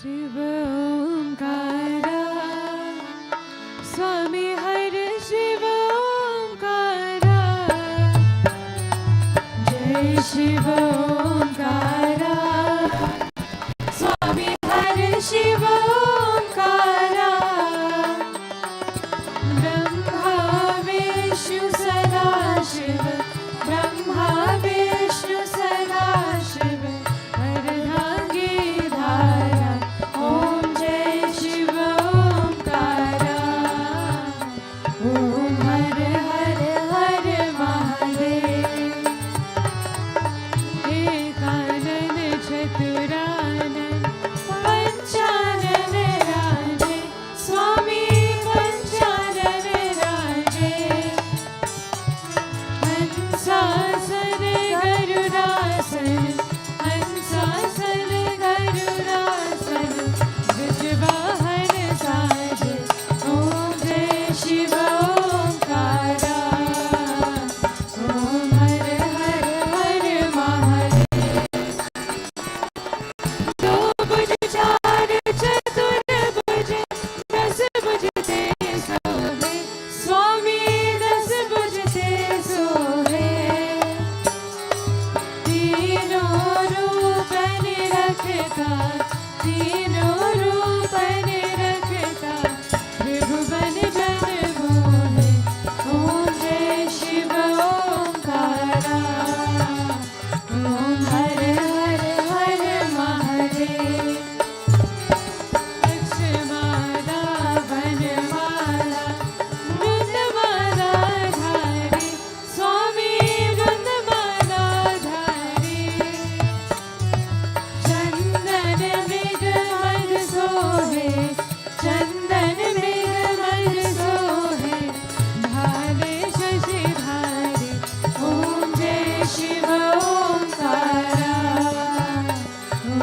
Shiv Omkara स्वामी हरे शिव ओंकारा जय शिव ओंकारा स्वामी हरे शिव ओंकारा ब्रह्मा विष्णु सदा शिव ब्रह्मा विष्णु सदा शिव अर्धांगी धारा ओम जय शिव ओंकारा ओम हर हर हर महादेव एकानन चतुरानन पंचानन राजे स्वामी पंचानन राजे हंसासन गरुडासन हंसासन गरुडासन वृषवाहन साजे ओम जय शिव ओंकारा ओम हर हर हर महादेव दो भुज चार चतुर्भुज दस भुज ते सोहे स्वामी दस भुज ते सोहे तीनों रूप निरखता तीनों रूप निरखता त्रिभुवन जन मोहे ओम जय शिव ओंकारा ओम हर हर हर महादेव लक्ष्माला वनमाला वृंदमाला धारी स्वामी वृंदमाला धारी चंदन मृग मद सोहे चंदन मृग मद सोहे भाले शशि धारी ओम जय शिव ओंकारा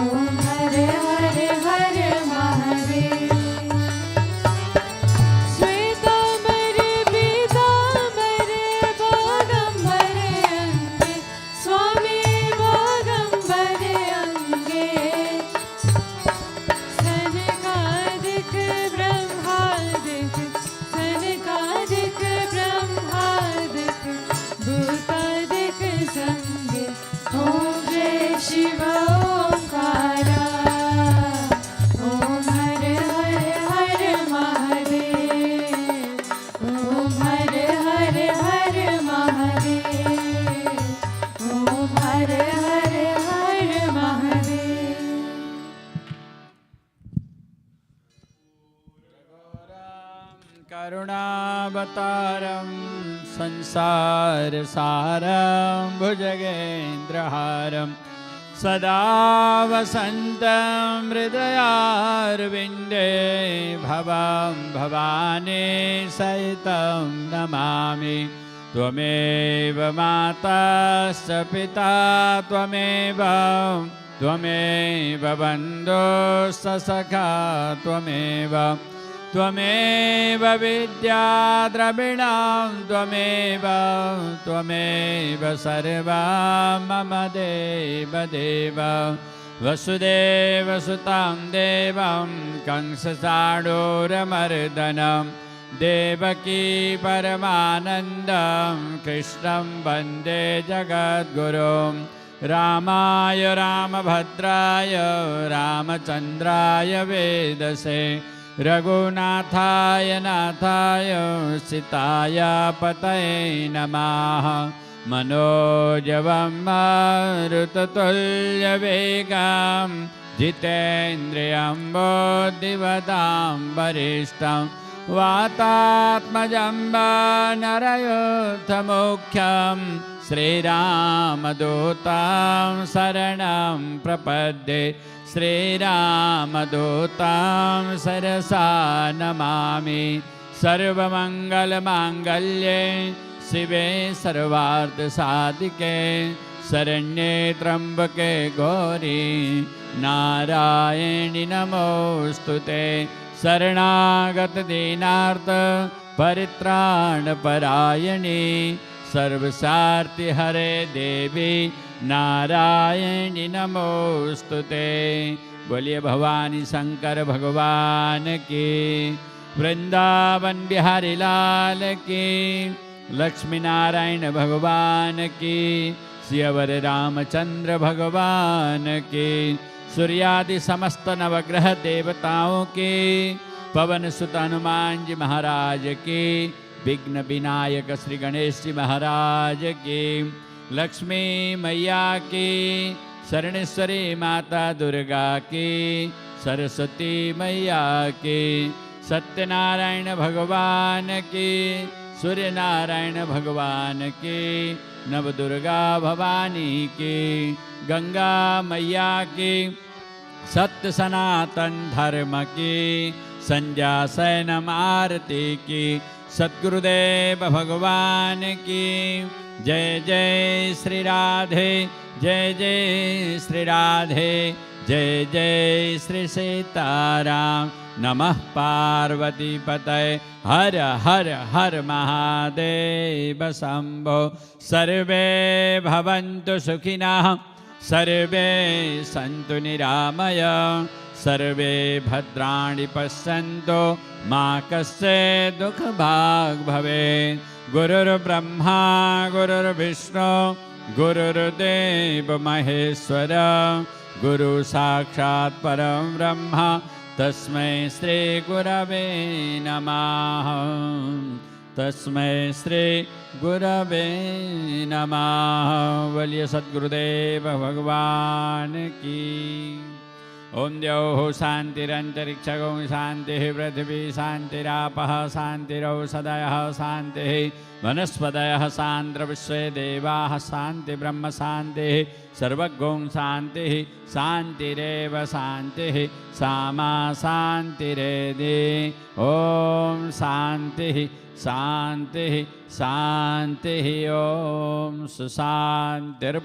ओम हर हर हर महादेव श्वेतांबर पीतांबर बागंबर अंगे स्वामी बागंबर अंगे सनकादिक ब्रह्मादिक सनकादिक ब्रह्मादिक भूतादिक संगे ओम जय शिव ओंकारा ओम हर हर हर महादेव ओम हर हर हर महादेव ओम हर हर हर महादेव करुणावतारं संसारसारं भुजगेन्द्रहारं सदा वसन्तं हृदयारविन्दे भवं भवानी सहितं नमामि त्वमेव माताश्च पिता त्वमेव त्वमेव बन्धुश्च सखा त्वमेव त्वमेव विद्या द्रविणं त्वमेव त्वमेव सर्वं मम देव देव वसुदेवसुतं देवं कंसचाणूरमर्दनं देवकी परमानन्दं कृष्णं वन्दे जगद्गुरुं रामाय रामभद्राय रामचन्द्राय वेदसे रघुनाथाय नाथाय सीताय पतये नमः मनोजवं मारुततुल्यवेगं जितेन्द्रियं बुद्धिमतां वरिष्ठं वातात्मजं वानरयोत्तमुख्यं श्रीरामदूतं शरणं प्रपद्ये श्रीरामदूतं सरसा नमामि सर्वमङ्गलमाङ्गल्ये शिवे सर्वार्थसाधिके शरण्ये त्र्यम्बके गौरी नारायणि नमोऽस्तुते शरणागतदीनार्थ परित्राणपरायणे सर्वसार्थिहरे देवी नारायणी नमोस्तुते। बोलिए भवानी शंकर भगवान की, वृंदावन बिहारी लाल की, लक्ष्मी नारायण भगवान की, सियावर रामचंद्र भगवान की, सूर्यादि समस्त नवग्रह देवताओं की, पवन सुत हनुमान जी महाराज की, विघ्न विनायक श्री गणेश जी महाराज की, लक्ष्मी मैया की, शरणेश्वरी माता दुर्गा की, सरस्वती मैया की, सत्यनारायण भगवान की, सूर्य नारायण भगवान की, नवदुर्गा भवानी की, गंगा मैया की, सत्य सनातन धर्म की, संध्या सैनम आरती की, सद्गुरुदेव भगवान की। जय जय श्री राधे, जय जय श्री राधे, जय जय श्री सीताराम। नमः पार्वती पतये, हर हर हर महादेव शंभो। सर्वे भवन्तु सुखिनः, सर्वे सन्तु निरामय, सर्वे भद्राणि पश्यन्तु मा कश्चित् दुःखभाग् भवेत्। गुरुर्ब्रह्मा गुरुर्विष्णु गुरुर्देव महेश्वर, गुरु साक्षात् परं ब्रह्म तस्मै श्री गुरवे नमः, तस्मै श्री गुरवे नमः। बोलिए सद्गुरुदेव भगवान की। ओम द्यौः शान्तिरन्तरिक्षगो शान्तिः, पृथिवी शान्तिरापः शान्तिरौषधयः शान्तिः, वनस्पतयः शान्तिर्विश्वे देवाः शान्ति ब्रह्म शान्तिः, सर्वगो शान्तिः शान्तिरेव शान्तिः, सामा शान्तिरेधि। ॐ शान्तिः शान्तिः शान्तिः। ॐ सुशान्तिर्भवतु।